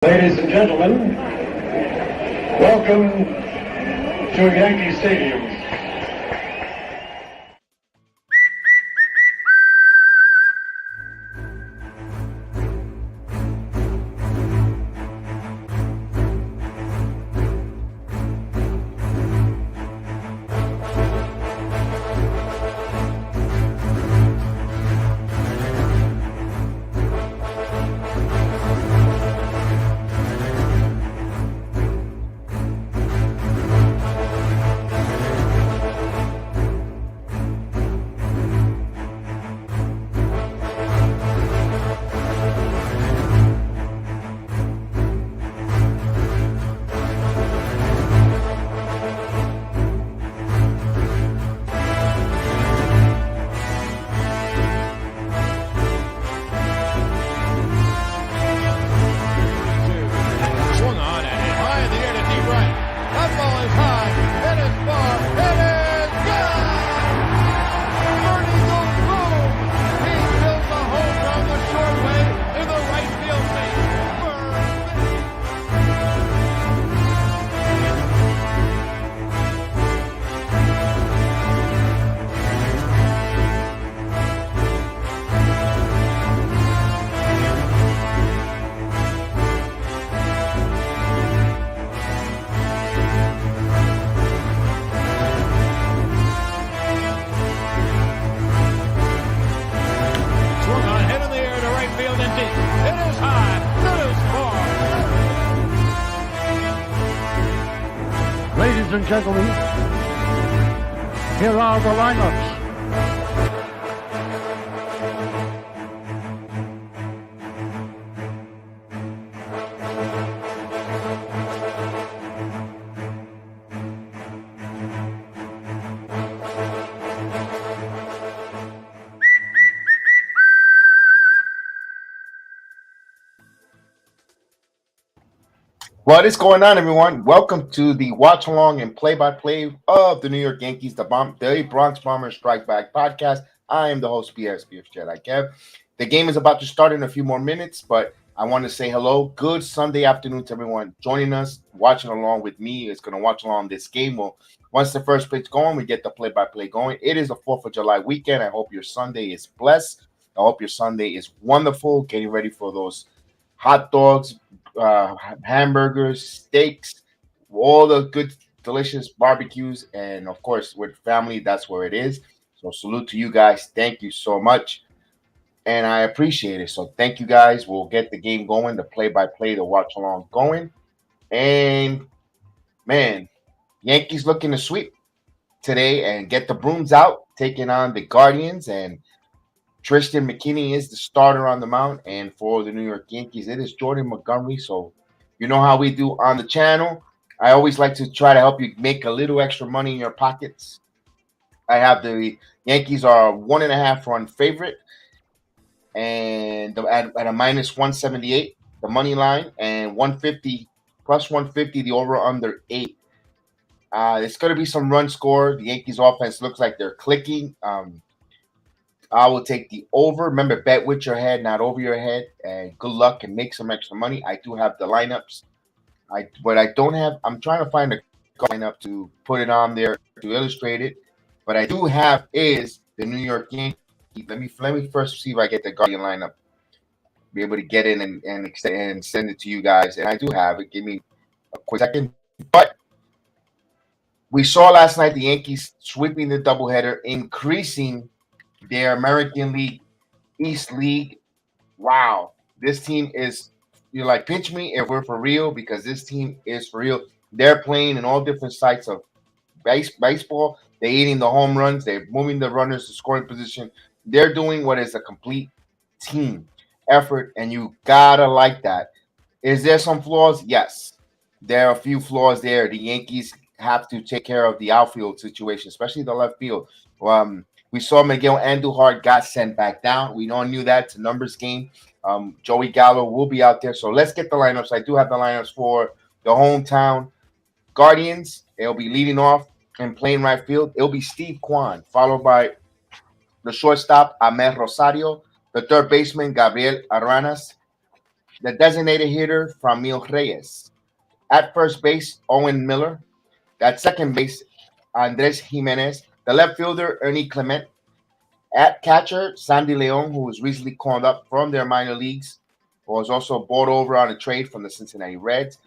Ladies and gentlemen, welcome to Yankee Stadium. Ladies and gentlemen, here are the lineups. What is going on, everyone? Welcome to the watch along and play-by-play of the New York Yankees, the Bronx Bombers Strike Back podcast. I am the host, BSBF JEDI Kev. The game is about to start in a few more minutes, but I want to say hello. Good Sunday afternoon to everyone joining us, watching along with me. Is going to watch along this game. Well, once the first pitch going, we get the play-by-play going. It is the 4th of July weekend. I hope your Sunday is blessed. I hope your Sunday is wonderful. Getting ready for those hot dogs, hamburgers, steaks, all the good, delicious barbecues, and of course, with family, that's where it is. So, salute to you guys. Thank you so much, and I appreciate it. So, thank you guys. We'll get the game going, the play-by-play, the watch along going, and man, Yankees looking to sweep today and get the brooms out, taking on the Guardians, and Triston McKenzie is the starter on the mound, and for the New York Yankees, it is Jordan Montgomery. So, you know how we do on the channel. I always like to try to help you make a little extra money in your pockets. I have the Yankees are 1.5 run favorite, and at a minus 178, the money line, and 150 plus 150, the over under 8. It's going to be some run score. The Yankees offense looks like they're clicking. I will take the over. Remember, bet with your head, not over your head. And good luck and make some extra money. I do have the lineups. But I don't have. I'm trying to find a lineup to put it on there to illustrate it. But I do have is the New York Yankees. Let me first see if I get the Guardian lineup. Be able to get in and send it to you guys. And I do have it. Give me a quick second. But we saw last night the Yankees sweeping the doubleheader, increasing their American League East League. Wow. This team is, you're like, pinch me if we're for real, because this team is for real. They're playing in all different sides of baseball. They're eating the home runs. They're moving the runners to scoring position. They're doing what is a complete team effort, and you gotta like that. Is there some flaws? Yes. There are a few flaws there. The Yankees have to take care of the outfield situation, especially the left field. We saw Miguel Andujar got sent back down. We all knew that. It's a numbers game. Joey Gallo will be out there. So let's get the lineups. I do have the lineups for the hometown Guardians. They'll be leading off and playing right field. It'll be Steve Kwan, followed by the shortstop, Amer Rosario, the third baseman, Gabriel Aranas, the designated hitter, Framil Reyes. At first base, Owen Miller. At second base, Andres Jimenez. The left fielder, Ernie Clement. At catcher, Sandy Leon, who was recently called up from their minor leagues, was also bought over on a trade from the Cincinnati Reds.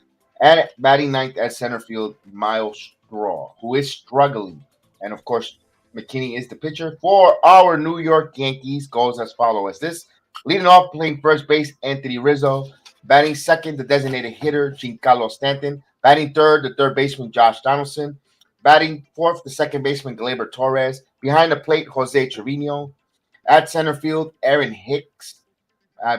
At batting ninth at center field, Miles Straw, who is struggling. And of course, McKinney is the pitcher for our New York Yankees. Goes as follows: as this leading off, playing first base, Anthony Rizzo. Batting second, the designated hitter, Giancarlo Stanton. Batting third, the third baseman, Josh Donaldson. Batting fourth, the second baseman, Gleyber Torres. Behind the plate, Jose Trevino. At center field, Aaron Hicks.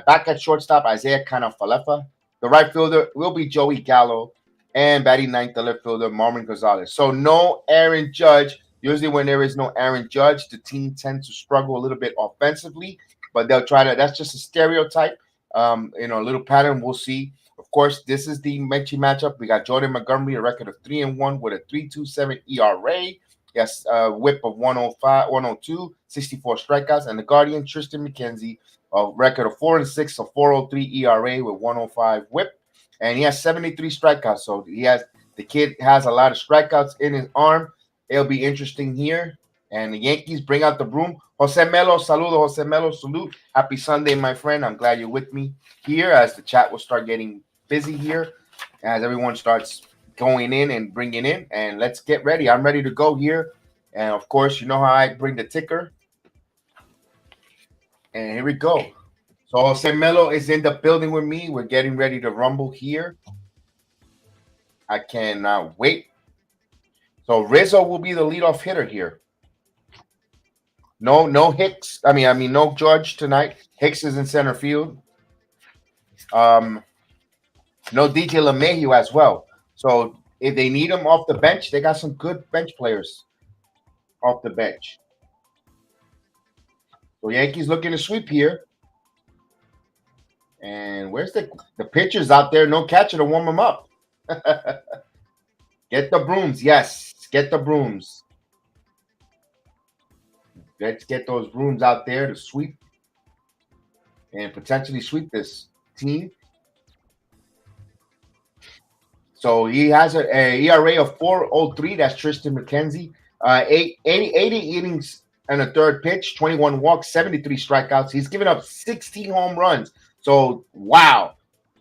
Back at shortstop, Isaiah Canafalefa. The right fielder will be Joey Gallo. And batting ninth, the left fielder, Marvin Gonzalez. So no Aaron Judge. Usually when there is no Aaron Judge, the team tends to struggle a little bit offensively. But they'll try to, that's just a stereotype. A little pattern we'll see. Of course, this is the Mechie matchup. We got Jordan Montgomery, a record of 3-1 with a 3.27 ERA. Yes, whip of 105, 102, 64 strikeouts. And the Guardian, Triston McKenzie, a record of 4-6, a 4.03 ERA with 105 whip. And he has 73 strikeouts. So the kid has a lot of strikeouts in his arm. It'll be interesting here. And the Yankees bring out the broom. Jose Melo, saludo, Jose Melo, salute. Happy Sunday, my friend. I'm glad you're with me here as the chat will start getting busy here, as everyone starts going in and bringing in. And let's get ready. I'm ready to go here. And, of course, you know how I bring the ticker. And here we go. So Jose Melo is in the building with me. We're getting ready to rumble here. I cannot wait. So Rizzo will be the leadoff hitter here. No Hicks. I mean, no Judge tonight. Hicks is in center field. No DJ LeMahieu as well. So if they need him off the bench, they got some good bench players off the bench. So Yankees looking to sweep here. And where's the pitchers out there? No catcher to warm them up. Get the brooms. Yes, get the brooms. Let's get those brooms out there to sweep and potentially sweep this team. So he has an ERA of 4.03. That's Triston McKenzie. 80 innings and a third pitch, 21 walks, 73 strikeouts. He's given up 16 home runs. So, wow.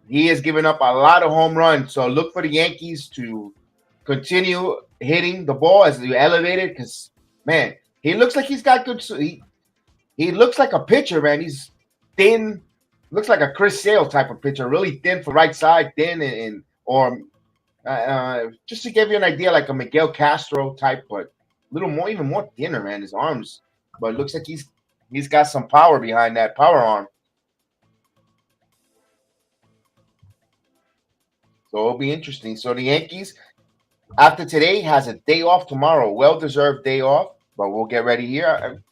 He has given up a lot of home runs. So look for the Yankees to continue hitting the ball as they elevate it because, man, he looks like he's got good. He looks like a pitcher, man. He's thin. Looks like a Chris Sale type of pitcher. Really thin for right side, thin or just to give you an idea, like a Miguel Castro type, but a little more, even more thinner, man. His arms, but it looks like he's got some power behind that power arm. So it'll be interesting. So the Yankees, after today, has a day off tomorrow. Well-deserved day off, but we'll get ready here.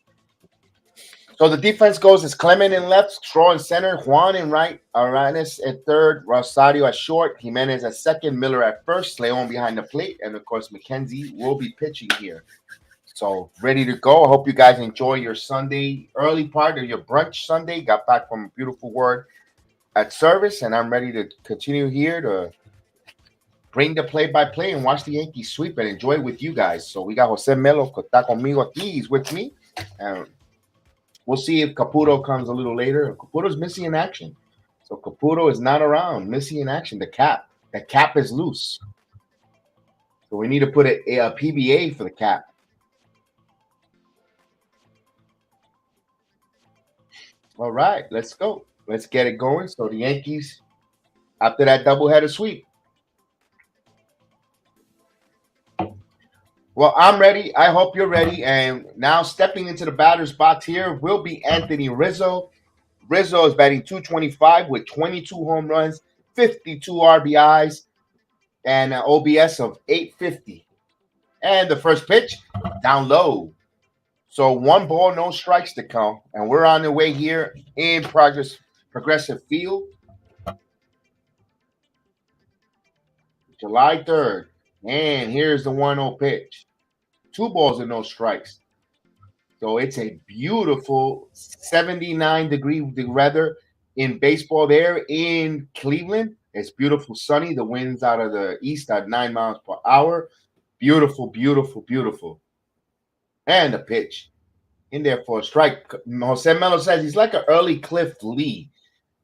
So the defense goes as Clement in left, Straw in center, Juan in right, Aranis at third, Rosario at short, Jimenez at second, Miller at first, Leon behind the plate, and of course McKenzie will be pitching here. So ready to go. I hope you guys enjoy your Sunday, early part of your brunch Sunday. Got back from a beautiful word at service, and I'm ready to continue here to bring the play-by-play and watch the Yankees sweep and enjoy it with you guys. So we got Jose Melo, que está conmigo aquí. He's with me. We'll see if Caputo comes a little later. Caputo's missing in action. So Caputo is not around, missing in action. The cap is loose. So we need to put a PBA for the cap. All right, let's go. Let's get it going. So the Yankees, after that doubleheader sweep. Well, I'm ready. I hope you're ready. And now stepping into the batter's box here will be Anthony Rizzo. Rizzo is batting .225 with 22 home runs, 52 RBIs, and an OBS of 850. And the first pitch, down low. So 1 ball, no strikes to count. And we're on the way here in Progressive Field. July 3rd. And here's the 1-0 pitch. 2 balls and no strikes. So it's a beautiful 79-degree weather in baseball there in Cleveland. It's beautiful, sunny. The winds out of the east at 9 miles per hour. Beautiful, beautiful, beautiful. And a pitch in there for a strike. Jose Melo says he's like an early Cliff Lee.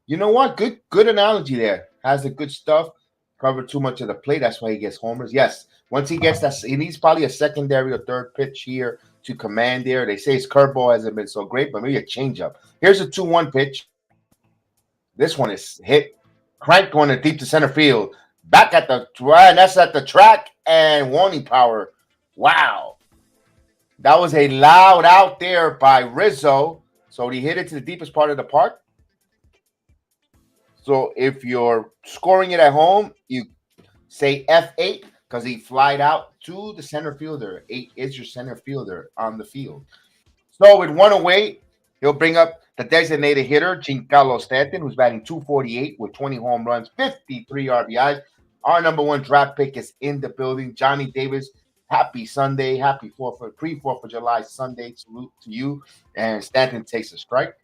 You know what? Good analogy there. Has the good stuff. Covered too much of the plate. That's why he gets homers. Yes. Once he gets that, he needs probably a secondary or third pitch here to command there. They say his curveball hasn't been so great, but maybe a changeup. Here's a 2-1 pitch. This one is hit. Crank going to deep to center field. Back at the that's at the track and warning power. Wow. That was a loud out there by Rizzo. So he hit it to the deepest part of the park. So if you're scoring it at home, you say F8 because he flied out to the center fielder. 8 is your center fielder on the field. So with 1 away, he'll bring up the designated hitter, Giancarlo Stanton, who's batting .248 with 20 home runs, 53 RBIs. Our number 1 draft pick is in the building. Johnny Davis, happy Sunday. Happy pre-4th of July Sunday. Salute to you. And Stanton takes a strike.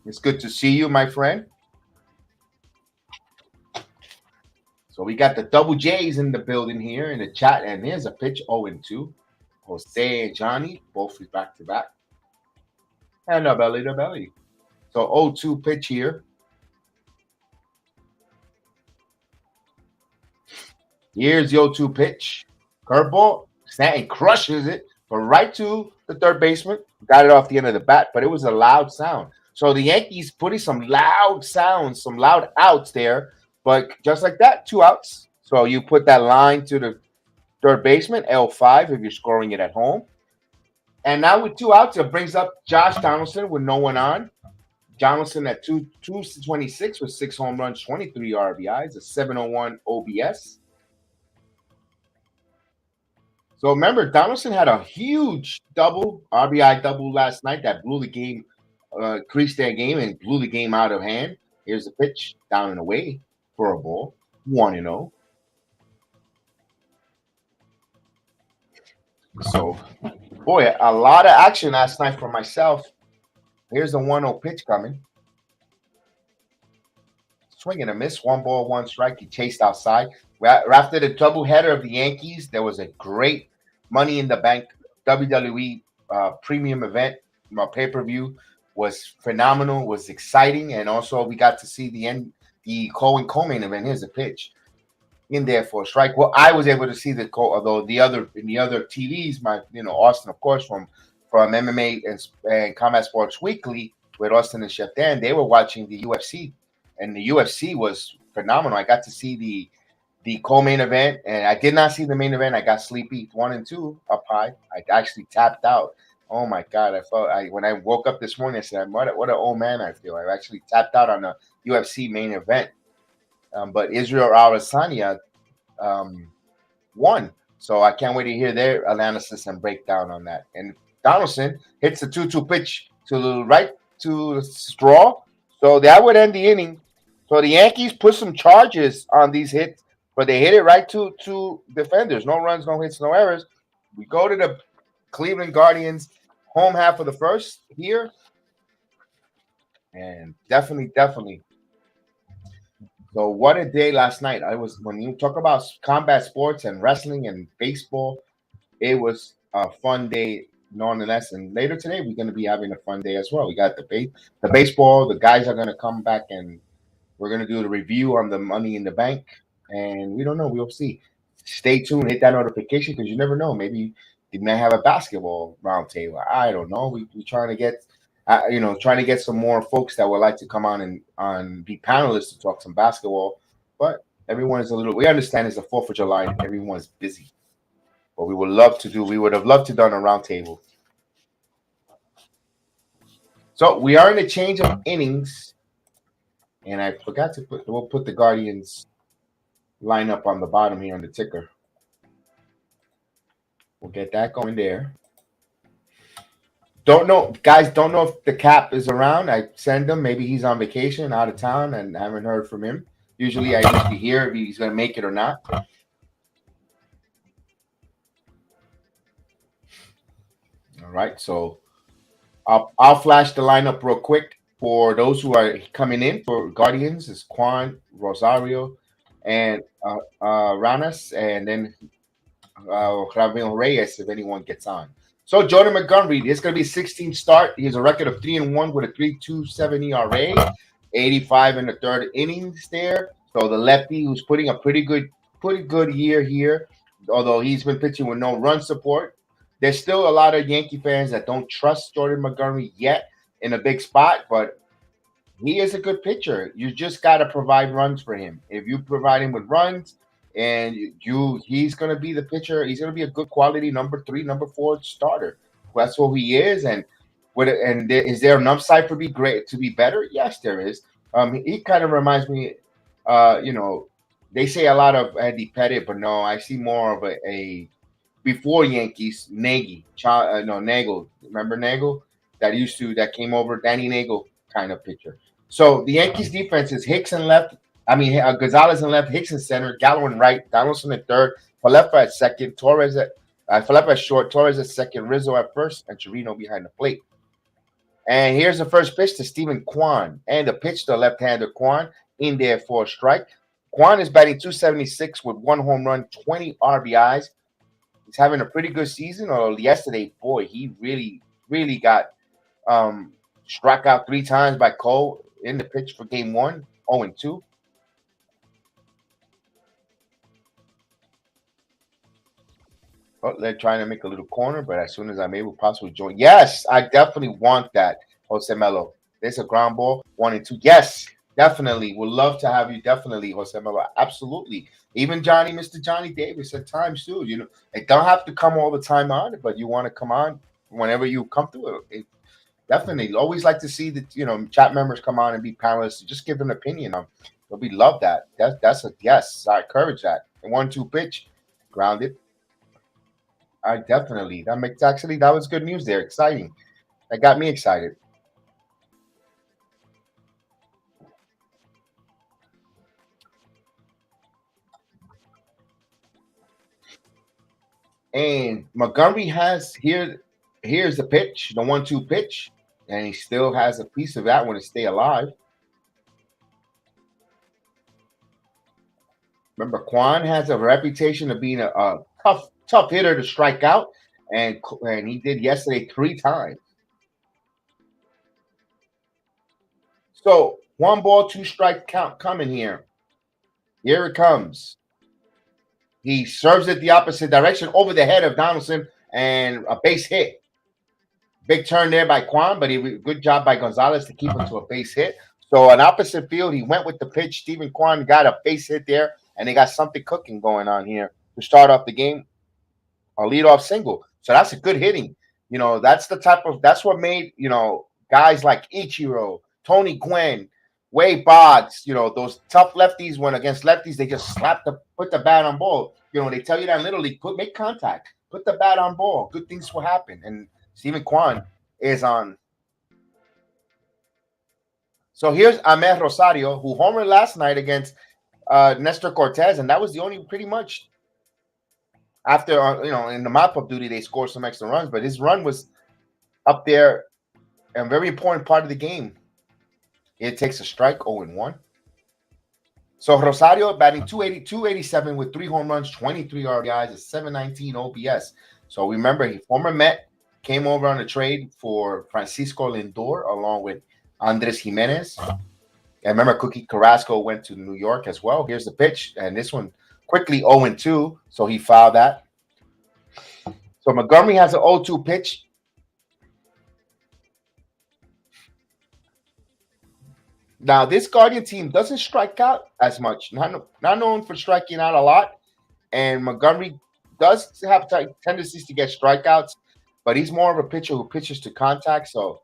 It's good to see you, my friend. So we got the double J's in the building here in the chat. And here's a pitch 0-2. Jose and Johnny, both back to back. And a belly to belly. So 0-2 pitch here. Here's the 0-2 pitch. Curveball. Stanton crushes it, but right to the third baseman. Got it off the end of the bat, but it was a loud sound. So the Yankees putting some loud sounds, some loud outs there. But just like that, 2 outs. So you put that line to the third baseman, L5, if you're scoring it at home. And now with 2 outs, it brings up Josh Donaldson with no one on. Donaldson at 226 with 6 home runs, 23 RBIs, a 701 OBS. So remember, Donaldson had a huge RBI double last night that blew the game, creased their game and blew the game out of hand. Here's the pitch, down and away for a ball, 1-0. So, boy, a lot of action last night for myself. Here's the 1-0 pitch coming. Swing and a miss, 1 ball, 1 strike. He chased outside. After the doubleheader of the Yankees, there was a great Money in the Bank WWE premium event. Pay-per-view was phenomenal, was exciting, and also we got to see the co-main event. Here's the pitch in there for a strike. Well, I was able to see although in the other TVs, Austin, of course, from MMA and Combat Sports Weekly with Austin and Chef Dan, they were watching the UFC, and the UFC was phenomenal. I got to see the co-main event, and I did not see the main event. I got sleepy 1 and 2 up high. I actually tapped out. Oh my God! I felt when I woke up this morning, I said, "What an old man I feel." I actually tapped out on the UFC main event, but Israel Adesanya won. So I can't wait to hear their analysis and breakdown on that. And Donaldson hits the 2-2 pitch to the right to the straw, so that would end the inning. So the Yankees put some charges on these hits, but they hit it right to defenders. No runs, no hits, no errors. We go to the Cleveland Guardians home half of the first here. And definitely. So what a day last night. When you talk about combat sports and wrestling and baseball, it was a fun day nonetheless. And later today, we're going to be having a fun day as well. We got the baseball. The guys are going to come back and we're going to do the review on the Money in the Bank. And we don't know. We'll see. Stay tuned. Hit that notification because you never know. Maybe they may have a basketball roundtable. I don't know. We're trying to get, trying to get some more folks that would like to come on and be panelists to talk some basketball. But everyone is we understand it's the 4th of July and everyone's busy. But we would have loved to done a roundtable. So we are in a change of innings. And I forgot to we'll put the Guardians lineup on the bottom here on the ticker. We'll get that going there. Don't know if the Cap is around. I send him. Maybe he's on vacation out of town and I haven't heard from him. Usually I hear if he's going to make it or not. All right, so I'll flash the lineup real quick. For those who are coming in for Guardians, is Quan, Rosario, and Ranas, and then Javier Reyes if anyone gets on. So Jordan Montgomery, it's going to be 16 start. He has a record of 3-1 with a 3.27 ERA, 85 in the third innings there. So the lefty who's putting a pretty good year here, although he's been pitching with no run support. There's still a lot of Yankee fans that don't trust Jordan Montgomery yet in a big spot, but he is a good pitcher. You just got to provide runs for him. If you provide him with runs, and he's going to be the pitcher. He's going to be a good quality number 3, number 4 starter. That's what he is. And is there an upside for to be better? Yes, there is. He kind of reminds me. They say a lot of Andy Pettit, but no, I see more of a before Yankees Nagy. Nagel. Remember Nagel? That came over, Danny Nagel kind of pitcher. So the Yankees defense is Hicks in left. Gonzalez in left, Hicks in center, Gallo in right, Donaldson in third, Falefa at second, Torres at Falefa at short, Torres at second, Rizzo at first, and Chirino behind the plate. And here's the first pitch to Stephen Kwan, and the pitch to left-hander Kwan in there for a strike. Kwan is batting 276 with 1 home run, 20 RBIs. He's having a pretty good season. Although yesterday, boy, he really got struck out 3 times by Cole in the pitch for game 1, 0-2. Oh, they're trying to make a little corner, but as soon as I'm able to possibly join. Yes, I definitely want that, Jose Melo. There's a ground ball, 1 and 2. Yes, definitely. Would love to have you, definitely, Jose Melo. Absolutely. Even Mr. Johnny Davis at times, too. It don't have to come all the time on, but you want to come on whenever you come through it. Definitely. Always like to see the, chat members come on and be panelists. Just give an opinion on. We love that. That's a yes. I encourage that. The 1-2 pitch, grounded. I definitely. That was good news there. Exciting. That got me excited. And Montgomery here's the pitch, the 1-2 pitch, and he still has a piece of that one to stay alive. Remember, Kwan has a reputation of being a tough hitter to strike out, and he did yesterday 3 times. So 1 ball, 2 strike count coming here. Here it comes. He serves it the opposite direction over the head of Donaldson and a base hit. Big turn there by Kwan, but good job by Gonzalez to keep him to a base hit. So an opposite field, he went with the pitch. Stephen Kwan got a base hit there, and they got something cooking going on here to start off the game. A leadoff single. So that's a good hitting. That's what made, guys like Ichiro, Tony Gwynn, Wade Boggs, those tough lefties when against lefties, they just put the bat on ball. They tell you that in Little League, make contact, put the bat on ball. Good things will happen. And Stephen Kwan is on. So here's Ahmed Rosario, who homered last night against Nestor Cortez, and that was the only pretty much after, in the mop-up duty, they scored some extra runs, but his run was up there, a very important part of the game. It takes a strike, 0-1. So Rosario batting 287 with 3 home runs, 23 RBIs, a 719 OPS. So remember, he former Met, came over on a trade for Francisco Lindor along with Andres Jimenez. And remember, Cookie Carrasco went to New York as well. Here's the pitch, and this one quickly 0-2, so he fouled that. So Montgomery has an 0-2 pitch. Now, this Guardian team doesn't strike out as much. Not known for striking out a lot. And Montgomery does have tendencies to get strikeouts, but he's more of a pitcher who pitches to contact. So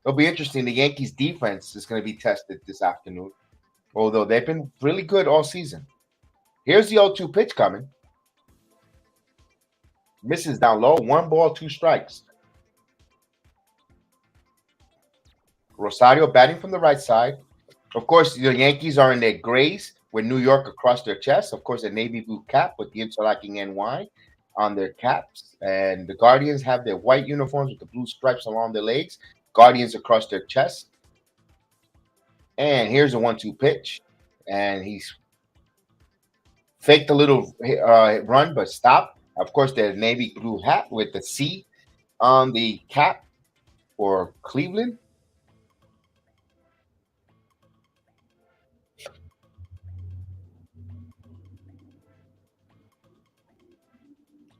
it'll be interesting. The Yankees' defense is going to be tested this afternoon, although they've been really good all season. Here's the 0-2 pitch coming. Misses down low. 1 ball, 2 strikes. Rosario batting from the right side. Of course, the Yankees are in their grays with New York across their chest. Of course, a navy blue cap with the interlocking NY on their caps. And the Guardians have their white uniforms with the blue stripes along their legs. Guardians across their chest. And here's a 1-2 pitch. And he's faked a little run, but stopped. Of course, the navy blue hat with the C on the cap for Cleveland.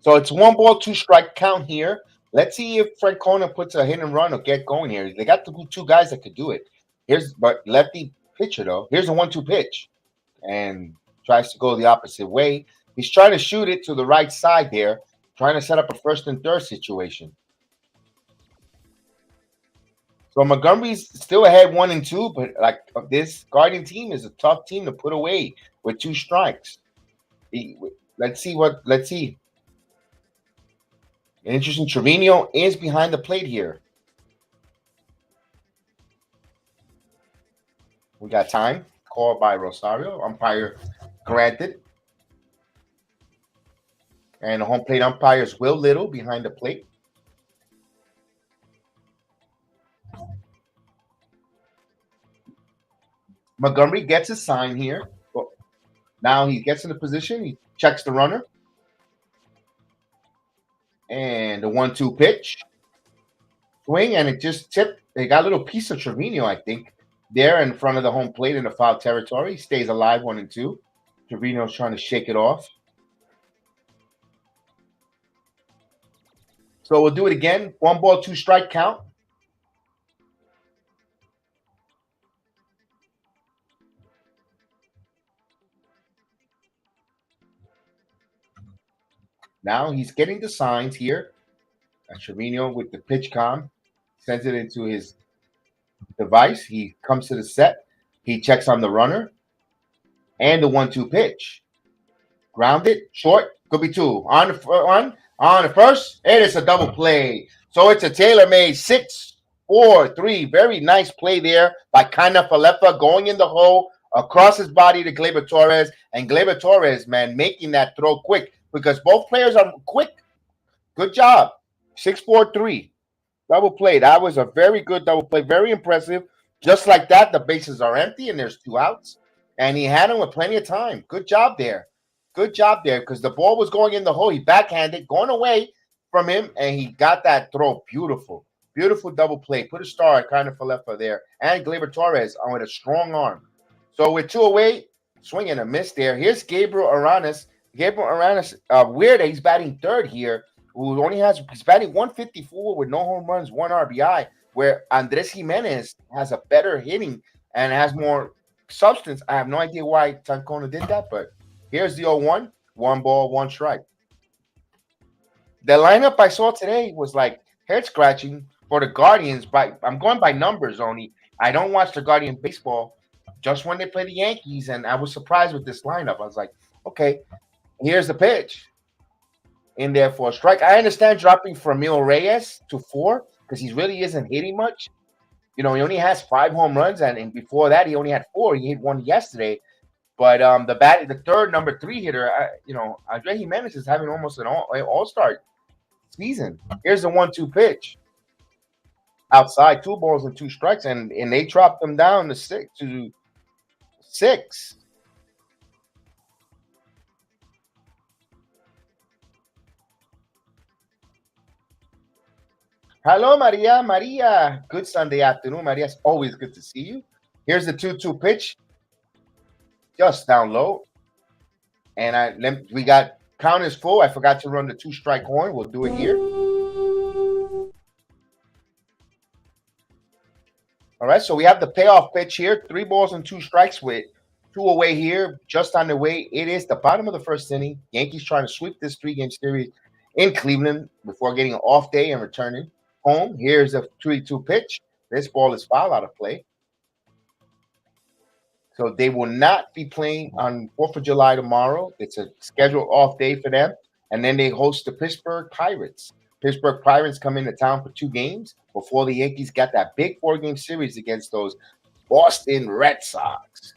So it's 1-2 strike count here. Let's see if Francona puts a hit and run or get going here. They got the two guys that could do it. But lefty pitcher though. Here's a 1-2 pitch, and tries to go the opposite way. He's trying to shoot it to the right side there, trying to set up a first and third situation. So Montgomery's still ahead 1-2, but like this Guardian team is a tough team to put away with 2 strikes. Let's see. Interesting. Trevino is behind the plate here. We got time. Called by Rosario. Umpire granted. And the home plate umpire is Will Little behind the plate. Montgomery gets his sign here. Now he gets in the position. He checks the runner. And the 1-2 pitch. Swing, and it just tipped. They got a little piece of Trevino, I think, there in front of the home plate in the foul territory. He stays alive 1-2. Trevino's trying to shake it off. So we'll do it again. 1-2 strike count. Now he's getting the signs here. Trevino with the pitch com sends it into his device. He comes to the set. He checks on the runner. And the 1-2 pitch. Grounded, short, could be 2. On the first, it is a double play. So it's a tailor-made 6-4-3. Very nice play there by Kana Falefa going in the hole across his body to Gleyber Torres. And Gleyber Torres, man, making that throw quick because both players are quick. Good job. 6-4-3. Double play. That was a very good double play. Very impressive. Just like that, the bases are empty and there's 2 outs. And he had him with plenty of time. Good job there. Good job there because the ball was going in the hole. He backhanded, going away from him, and he got that throw. Beautiful. Beautiful double play. Put a star at kind of Falefa there. And Gleyber Torres with a strong arm. So with 2 away, swing and a miss there. Here's Gabriel Aranas. Gabriel Aranas, weird that he's batting third here. He's batting 154 with no home runs, 1 RBI, where Andres Jimenez has a better hitting and has more substance. I have no idea why Francona did that, but here's the 0-1, 1 strike. The lineup I saw today was like head scratching for the Guardians. I'm going by numbers only. I don't watch the Guardian baseball just when they play the Yankees, and I was surprised with this lineup. I was like, okay, here's the pitch in there for a strike. I understand dropping Franmil Reyes to 4 because he really isn't hitting much. You know, he only has 5 home runs, and before that, he only had 4. He hit 1 yesterday. But the third number 3 hitter, Andre Jimenez is having almost an all-star season. Here's the 1-2 pitch. Outside, 2 balls and 2 strikes, and they dropped them down to 6. Hello, Maria. Maria, good Sunday afternoon. Maria, it's always good to see you. Here's the 2-2 pitch. Just down low. And we got count is full. I forgot to run the 2-strike horn. We'll do it here. All right, so we have the payoff pitch here. 3 balls and 2 strikes with 2 away here. Just on the way. It is the bottom of the first inning. Yankees trying to sweep this 3-game series in Cleveland before getting an off day and returning home. Here's a 3-2 pitch. This ball is foul out of play. So they will not be playing on 4th of July tomorrow. It's a scheduled off day for them. And then they host the Pittsburgh Pirates. Pittsburgh Pirates come into town for 2 games before the Yankees got that big 4-game series against those Boston Red Sox.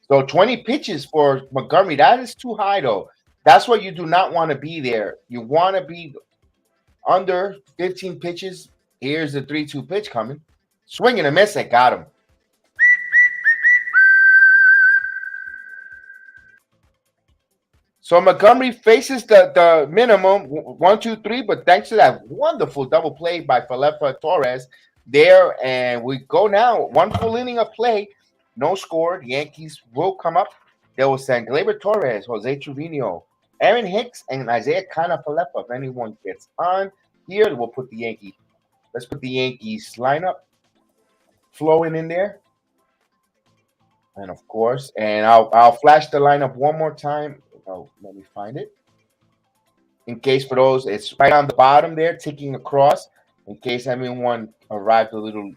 So 20 pitches for Montgomery. That is too high, though. That's what you do not want to be there. You want to be under 15 pitches. Here's the 3-2 pitch coming. Swing and a miss. I got him. So Montgomery faces the minimum 1-2-3, but thanks to that wonderful double play by Falefa Torres there, and we go now one full inning of play, no score. The Yankees will come up. They will send Gleyber Torres, Jose Trevino, Aaron Hicks, and Isaiah Kana Falefa. If anyone gets on here, we'll put the Yankee. Let's put the Yankees lineup flowing in there. And of course, and I'll flash the lineup one more time. Oh, let me find it. In case for those, it's right on the bottom there, ticking across. In case anyone arrived a little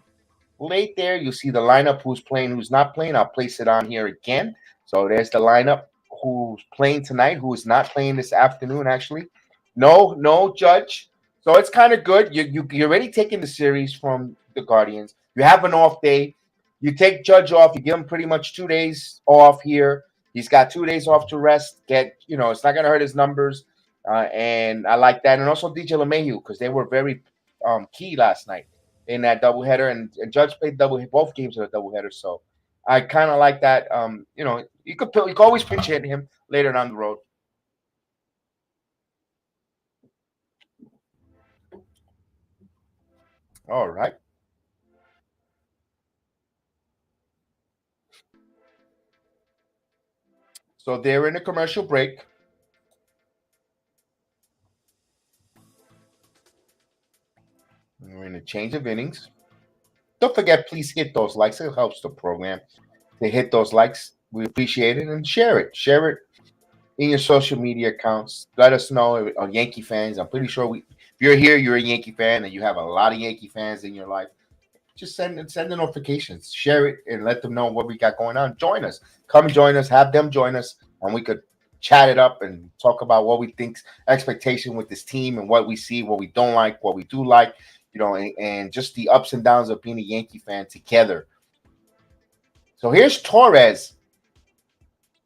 late there, you see the lineup, who's playing, who's not playing. I'll place it on here again. So there's the lineup, who's playing tonight, who is not playing this afternoon, actually. No Judge. So it's kind of good. You're already taking the series from the Guardians. You have an off day. You take Judge off. You give him pretty much 2 days off here. He's got 2 days off to rest. It's not going to hurt his numbers. And I like that. And also DJ LeMahieu, because they were very key last night in that doubleheader. And Judge played both games of a doubleheader. So I kind of like that. You could always pinch hit him later down the road. All right. So they're in a commercial break. We're in a change of innings. Don't forget, please hit those likes. It helps the program to hit those likes. We appreciate it, and share it. Share it in your social media accounts. Let us know, Yankee fans. I'm pretty sure if you're here, you're a Yankee fan, and you have a lot of Yankee fans in your life. Just send the notifications. Share it and let them know what we got going on. Join us. Come join us. Have them join us, and we could chat it up and talk about what we think's expectation with this team and what we see, what we don't like, what we do like. And just the ups and downs of being a Yankee fan together. So here's Torres.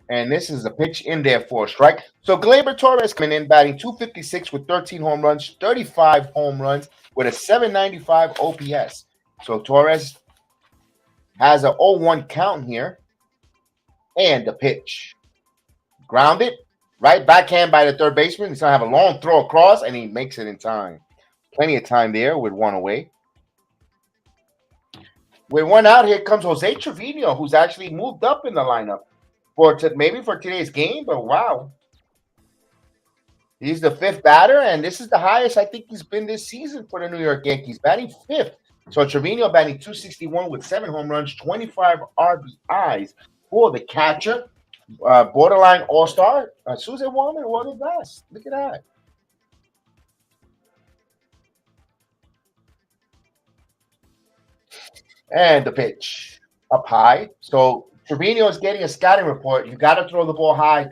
And this is a pitch in there for a strike. So Gleyber Torres coming in, batting .256 with 13 home runs, 35 home runs with a .795 OPS. So Torres has an 0-1 count here. And the pitch. Grounded. Right backhand by the third baseman. He's going to have a long throw across, and he makes it in time. Plenty of time there with one away. With one out, here comes Jose Trevino, who's actually moved up in the lineup maybe for today's game, but wow. He's the fifth batter, and this is the highest I think he's been this season for the New York Yankees, batting fifth. So Trevino batting .261 with 7 home runs, 25 RBIs for the catcher. Borderline all-star. Susan Wallman, what is that? Look at that. And the pitch up high. So Trevino is getting a scouting report. You got to throw the ball high,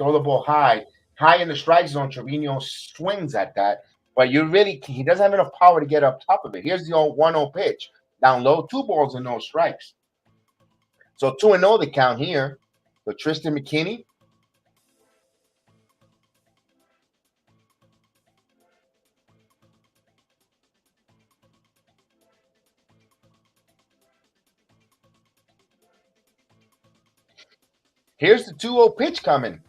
high in the strike zone. Trevino swings at that, but he doesn't have enough power to get up top of it. Here's the 1-0 pitch. Down low, 2 balls and no strikes. So 2-0 the count here for Triston McKenzie. Here's the 2-0 pitch coming.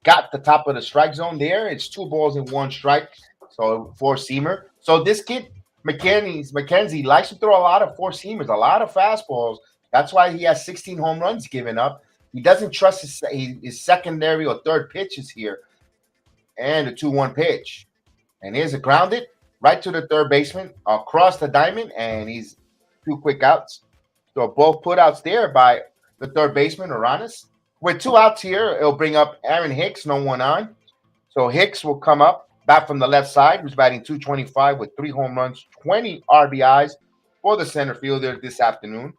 Got the top of the strike zone there. It's 2 balls and 1 strike. So 4-seamer. So this kid, McKenzie, likes to throw a lot of 4-seamers, a lot of fastballs. That's why he has 16 home runs given up. He doesn't trust his secondary or third pitches here. And a 2-1 pitch. And here's a grounded right to the third baseman across the diamond. And he's 2 quick outs. So both putouts there by the third baseman, Uranus. With 2 outs here, it'll bring up Aaron Hicks, no one on. So Hicks will come up, back from the left side, who's batting .225 with 3 home runs, 20 RBIs for the center fielder this afternoon.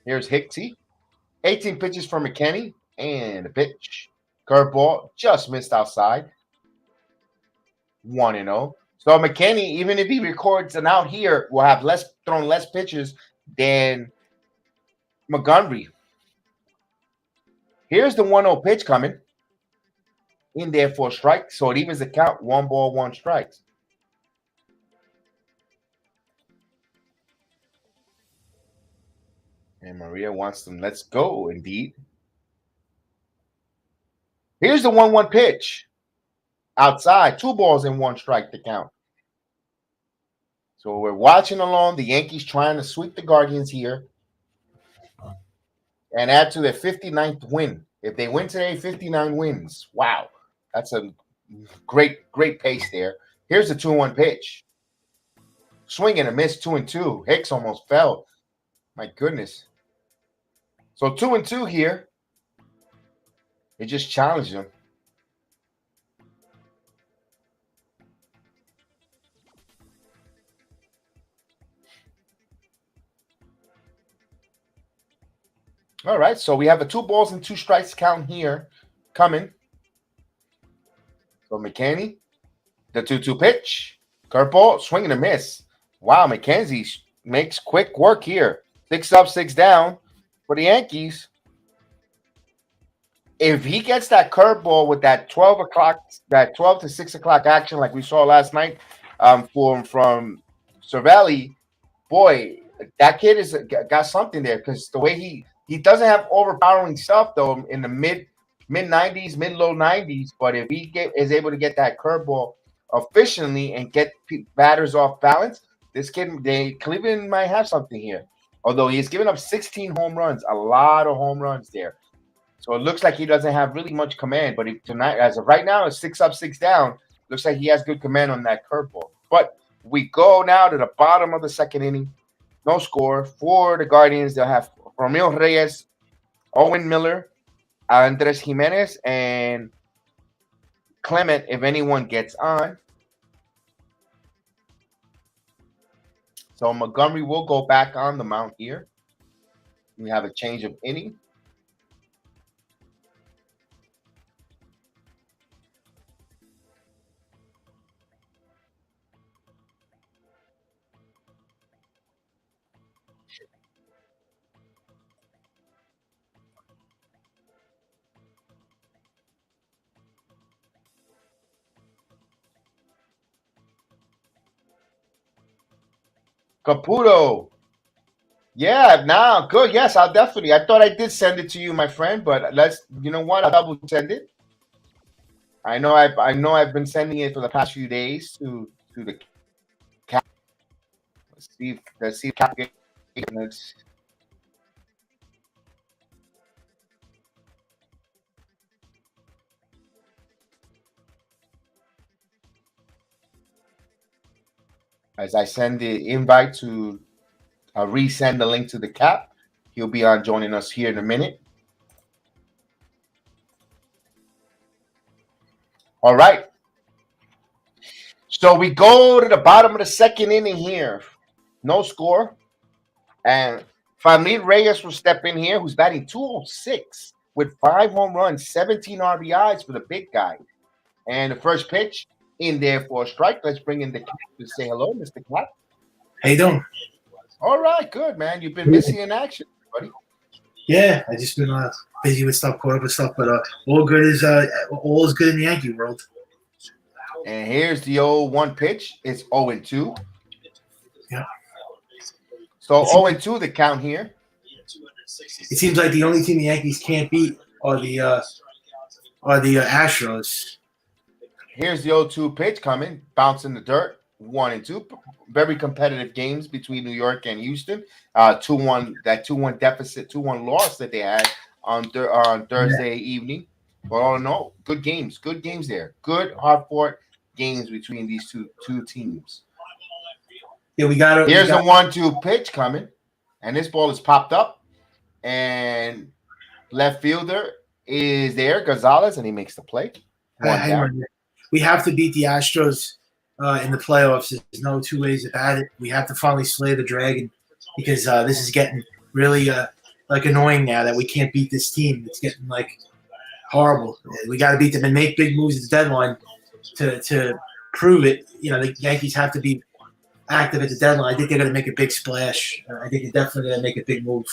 Here's Hicksy. 18 pitches for McKenzie, and a pitch. Curveball just missed outside. 1-0. So McKenzie, even if he records an out here, will have thrown less pitches than Montgomery. Here's the 1-0 pitch coming in there for a strike. So it evens the count. 1 ball, 1 strike. And Maria wants them. Let's go, indeed. Here's the 1-1 pitch. Outside. 2 balls and 1 strike to count. So we're watching along. The Yankees trying to sweep the Guardians here and add to their 59th win. If they win today, 59 wins. Wow. That's a great pace there. Here's the 2-1 pitch. Swing and a miss, 2-2. Hicks almost fell. My goodness. So 2-2 here. It just challenged him. All right, so we have a 2 balls and 2 strikes count here coming. So McKenzie, the 2-2 pitch. Curveball, swing and a miss. Wow, McKenzie makes quick work here. 6 up, 6 down for the Yankees. If he gets that curveball with that 12 to 6 o'clock action like we saw last night from Cervelli, boy, that kid is got something there because the way he doesn't have overpowering stuff though in the mid 90s, mid low 90s. But if he is able to get that curveball efficiently and get batters off balance, this kid, Cleveland might have something here. Although he's given up 16 home runs, a lot of home runs there. So it looks like he doesn't have really much command. But tonight, as of right now, it's 6 up, 6 down. Looks like he has good command on that curveball. But we go now to the bottom of the 2nd inning. No score for the Guardians. They'll have Romeo Reyes, Owen Miller, Andres Jimenez, and Clement if anyone gets on. So Montgomery will go back on the mound here. We have a change of inning. Caputo. Yeah, now good. Yes, I'll definitely. I thought I did send it to you, my friend, but you know what? I'll double send it. I know I've been sending it for the past few days to the cap. Let's see cap. As I send the invite to resend the link to the cap, he'll be on joining us here in a minute. All right. So we go to the bottom of the 2nd inning here. No score. And Famil Reyes will step in here, who's batting 206 with 5 home runs, 17 RBIs for the big guy. And the first pitch in there for a strike. Let's bring in the cap to say hello, Mr. Cap. How you doing? All right, good, man. You've been missing in action, buddy. Yeah, I just been busy with stuff, caught up with stuff, but all is good in the Yankee world. And here's the 0-1 pitch. It's 0-2. Yeah. So 0-2 the count here. It seems like the only team the Yankees can't beat are the Astros. Here's the 0-2 pitch coming, bounce in the dirt. 1-2. Very competitive games between New York and Houston. 2-1. That 2-1 deficit, 2-1 loss that they had on Thursday evening. But all in all, good games. Good games there. Good hard-fought games between these two teams. Yeah, Here's the 1-2 pitch coming, and this ball is popped up, and left fielder is there, Gonzalez, and he makes the play. We have to beat the Astros in the playoffs. There's no 2 ways about it. We have to finally slay the dragon because this is getting really annoying now that we can't beat this team. It's getting horrible. We got to beat them and make big moves at the deadline to prove it. The Yankees have to be active at the deadline. I think they're going to make a big splash. I think they're definitely going to make a big move.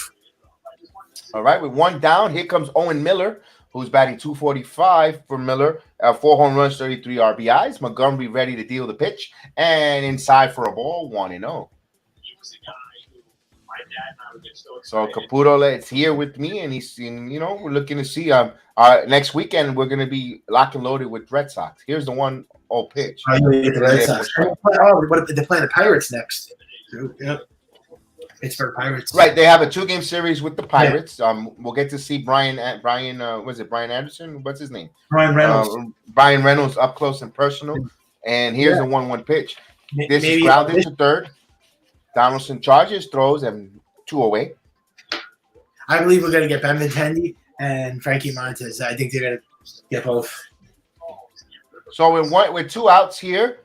All right, with one down, here comes Owen Miller, who's batting 245 for Miller. 4 home runs, 33 RBIs. Montgomery ready to deal the pitch. And inside for a ball, 1-0. So Caputo is here with me, and he's we're looking to see next weekend we're going to be lock and loaded with Red Sox. Here's the 1-0 pitch. The Red Sox. They're playing the Pirates next. Yep. Pittsburgh Pirates. Right, they have a 2-game series with the Pirates. Yeah. We'll get to see Brian was it Brian Anderson? What's his name? Brian Reynolds. Brian Reynolds up close and personal. And here's the 1-1 pitch. This is grounded to third. Donaldson charges, throws, and 2 away. I believe we're going to get Ben Benintendi and Frankie Montes. I think they're going to get both. So with 2 outs here,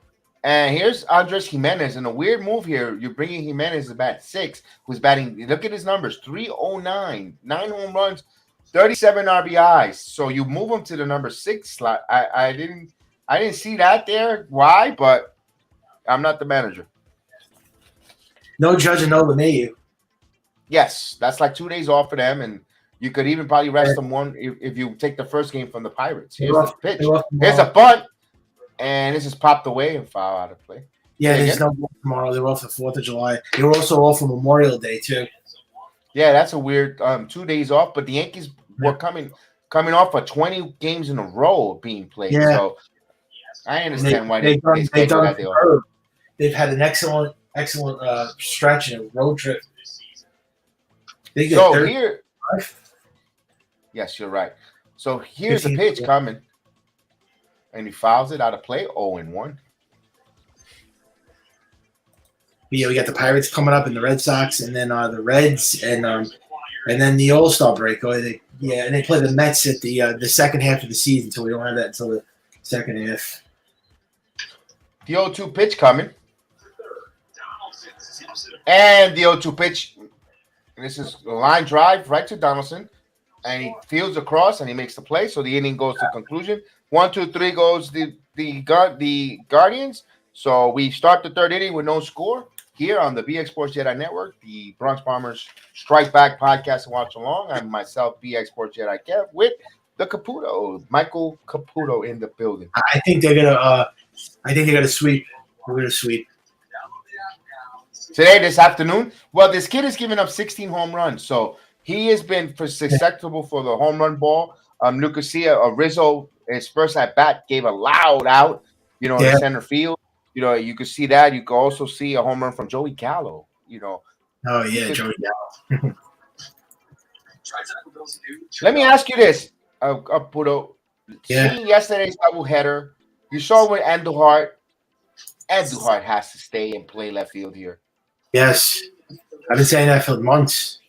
and here's Andres Jimenez in a weird move here. You're bringing Jimenez to bat 6, who's batting. Look at his numbers: 309, 9 home runs, 37 RBIs. So you move him to the number 6 slot. I didn't see that there. Why? But I'm not the manager. No judge and no LeMahieu. Yes, that's like 2 days off for them, and you could even probably rest them one if you take the first game from the Pirates. Here's the pitch. Here's a bunt, and this is popped away and foul out of play. Yeah, there's no work tomorrow. They're off the 4th of July. They were also off for Memorial Day too. Yeah, that's a weird 2 days off. But the Yankees were coming off of 20 games in a row being played. Yeah. So I understand why they've had an excellent stretch and a road trip. So here, yes, you're right. So here's the pitch coming, and he fouls it out of play. 0-1. Yeah, we got the Pirates coming up, and the Red Sox, and then the Reds, and then the All-Star break. And they play the Mets at the second half of the season, so we don't have that until the second half. The 0-2 pitch coming, and the 0-2 pitch. This is a line drive right to Donaldson, and he fields across and he makes the play. So the inning goes to conclusion. 1, 2, 3 goes the Guardians. So we start the 3rd inning with no score here on the BX Sports Jedi Network, the Bronx Bombers Strike Back podcast and watch along. I'm myself, BX Sports Jedi Kev, with the Caputo, Michael Caputo in the building. I think they're gonna sweep. We're gonna sweep. Today, this afternoon, well, this kid has given up 16 home runs, so he has been susceptible for the home run ball. Nicosia Rizzo, his first at bat, gave a loud out, in the center field. You could see that. You could also see a home run from Joey Gallo. Oh yeah, Joey Gallo. Let me ask you this, Pudo. Seeing yesterday's doubleheader, you saw with Andujar. Andujar has to stay and play left field here. Yes, I've been saying that for months.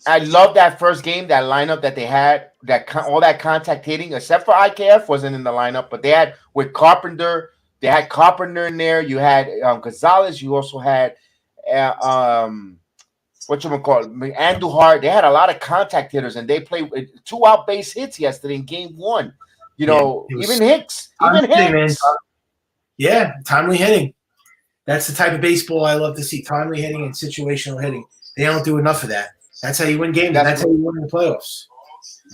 I love that first game, that lineup that they had, all that contact hitting, except for IKF wasn't in the lineup, but they had with Carpenter. They had Carpenter in there. You had Gonzalez. You also had Andujar. They had a lot of contact hitters, and they played 2 out base hits yesterday in game 1. Even Hicks. Yeah, timely hitting. That's the type of baseball I love to see, timely hitting and situational hitting. They don't do enough of that. That's how you win games. That's how you win in the playoffs.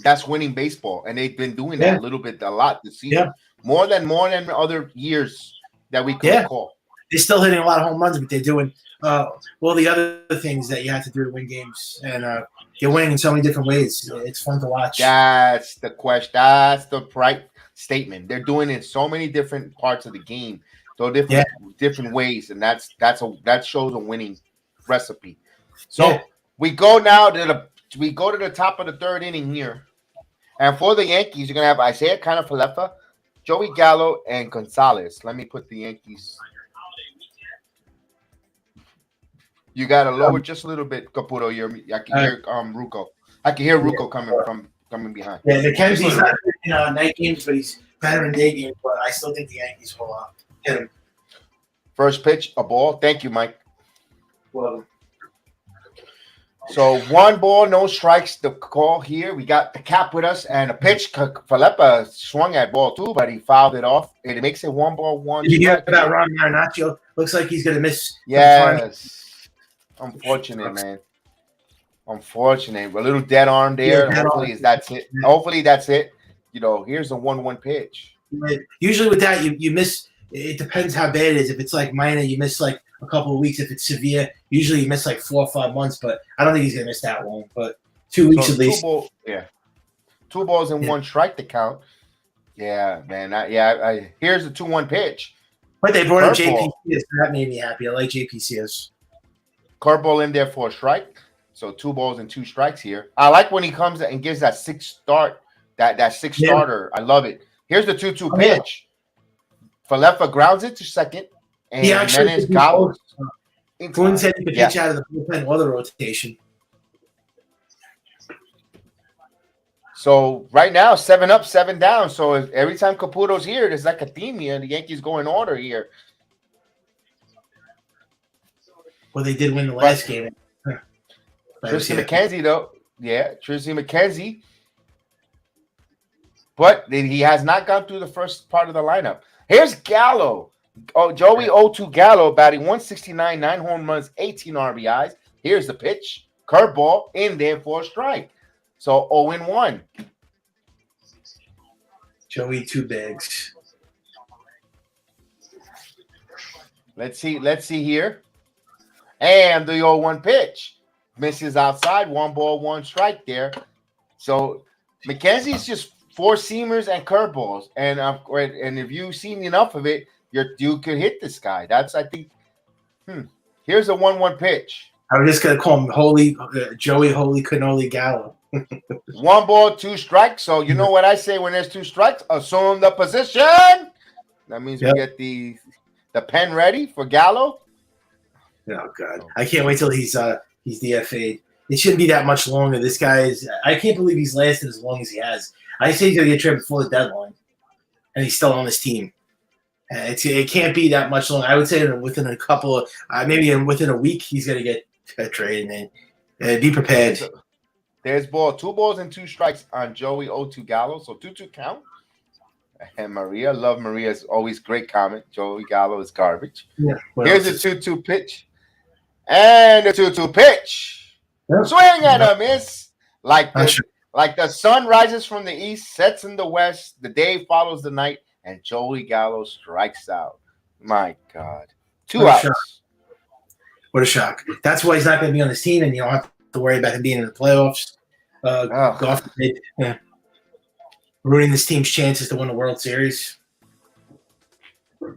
That's winning baseball, and they've been doing that a lot this season. Yeah. More than other years that we could recall. They're still hitting a lot of home runs, but they're doing all the other things that you have to do to win games. And they're winning in so many different ways. It's fun to watch. That's the question. That's the right statement. They're doing it in so many different parts of the game. So different ways, and that shows a winning recipe. So we go now to the top of the 3rd inning here, and for the Yankees, you're gonna have Isaiah Kiner-Falefa, Joey Gallo, and Gonzalez. Let me put the Yankees. You gotta lower just a little bit, Caputo. I can hear Rucco. I can hear Rucco coming behind. Yeah, McKenzie's not in night games, but he's better in day games. But I still think the Yankees will hit him. First pitch, a ball. Thank you, Mike. Well, so 1 ball, no strikes. The call here. We got the cap with us, and a pitch. Falepa swung at ball 2, but he fouled it off. It makes it 1 ball, 1. Did you hear about Ron Marinaccio? Looks like he's going to miss. Yes. Unfortunate, man. Unfortunate. A little dead arm Yeah, there. dead Hopefully arm. that's it. Hopefully that's it. Here's a 1-1 pitch. Usually with that, you miss. It depends how bad it is. If it's like minor, you miss like a couple of weeks. If it's severe, usually you miss like 4 or 5 months. But I don't think he's gonna miss that long. But 2 weeks So at least. Two balls and one strike to count. Yeah, man. Here's the 2-1 pitch. But they brought in Curveball. JPCS, so that made me happy. I like JPCS. Curveball in there for a strike. So 2 balls and 2 strikes here. I like when he comes and gives that sixth start, that sixth starter. I love it. Here's the 2-2 pitch. Falefa grounds it to second. And then it's Gallo. Boone said he could pitch out of the bullpen or the rotation. So right now, 7 up, 7 down. So every time Caputo's here, there's like a theme here. The Yankees go in order here. Well, they did win the last game. Triston McKenzie, though. Yeah, Triston McKenzie. But he has not gone through the first part of the lineup. Here's Gallo. Joey 0-2 Gallo batting 169, 9 home runs, 18 RBIs. Here's the pitch. Curveball in there for a strike. So 0-1. Joey 2 bags. Let's see here. And the 0-1 pitch. Misses outside. 1 ball, 1 strike there. So McKenzie's just 4 seamers and curveballs. And if you've seen enough of it, you could hit this guy. That's, I think. Here's a 1-1 pitch. I was just gonna call him Joey Holy Cannoli Gallo. 1 ball, 2 strikes. So you know what I say when there's 2 strikes? Assume the position. That means we get the pen ready for Gallo. Oh God, I can't wait till he's DFA'd. It shouldn't be that much longer. This guy is. I can't believe he's lasted as long as he has. I say he's gonna get traded before the deadline, and he's still on this team. It can't be that much longer. I would say within a couple of, maybe within a week, he's gonna get traded. And be prepared. There's 2 balls and 2 strikes on Joey 0-2 Gallo. So 2-2 count. And Maria, love Maria's always great comment. Joey Gallo is garbage. Yeah. Here's a 2-2 pitch. And the 2-2 pitch. Yeah. Swing and a miss. Like the sun rises from the east, sets in the west. The day follows the night, and Joey Gallo strikes out. My God. 2 outs. What a shock. That's why he's not going to be on this team, and you don't have to worry about him being in the playoffs. Ruining this team's chances to win the World Series. I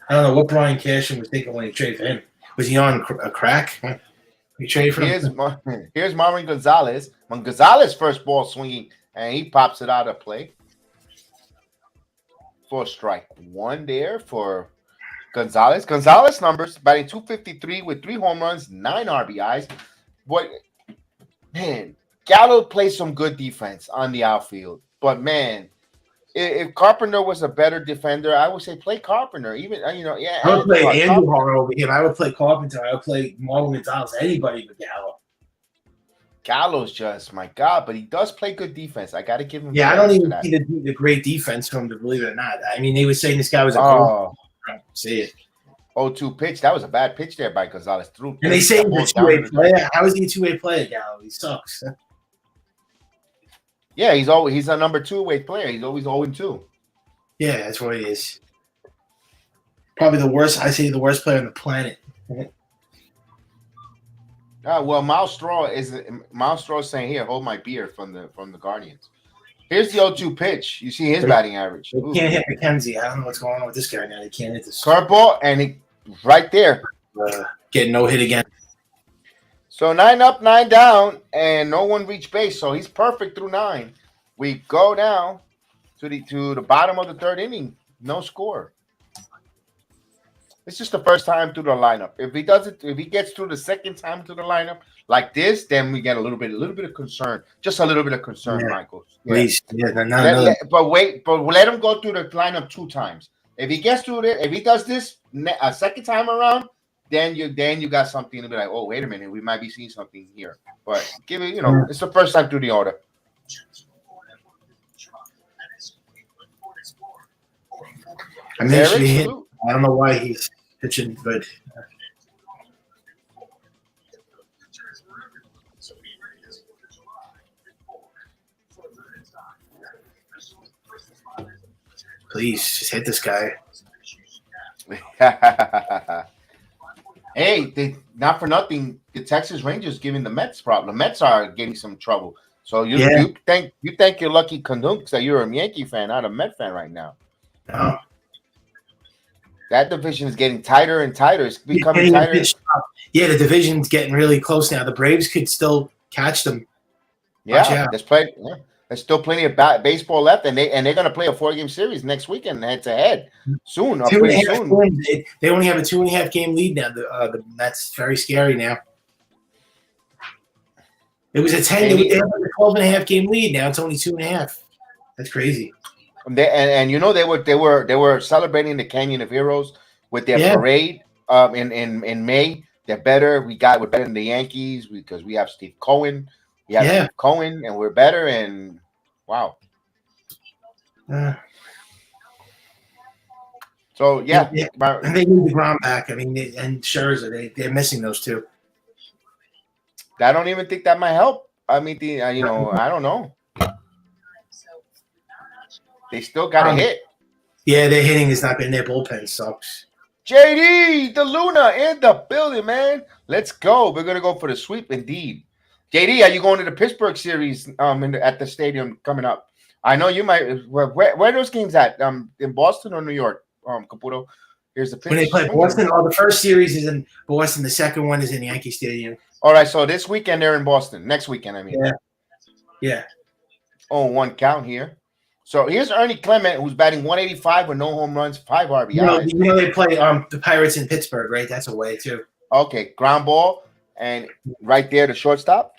don't know what Brian Cashman was thinking when he traded for him. Was he on a crack? He traded for him. Here's Marvin Gonzalez. When Gonzalez first ball swinging, and he pops it out of play for strike 1 there for Gonzalez. Gonzalez numbers batting 253 with 3 home runs, 9 RBIs. Boy, man, Gallo plays some good defense on the outfield. But man, if Carpenter was a better defender, I would say play Carpenter. Even I would play Andujar over him. I would play Carpenter. I would play Marvin Gonzalez. Anybody but Gallo. Gallo's just my God, but he does play good defense. I got to give him. Yeah, I don't even see the great defense from him, to believe it or not. I mean, they were saying this guy was a see it. 0-2 pitch. That was a bad pitch there by Gonzalez. And they say he's a 2-way player. How is he a 2-way player, Gallo? He sucks. Yeah, he's a number 2-way player. He's always 0-2. Yeah, that's what he is. Probably the worst. I say the worst player on the planet. Well, Miles Straw is saying here, hold my beer from the Guardians. Here's the 0-2 pitch. You see his batting average. They can't hit McKenzie. I don't know what's going on with this guy now. They can't hit this curveball, and he right there. Getting no hit again. So 9 up, 9 down, and no one reached base. So he's perfect through 9. We go now to the bottom of the 3rd inning. No score. It's just the first time through the lineup. If he gets through the second time through the lineup like this, then we get a little bit of concern. Just a little bit of concern, Michael. Please. Yeah, but let him go through the lineup 2 times. If he gets through it, if he does this a second time around, then you got something to be like, oh, wait a minute, we might be seeing something here. But give it, it's the first time through the order. I don't know why he's pitching good. Please, just hit this guy. Hey, not for nothing, the Texas Rangers giving the Mets problem. The Mets are getting some trouble. So you thank your lucky Canucks that you're a Yankee fan, not a Met fan right now. No. That division is getting tighter and tighter. It's becoming tighter. Yeah, the division's getting really close now. The Braves could still catch them. Yeah, there's still plenty of baseball left, and they're going to play a 4-game series next weekend, head to head, soon. Pretty soon. They only have a 2.5 game lead now. That's very scary now. It was a 10. They have a 12.5 game lead. Now it's only 2.5. That's crazy. And you know they were celebrating the Canyon of Heroes with their parade in May. We're better than the Yankees because we have Steve Cohen. We have Steve Cohen, and we're better. And wow. So and they need the ground back. I mean, and Scherzer, they're missing those two. I don't even think that might help. I mean, I don't know. They still got to hit. Yeah, their hitting has not been. Their bullpen sucks. JD, the Luna in the building, man. Let's go. We're gonna go for the sweep, indeed. JD, are you going to the Pittsburgh series at the stadium coming up? I know you might. Where are those games at? In Boston or New York? Caputo. Here's the pitch. When they play Boston, the first series is in Boston. The second one is in Yankee Stadium. All right, so this weekend they're in Boston. Next weekend, I mean. Yeah. 0-1 count here. So here's Ernie Clement, who's batting 185 with no home runs, 5 RBIs. You know they play the Pirates in Pittsburgh, right? That's away too. Okay, ground ball, and right there, the shortstop.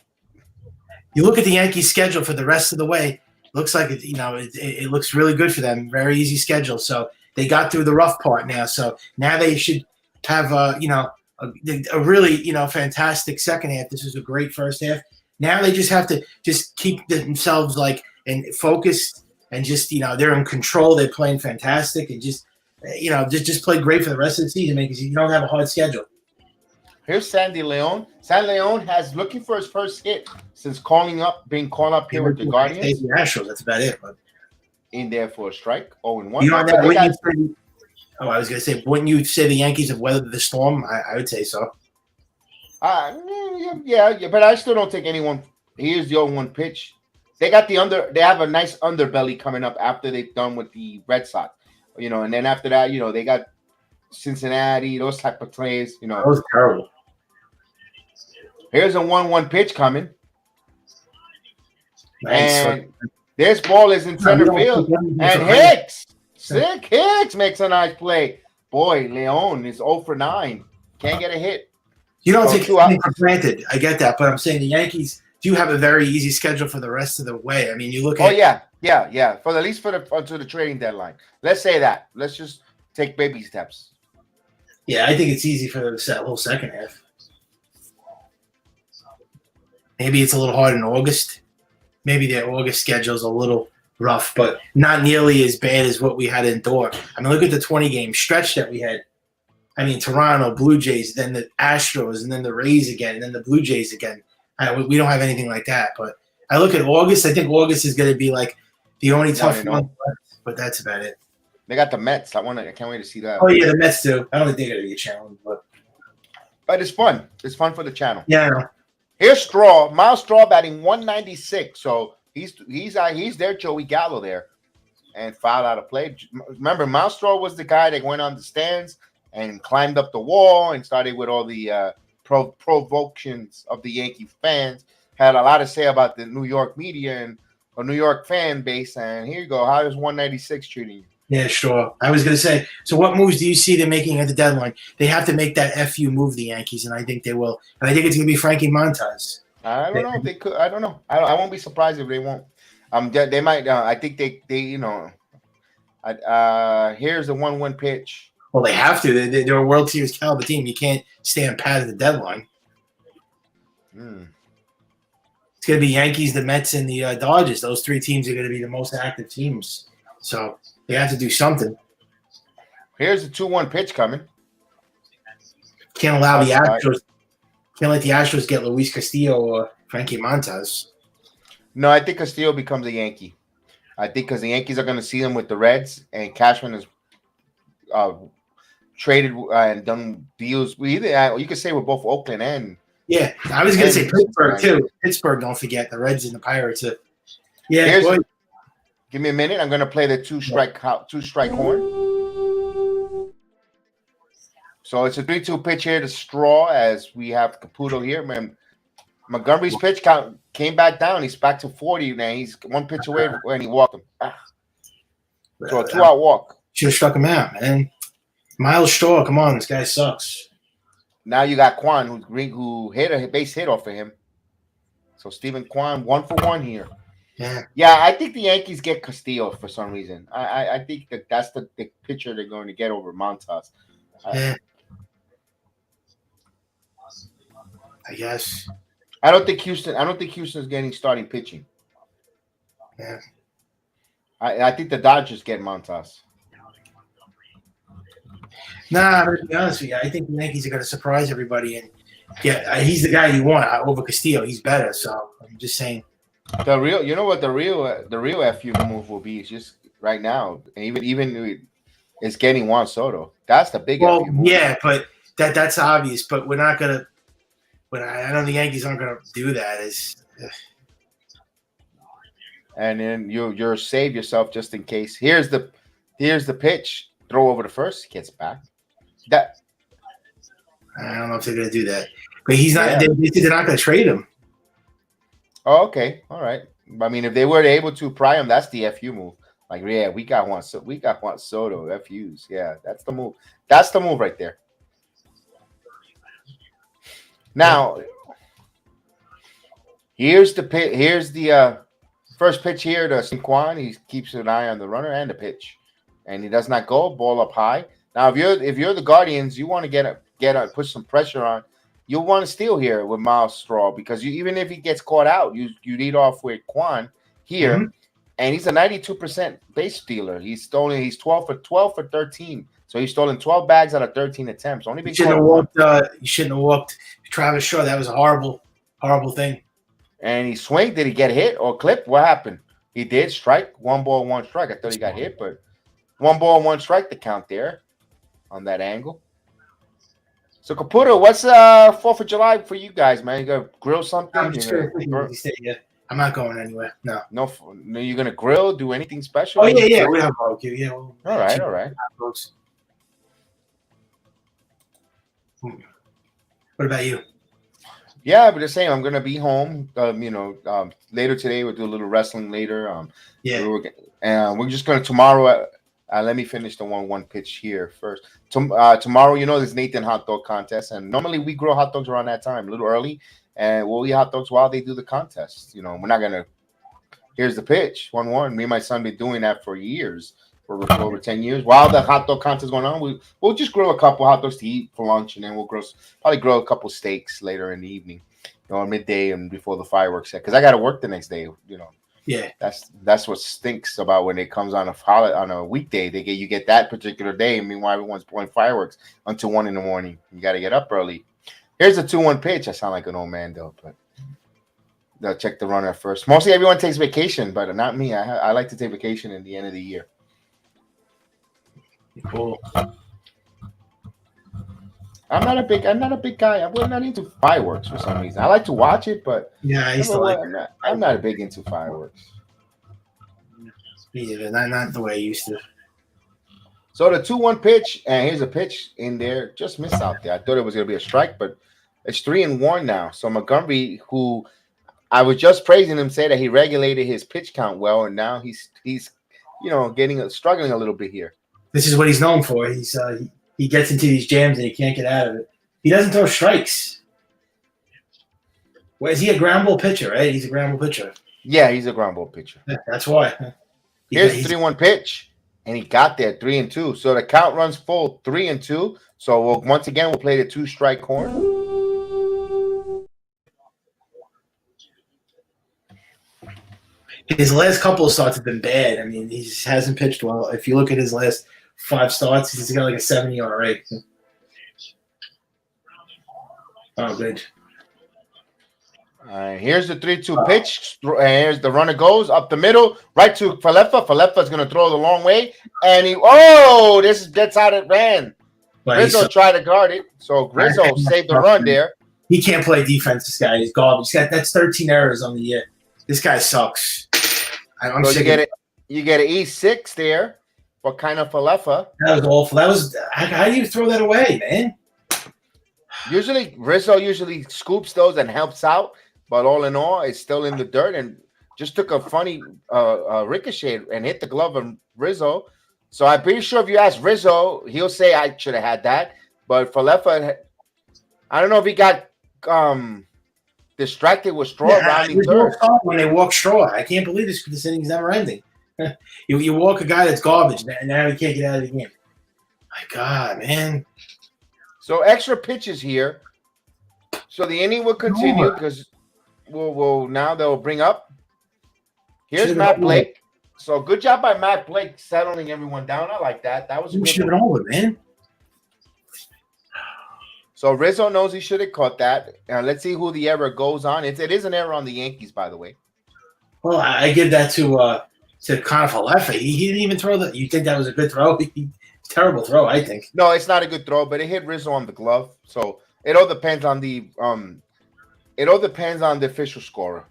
You look at the Yankees' schedule for the rest of the way. Looks like it looks really good for them. Very easy schedule. So they got through the rough part now. So now they should have a really fantastic second half. This is a great first half. Now they just have to just keep themselves and focused. And just they're in control. They're playing fantastic, and just play great for the rest of the season because you don't have a hard schedule. Here's Sandy Leon. Sandy Leon has looking for his first hit since being called up here with the Guardians. The Astros, that's about it. But in there for a strike, 0-1. I was gonna say, wouldn't you say the Yankees have weathered the storm? I would say so. Yeah, but I still don't take anyone. Here's the 0-1 pitch. They got they have a nice underbelly coming up after they've done with the Red Sox, and then after that, they got Cincinnati, those type of plays, That was terrible. Here's a 1-1 pitch coming. Nice. And this ball is in center field. And Hicks makes a nice play. Boy, Leon is 0 for 9. Can't get a hit. You don't take anything for granted. I get that, but I'm saying the Yankees do have a very easy schedule for the rest of the way. I mean, you look at yeah. For at least until the trading deadline. Let's say that. Let's just take baby steps. Yeah, I think it's easy for the whole second half. Maybe it's a little hard in August. Maybe their August schedule is a little rough, but not nearly as bad as what we had in Door. I mean, look at the 20-game stretch that we had. I mean, Toronto, Blue Jays, then the Astros, and then the Rays again, and then the Blue Jays again. We don't have anything like that. But I look at August. I think August is going to be like the only tough month, but that's about it. They got the Mets. I can't wait to see that. Oh, yeah, the Mets too. I don't think they're going to be a challenge. But it's fun. It's fun for the channel. Yeah, I know. Here's Miles Straw batting 196. So he's their Joey Gallo there. And fouled out of play. Remember, Miles Straw was the guy that went on the stands and climbed up the wall and started with all the provocations of the Yankee fans. Had a lot to say about the New York media and a New York fan base. And here you go. How is 196 treating you? Yeah, sure. I was going to say, so what moves do you see them making at the deadline? They have to make that FU move, the Yankees, and I think they will. And I think it's going to be Frankie Montas. I don't know if they could. I don't know. I won't be surprised if they won't. They might. I think they here's the 1-1 pitch. Well, they have to. They're a World Series caliber team. You can't stand pat at the deadline. It's going to be Yankees, the Mets, and the Dodgers. Those three teams are going to be the most active teams. So they have to do something. Here's the 2-1 pitch coming. Can't allow the Astros. Can't let the Astros get Luis Castillo or Frankie Montas. No, I think Castillo becomes a Yankee. I think because the Yankees are going to see him with the Reds, and Cashman is traded and done deals. We either you could say with both Oakland and Yeah, I was going to say Pittsburgh, Cincinnati. too. Pittsburgh, don't forget. The Reds and the Pirates. Yeah, Here's, boy. give me a minute. I'm going to play the two strike horn. So it's a 3-2 pitch here to Straw as we have Caputo here. Man, Montgomery's pitch count came back down. He's back to 40 now. He's one pitch away when he walked him. So a 2-out walk. Should have struck him out, man. Miles Straw, come on, this guy sucks. Now you got Kwan who hit a base hit off of him. So Stephen Kwan 1-for-1 here. Yeah, I think the Yankees get Castillo for some reason. I think that's the pitcher they're going to get over Montas. I guess. I don't think Houston's getting starting pitching. Yeah. I think the Dodgers get Montas. Nah, but to be honest with you, I think the Yankees are going to surprise everybody, and he's the guy you want over Castillo. He's better, so I'm just saying. The real FU move will be is just right now, and even is getting Juan Soto. That's the big FU move. Yeah, but that's obvious. But we're not going to. But I know the Yankees aren't going to do that. And then you're save yourself just in case. Here's the pitch. Throw over to first. Gets back. I don't know if they're going to do that. But he's not. Yeah. They're not going to trade him. Oh, okay. All right. I mean, if they were able to pry him, that's the FU move. Like, yeah, we got Juan Soto. FUs. Yeah, that's the move. That's the move right there. Now, here's the first pitch here to Saquon. He keeps an eye on the runner and the pitch, and he does not go. Ball up high. Now, if you're the Guardians, you want to put some pressure on. You'll want to steal here with Miles Straw because even if he gets caught out, you lead off with Quan here, and he's a 92% base stealer. He's 12 for 13. So he's stolen 12 bags out of 13 attempts. Only you shouldn't have walked Travis Shaw. That was a horrible thing. And he swung. Did he get hit or clipped? What happened? He did strike. 1 ball, 1 strike. I thought he got hit, but 1 ball, 1 strike the count there on that angle. So Caputo, what's 4th of July for you guys, man? You gonna grill something? I'm not going anywhere. No. No, you're gonna grill? Do anything special? Oh yeah. We have barbecue. Yeah. All right. What about you? Yeah, but the same. I'm gonna be home. Later today we'll do a little wrestling later. And we're just gonna tomorrow. Let me finish the 1-1 pitch here first. Tomorrow, there's Nathan hot dog contest, and normally we grill hot dogs around that time, a little early, and we'll eat hot dogs while they do the contest. We're not gonna. Here's the pitch, 1-1. Me and my son been doing that for years, for over 10 years. While the hot dog contest is going on, we'll just grill a couple hot dogs to eat for lunch, and then we'll probably grill a couple steaks later in the evening, midday and before the fireworks set, because I got to work the next day. Yeah, that's what stinks about when it comes on a weekday. You get that particular day, and meanwhile everyone's blowing fireworks until 1 a.m. You got to get up early. Here's a 2-1 pitch. I sound like an old man though, but they'll check the runner first. Mostly everyone takes vacation, but not me. I like to take vacation at the end of the year. Cool. I'm not a big guy. I'm not into fireworks for some reason. I like to watch it, but yeah, I'm not big into fireworks. Yeah, not the way I used to. So the 2-1 pitch, and here's a pitch in there, just missed out there. I thought it was gonna be a strike, but it's 3-1 now. So Montgomery, who I was just praising him, said that he regulated his pitch count well, and now he's struggling a little bit here. This is what he's known for. He gets into these jams and he can't get out of it. He doesn't throw strikes. Well, is he a ground ball pitcher, right? He's a ground ball pitcher. Yeah, he's a ground ball pitcher. Yeah, that's why. Here's the 3-1 pitch, and he got there 3-2. So the count runs full 3-2. So once again, we'll play the 2-strike horn. His last couple of starts have been bad. I mean, he just hasn't pitched well. If you look at his last 5 starts, he's got like a 70 ERA. Oh, good. Here's the 3-2 pitch. Here's the runner goes up the middle, right to Falefa. Falefa's going to throw the long way. And this gets out at ran. But Rizzo tried to guard it. So Rizzo saved the run there. He can't play defense, this guy. He's garbage. That's 13 errors on the year. This guy sucks. I'm So sick you get an E6 there for kind of Falefa. That was awful. How do you throw that away, man? Usually, Rizzo scoops those and helps out. But all in all, it's still in the dirt and just took a funny ricochet and hit the glove of Rizzo. So I'm pretty sure if you ask Rizzo, he'll say I should have had that. But Falefa, I don't know if he got distracted with Straw rounding third. When they walk Straw, I can't believe this inning's never ending. You walk a guy that's garbage, and now he can't get out of the game. My God, man. So extra pitches here. So the inning will continue because now they'll bring up. Here's Matt Blake. So good job by Matt Blake settling everyone down. I like that. That was a good one. Over, man. So Rizzo knows he should have caught that. Let's see who the error goes on. It is an error on the Yankees, by the way. Well, I give that to Connor Falefa. He didn't even throw You think that was a good throw? Terrible throw, I think. No, it's not a good throw, but it hit Rizzo on the glove. So it all depends on the official scorer.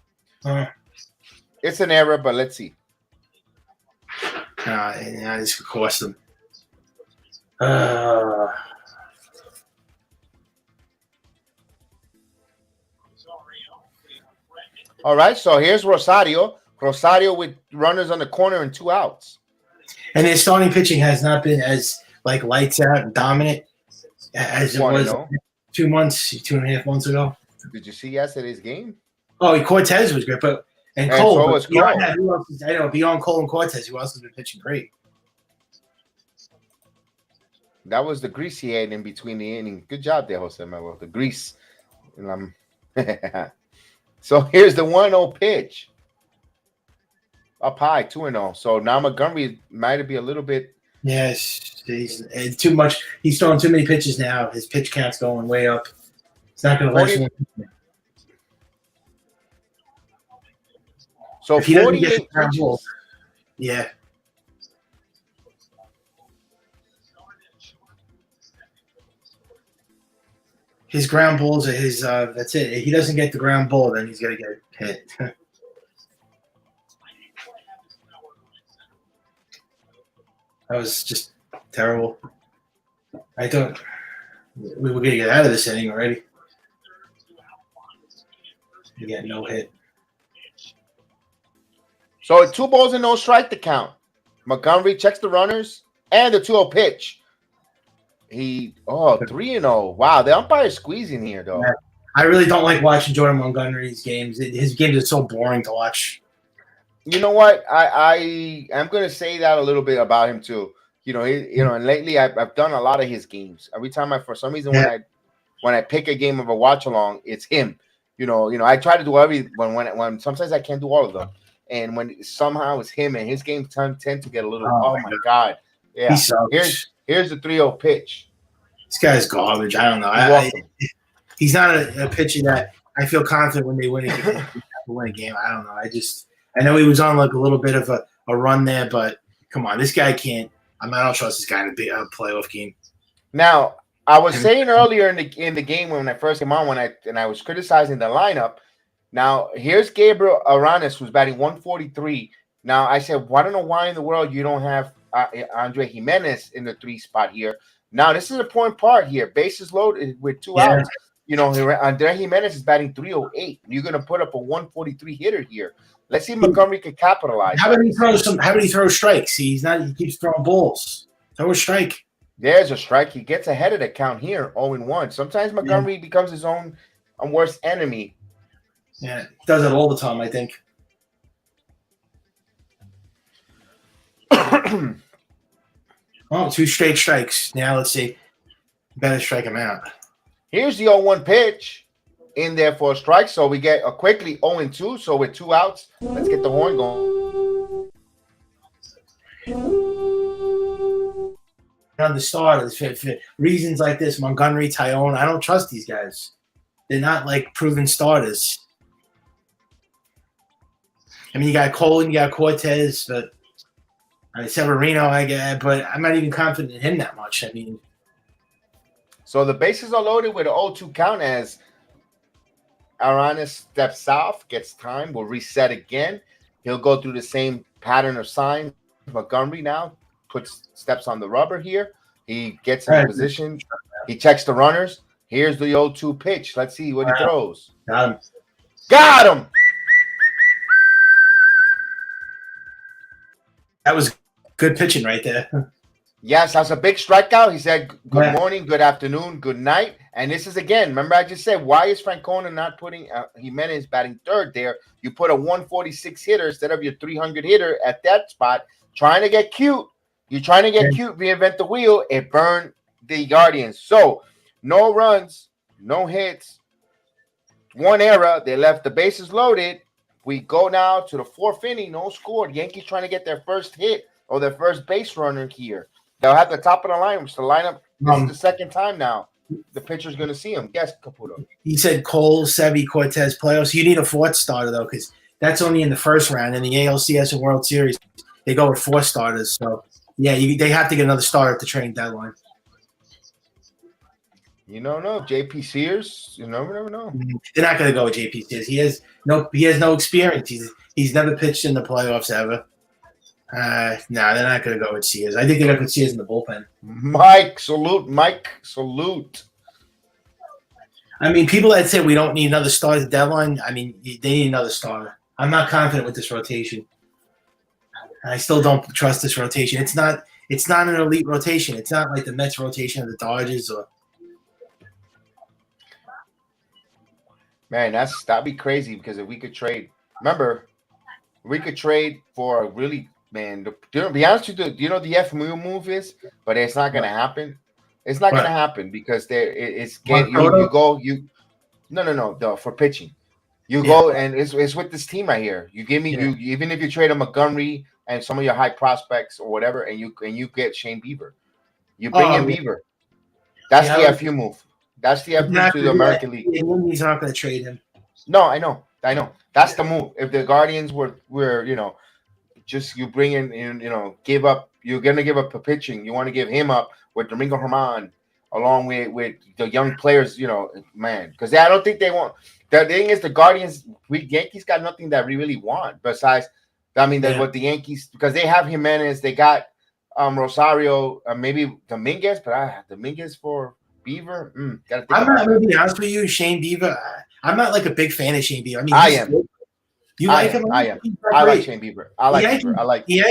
It's an error, but let's see. This could cost them. All right, so here's Rosario. Rosario with runners on the corner and 2 outs. And his starting pitching has not been as lights out and dominant as it was 2.5 months ago. Did you see yesterday's game? Oh, Cortez was great, and Cole. So was Cole. Beyond Cole and Cortez, who else has been pitching great? That was the grease he had in between the inning. Good job there, Jose Melo. The grease. So here's the 1-0 pitch. Up high, 2-0. So now Montgomery might be a little bit. Yes, he's too much. He's throwing too many pitches now. His pitch count's going way up. It's not going to last long. So 48 pitches. Yeah. His ground balls are his. That's it. If he doesn't get the ground ball, then he's going to get hit. That was just terrible. I thought we were going to get out of this inning already. You get no hit. So 2 balls and no strike to count. Montgomery checks the runners and the 2-0 pitch. 3-0. Wow, the umpire's squeezing here, though. Yeah. I really don't like watching Jordan Montgomery's games. His games are so boring to watch. You know what? I am going to say that a little bit about him too. And lately I've done a lot of his games. Every time for some reason when I pick a game of a watch along, it's him. I try to do when sometimes I can't do all of them, and when somehow it's him and his games tend to get a little. Oh my God! Yeah. Here's the 3-0 pitch. This guy's garbage. I don't know. He's not a pitcher that I feel confident when they win a game. I don't know. I know he was on a little bit of a run there, but come on, this guy can't. I don't trust this guy in a playoff game. Now, I was saying earlier in the game when I first came on, I was criticizing the lineup. Now, here's Gabriel Aranis, who's batting 143. Now, I said, I don't know why in the world you don't have Andre Jimenez in the 3 spot here. Now, this is an important part here. Bases loaded with 2 outs. Andre Jimenez is batting 308. You're going to put up a 143 hitter here. Let's see if Montgomery can capitalize. How about he throws strikes? He keeps throwing balls. Throw a strike. There's a strike. He gets ahead of the count here, 0-1. Sometimes Montgomery becomes his own worst enemy. Yeah, he does it all the time, I think. Oh, 2 straight strikes. Now let's see. Better strike him out. Here's the 0-1 pitch in there for a strike. So we get a quickly 0-2. So with 2 outs, let's get the horn going. On the starters, for reasons like this, Montgomery, Tyone, I don't trust these guys. They're not proven starters. I mean, you got Cole and you got Cortez, but Severino, I get, but I'm not even confident in him that much. I mean, so the bases are loaded with an 0-2 count as Aranis steps south, gets time, will reset again. He'll go through the same pattern of signs. Montgomery now steps on the rubber here. He gets in position. He checks the runners. Here's the 0-2 pitch. Let's see what he throws. got him. Got him! That was good pitching right there. Yes, that's a big strikeout. He said, good morning, good afternoon, good night. And this is, again, remember I just said, why is Francona not putting Jimenez batting third there? You put a 146 hitter instead of your 300 hitter at that spot, trying to get cute. You're trying to get cute, reinvent the wheel. It burned the Guardians. So, no runs, no hits, one error. They left the bases loaded. We go now to the fourth inning, no score. The Yankees trying to get their first hit or their first base runner here. They'll have the top of the line, which the lineup, this is the second time now the pitcher's going to see him. Guess, Caputo. He said Cole, Sevy, Cortez, playoffs. You need a fourth starter, though, because that's only in the first round. In the ALCS and World Series, they go with 4 starters. So, yeah, they have to get another starter at the trade deadline. You don't know. JP Sears, you never know. They're not going to go with JP Sears. He has no experience. He's never pitched in the playoffs ever. No, they're not going to go with Sears. I think they're going to put Sears in the bullpen. Mike, salute. I mean, people that say we don't need another starter at the deadline, I mean, they need another starter. I'm not confident with this rotation. I still don't trust this rotation. It's not an elite rotation. It's not like the Mets rotation or the Dodgers or. Man, that'd be crazy because if we could trade, remember, we could trade for a really. Man, to be honest with you, you know the FMU move is, but it's not going to happen. It's not going to happen because for pitching, you go and it's with this team right here. You give me you even if you trade a Montgomery and some of your high prospects or whatever, and you get Shane Bieber, you bring in Bieber. That's the FU move. That's the FU to the American League. He's not going to trade him. No, I know. That's the move. If the Guardians were just you bring in, give up. You're gonna give up a pitching. You want to give him up with Domingo Germán, along with the young players. Man, because I don't think they want. The thing is, the Guardians, Yankees got nothing that we really want besides. I mean, that's what the Yankees, because they have Jimenez, they got Rosario, maybe Dominguez, but Dominguez for Beaver. I'm not going to be honest with you, Shane Bieber. I'm not like a big fan of Shane Bieber. I mean, I am. You like him? I am. I like Shane Bieber. I like Bieber. I like the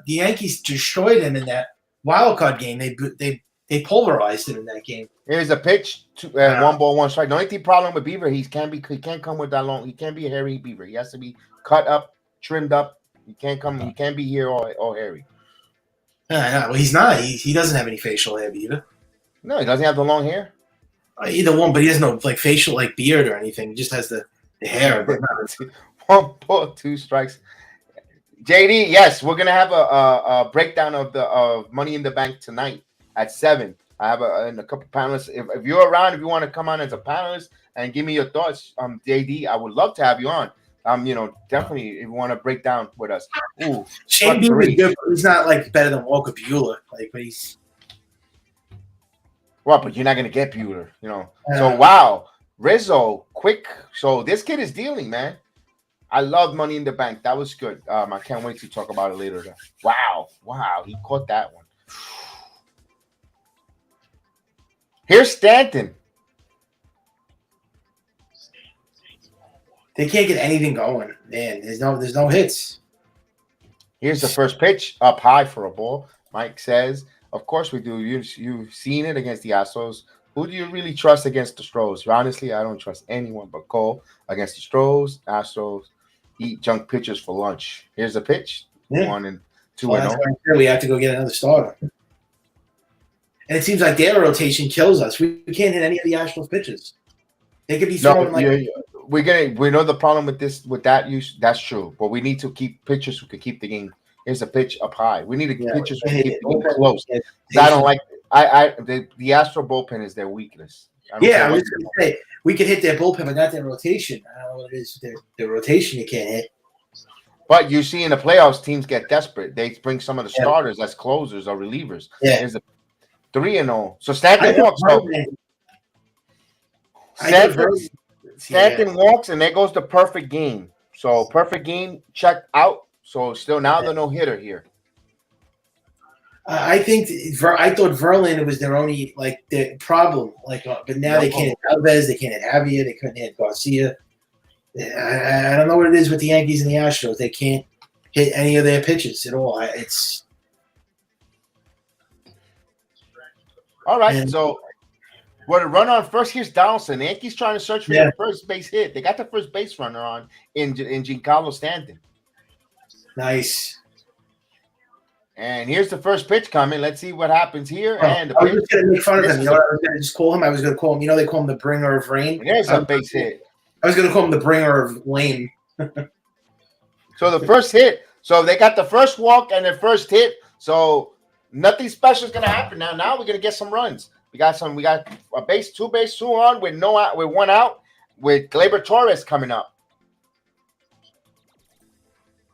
Yankees destroyed him in that wild card game. They pulverized him in that game. Here's a pitch, 1 ball, 1 strike. The only problem with Bieber, he can't come with that long. He can't be a hairy Bieber. He has to be cut up, trimmed up. He can't come. He can't be here all hairy. Well, he's not. He doesn't have any facial hair, Bieber. No, he doesn't have the long hair. Either one, but he has no like facial like beard or anything. He just has the hair. 1 ball, 2 strikes. JD, yes, we're gonna have a breakdown of Money in the Bank tonight at 7. I have a couple panelists. If you're around, if you want to come on as a panelist and give me your thoughts, JD, I would love to have you on. Definitely if you want to break down with us. Ooh, Shane Bieber is good, but he's not like better than Walker Buehler. But he's. Well, but you're not gonna get Buehler, So wow, Rizzo, quick. So this kid is dealing, man. I love Money in the Bank. That was good. I can't wait to talk about it later. Wow, he caught that one. Here's Stanton. They can't get anything going, man. There's no hits. Here's the first pitch, up high for a ball. Mike says, "Of course we do. You've seen it against the Astros. Who do you really trust against the Stros? Honestly, I don't trust anyone but Cole against the Stros. Astros eat junk pitchers for lunch." Here's a pitch. 1 and 2 and 0. We have to go get another starter. And it seems like their rotation kills us. We can't hit any of the Astros pitches. They could be throwing we know the problem with that use. That's true, but we need to keep pitchers who can keep the game. Here's a pitch up high. We need to pitchers who can keep the game close. I don't like. The Astro bullpen is their weakness. I was going to say we could hit their bullpen, but not their rotation. I don't know what it is. Their rotation you can't hit. But you see in the playoffs, teams get desperate. They bring some of the Yeah. starters as closers or relievers. Yeah. There's a 3-0. So I Stanton thought walks. So Verlander- I thought Verlander- Stanton walks, and there goes the perfect game. So perfect game checked out. So still now the no hitter here. I think I thought Verlander was their only the problem. But now they can't hit Alves, they can't hit Javier, they couldn't hit Garcia. I don't know what it is with the Yankees and the Astros. They can't hit any of their pitches at all. It's all right. So what a run on first. Here's Donaldson. The Yankees trying to search for their first base hit. They got the first base runner on in Giancarlo Stanton. Nice. And here's the first pitch coming. Let's see what happens here. I was just going to make fun of him. You know what I was going to just call him? I was going to call him. You know they call him the bringer of rain. There's a base hit. I was going to call him the bringer of lane. So the first hit. So they got the first walk and their first hit. So nothing special is going to happen now. Now we're going to get some runs. We got a base, two on with one out with Gleyber Torres coming up.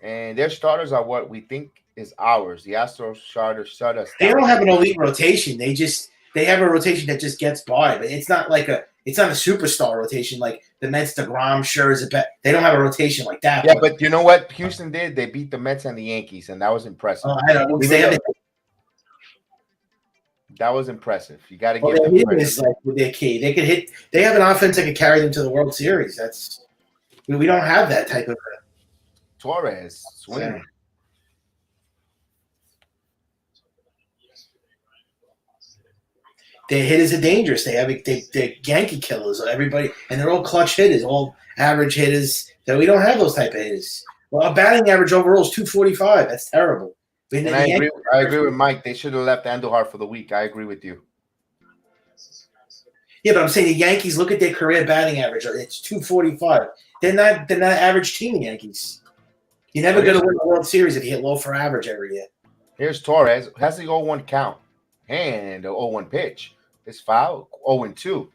And their starters are what we think is ours. The Astros starters shut us down. They don't have an elite rotation. They have a rotation that just gets by, but it's not a superstar rotation like the Mets, DeGrom, Scherzer. They don't have a rotation like that. Yeah, but you know what Houston did? They beat the Mets and the Yankees, and that was impressive. Oh, I don't know. That was impressive. You got to give them credit. With their key. They could hit. They have an offense that could carry them to the World Series. We don't have that type of Torres swing. Yeah. Their hitters are dangerous. They're Yankee killers. Everybody, and they're all clutch hitters, all average hitters. So we don't have those type of hitters. Well, our batting average overall is 245. That's terrible. And I agree with Mike. They should have left Andujar for the week. I agree with you. Yeah, but I'm saying the Yankees. Look at their career batting average. It's 245. They're not average team. The Yankees. You're never going to win the World Series if you hit low for average every year. Here's Torres. Has the 0-1 count and the 0-1 pitch. It's foul. 0-2.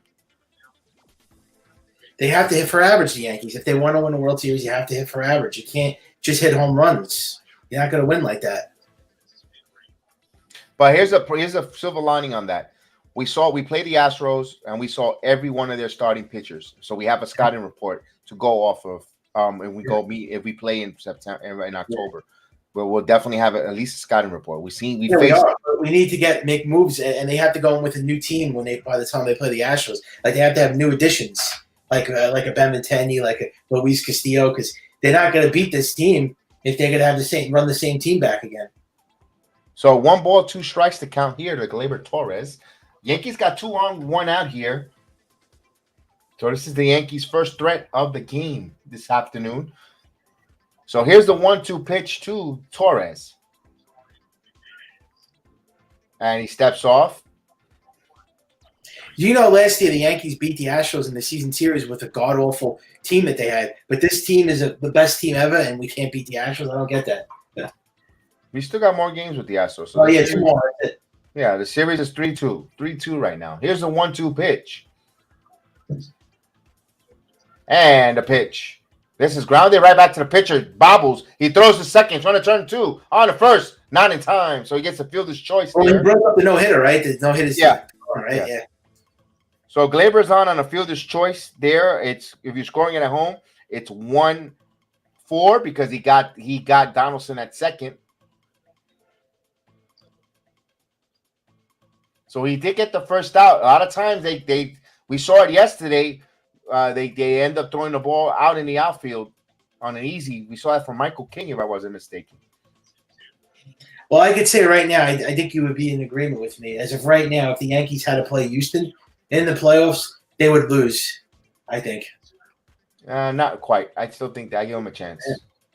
They have to hit for average, the Yankees. If they want to win the World Series, you have to hit for average. You can't just hit home runs. You're not going to win like that. But here's a silver lining on that. We played the Astros, and we saw every one of their starting pitchers. So we have a scouting report to go off of. And we go meet if we play in September in October. We'll definitely have at least a scouting report. We need to make moves, and they have to go in with a new team by the time they play the Astros. Like they have to have new additions, like a Benintendi, like a Luis Castillo, because they're not going to beat this team if they're going to have run the same team back again. So 1 ball, 2 strikes to count here to Gleyber Torres. Yankees got 2 on, 1 out here. So this is the Yankees' first threat of the game this afternoon. So here's the 1-2 pitch to Torres. And he steps off. You know, last year the Yankees beat the Astros in the season series with a god-awful team that they had. But this team is the best team ever, and we can't beat the Astros. I don't get that. Yeah. We still got more games with the Astros. So 2 more. That's it. Yeah, the series is 3-2. 3-2 right now. Here's the 1-2 pitch. And a pitch. This is grounded right back to the pitcher. Bobbles. He throws the second. Trying to turn 2. On the first. Not in time. So he gets a fielder's choice there. He broke up the no-hitter, right? The no-hitter. Yeah. Right? Yeah. So Gleyber's on a fielder's choice there. It's if you're scoring it at home, it's 1-4 because he got Donaldson at second. So he did get the first out. A lot of times we saw it yesterday. They end up throwing the ball out in the outfield on an easy. We saw that from Michael King, if I wasn't mistaken. Well, I could say right now, I think you would be in agreement with me. As of right now, if the Yankees had to play Houston in the playoffs, they would lose, I think. Not quite. I still think that I give them a chance.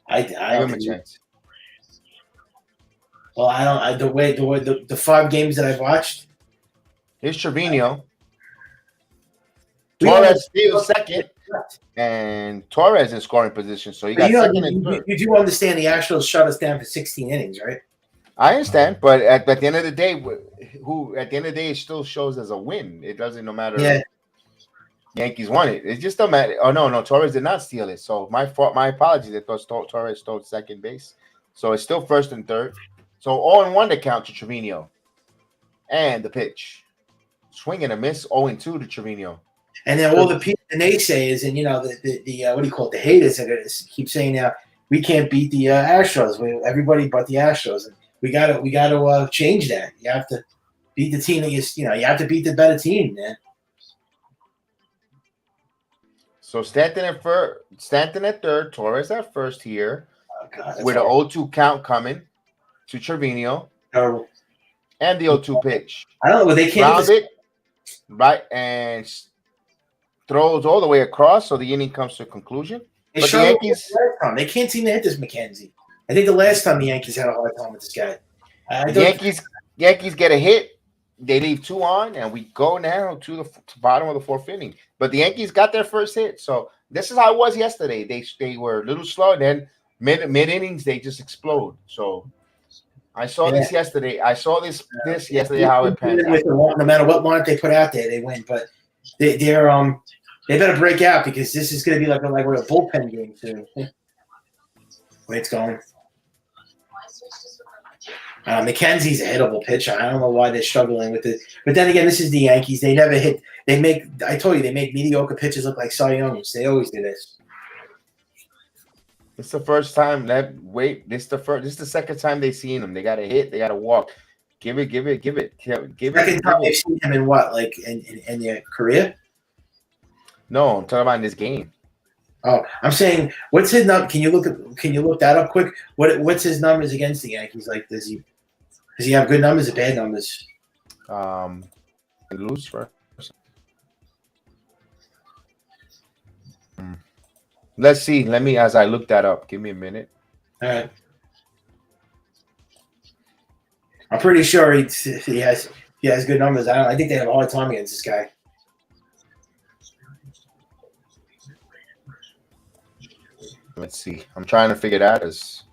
I give them a chance. Well, I don't. The 5 games that I've watched. Here's Trevino. Torres steals second, and Torres in scoring position. So you got second and third. You do understand the Astros shut us down for 16 innings, right? I understand, but at the end of the day, it still shows as a win. It doesn't, no matter. Yeah. Yankees won it. It just don't matter. Oh no, Torres did not steal it. So my fault. My apologies. I thought Torres stole second base. So it's still first and third. So 0-1 to count to Trevino. And the pitch. Swing and a miss, 0-2 to Trevino. And then all the naysayers and the what do you call it? The haters are gonna keep saying we can't beat the Astros. Everybody but the Astros, and we gotta change that. You have to beat the team that you have to beat the better team, man. So Stanton at third, Torres at first here, with an 0-2 count coming to Trevino. Terrible. And the 0-2 pitch. I don't know, but they can't ground it right and throws all the way across, so the inning comes to a conclusion. But the Yankees, they can't seem to hit this McKenzie. I think the last time the Yankees had a hard time with this guy. Yankees get a hit. They leave 2 on, and we go now to the bottom of the 4th inning. But the Yankees got their first hit. So this is how it was yesterday. They were a little slow, and then mid innings they just explode. So I saw this yesterday. I saw this yesterday. How it panned out. No matter what lineup they put out there, they win. But they better break out because this is going to be like a bullpen game too. Way it's going. McKenzie's a hittable pitcher. I don't know why they're struggling with it. But then again, this is the Yankees. They never hit. I told you, they make mediocre pitchers look like Cy Youngs. They always do this. It's the first time this is the second time they've seen him. They got a hit, they got a walk. Give it. Second time they've seen him in what, like in their career? No, I'm talking about in this game. Oh, I'm saying, what's his number? Can you look that up quick? What's his numbers against the Yankees? Like, does he have good numbers or bad numbers? Lose first. Let's see. As I look that up. Give me a minute. All right. I'm pretty sure he has good numbers. I think they have a hard time against this guy. Let's see. I'm trying to figure it out as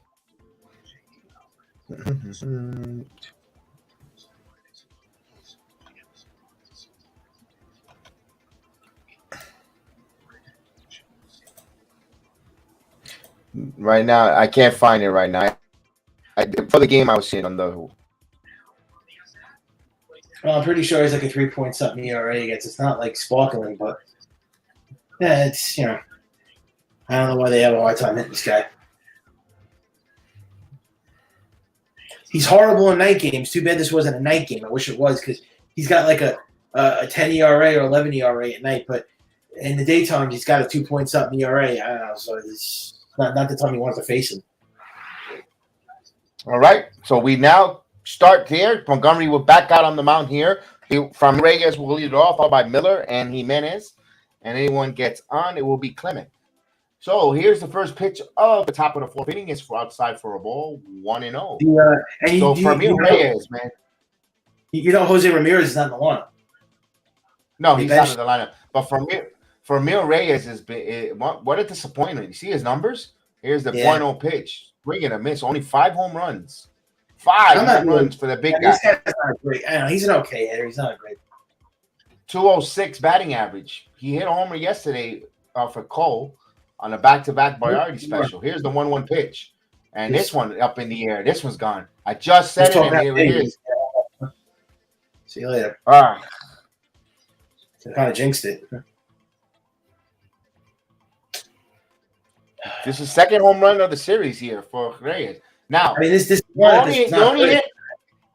right now. I can't find it right now. For the game I was seeing on the. Well, I'm pretty sure it's like a 3-point-something ERA against. It's not like sparkling, but yeah, it's I don't know why they have a hard time hitting this guy. He's horrible in night games. Too bad this wasn't a night game. I wish it was because he's got like a 10 ERA or 11 ERA at night, but in the daytime he's got a 2-point-something ERA. I don't know, so it's not the time he wants to face him. All right, so we now start here. Montgomery will back out on the mound here. From Reyes will lead it off, followed by Miller and Jimenez. And anyone gets on, it will be Clement. So here's the first pitch of the top of the 4th inning. It's outside for a ball, 1-0. So from Reyes, man. Jose Ramirez is not in the lineup. No, he's not in the lineup. But for Reyes what a disappointment. You see his numbers? Here's the 0.0 pitch. Bringing a miss. Only 5 home runs. 5 home runs for the big guy. This guy's not great. I know he's an okay hitter. He's not great. 206 batting average. He hit a homer yesterday for Cole on a back-to-back Boyardi special. Here's the 1-1 pitch. And this one up in the air. This one's gone. I just said it, and here it is. See you later. All right. I kind of jinxed it. This is second home run of the series here for Reyes. Now, I mean,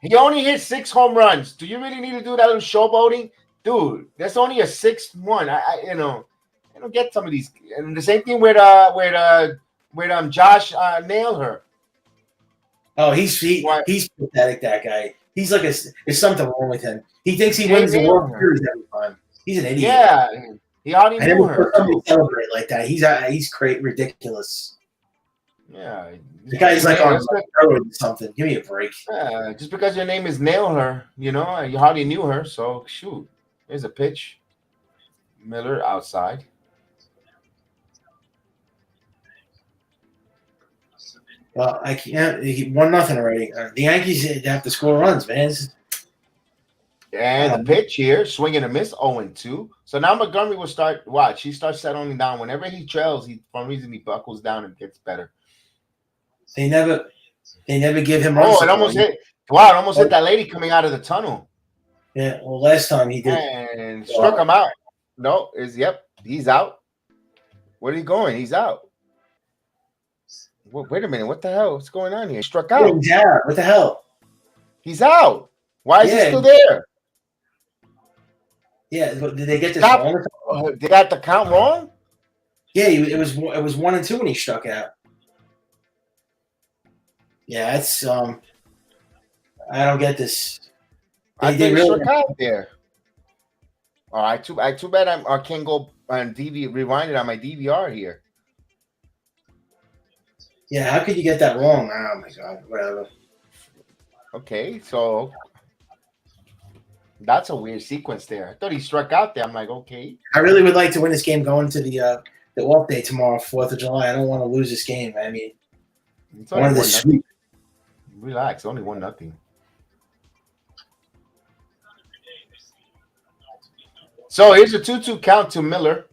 he only hit 6 home runs. Do you really need to do that little showboating? Dude, that's only a 6-1. I don't get some of these. And the same thing with Josh Naylor. Oh, he's pathetic, that guy. He's like there's something wrong with him. He thinks he wins the World Series every time. He's an idiot. Yeah, he already knew her. Celebrate like that. He's great, ridiculous. Yeah, the guy's like on something. Give me a break. Just because your name is Naylor, you hardly knew her. So shoot, here's a pitch. Miller outside. Well, I can't. 1-0 already. The Yankees have to score runs, man. And the pitch here, swing and a miss, 0-2. So now Montgomery will start. Watch, he starts settling down. Whenever he trails, for some reason he buckles down and gets better. They never give him. Oh, it almost hit. Wow, it almost hit that lady coming out of the tunnel. Yeah. Well, last time he did and struck him out. No, he's out. Where are you going? He's out. Wait a minute. What the hell? What's going on here? He struck out. Yeah. What the hell? He's out. Why is he still there? Yeah, but did they get this wrong? They got the count wrong? Yeah, it was 1-2 when he struck out. Yeah, it's I don't get this. They really struck out there. All right, too bad I can't go and rewind it on my DVR here. Yeah, how could you get that wrong? Oh my god, whatever. Okay, so that's a weird sequence there. I thought he struck out there. I'm like, okay. I really would like to win this game going to the off day tomorrow, 4th of July. I don't want to lose this game. I mean, it's only 1-0. Relax, only 1-0. So here's a 2-2 count to Miller.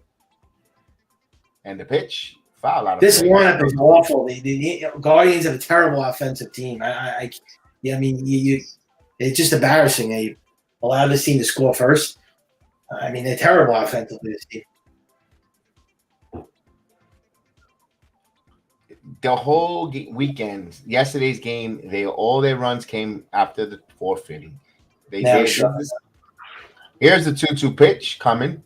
And the pitch, foul out of this lineup is awful. The Guardians have a terrible offensive team. It's just embarrassing. They allow this team to score first. I mean, they're terrible offensively, this team. The whole weekend, yesterday's game, all their runs came after the fourth inning. Here's the 2-2 pitch coming.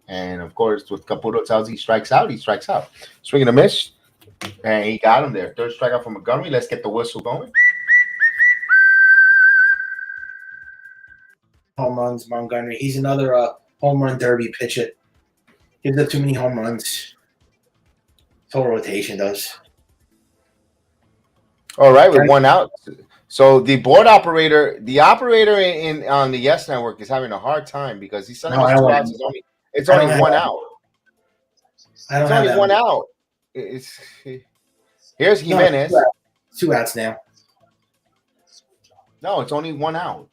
And, of course, with Caputo tells he strikes out, he strikes out. Swing and a miss. And he got him there. Third strikeout from Montgomery. Let's get the whistle going. Home runs, Montgomery. He's another home run derby pitcher. Gives up too many home runs. Total rotation does. All right, with 1 out. So the operator on the Yes Network is having a hard time because he's sending us 2 outs. It's only 1 out. It's only 1 out. Here's Jimenez. 2 outs now. No, it's only 1 out.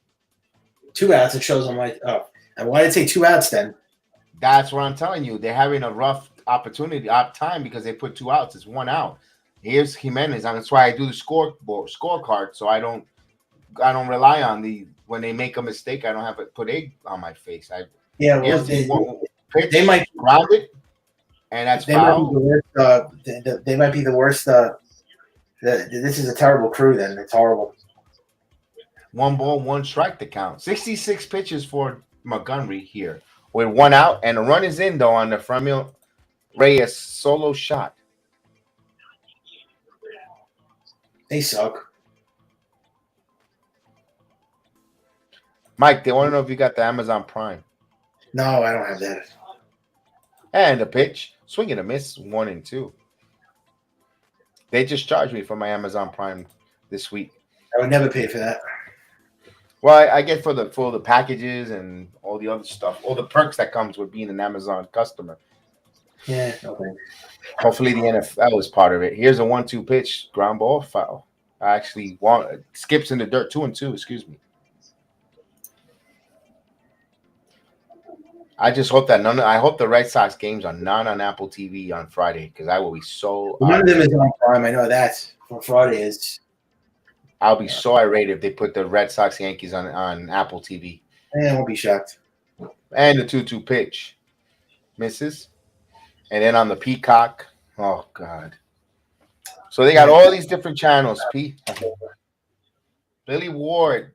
2 outs. It shows on my. Oh, and why did it say 2 outs then? That's what I'm telling you. They're having a rough time because they put 2 outs. It's 1 out. Here's Jimenez, and that's why I do the scorecard. So I don't rely on when they make a mistake. I don't have to put egg on my face. They might ground it, and that's foul. They might be the worst. This is a terrible crew. Then it's horrible. 1 ball, 1 strike to count. 66 pitches for Montgomery here with 1 out, and a run is in though on the Fremio Reyes solo shot. They suck. Mike, they want to know if you got the Amazon Prime. No, I don't have that. And the pitch, swing and a miss, 1-2. They just charged me for my Amazon Prime this week. I would never pay for that. Well, I get for the packages and all the other stuff, all the perks that comes with being an Amazon customer. Yeah, okay. Hopefully the NFL is part of it. Here's a 1-2 pitch, ground ball, foul. I actually skips in the dirt, 2-2. Excuse me. I just hope that I hope the Red Sox games are not on Apple TV on Friday because I will be so. One of them is on Prime. I know that for Friday is. I'll be so irate if they put the Red Sox Yankees on Apple TV. I won't be shocked. And the 2-2 pitch misses. And then on the Peacock, oh God! So they got all these different channels. Billy Ward,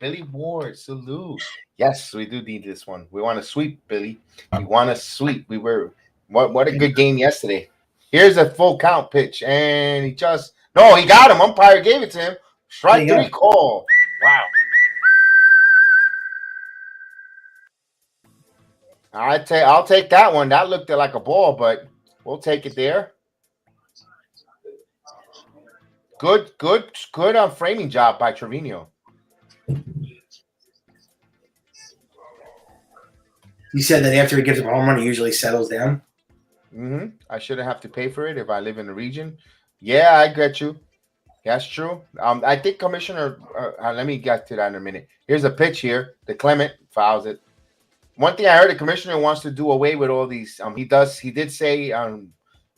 salute. Yes, we do need this one. We want to sweep, Billy. We want to sweep. What a good game yesterday. Here's a full count pitch, and he got him. Umpire gave it to him. Strike 3 call. Wow. I'll take that one. That looked like a ball, but we'll take it there. Good framing job by Trevino. You said that after he gives him a home run, he usually settles down. I shouldn't have to pay for it if I live in the region. Yeah, I get you. That's true. I think Commissioner. Let me get to that in a minute. Here's a pitch here. The Clement fouls it. One thing I heard, the commissioner wants to do away with all these. He did say.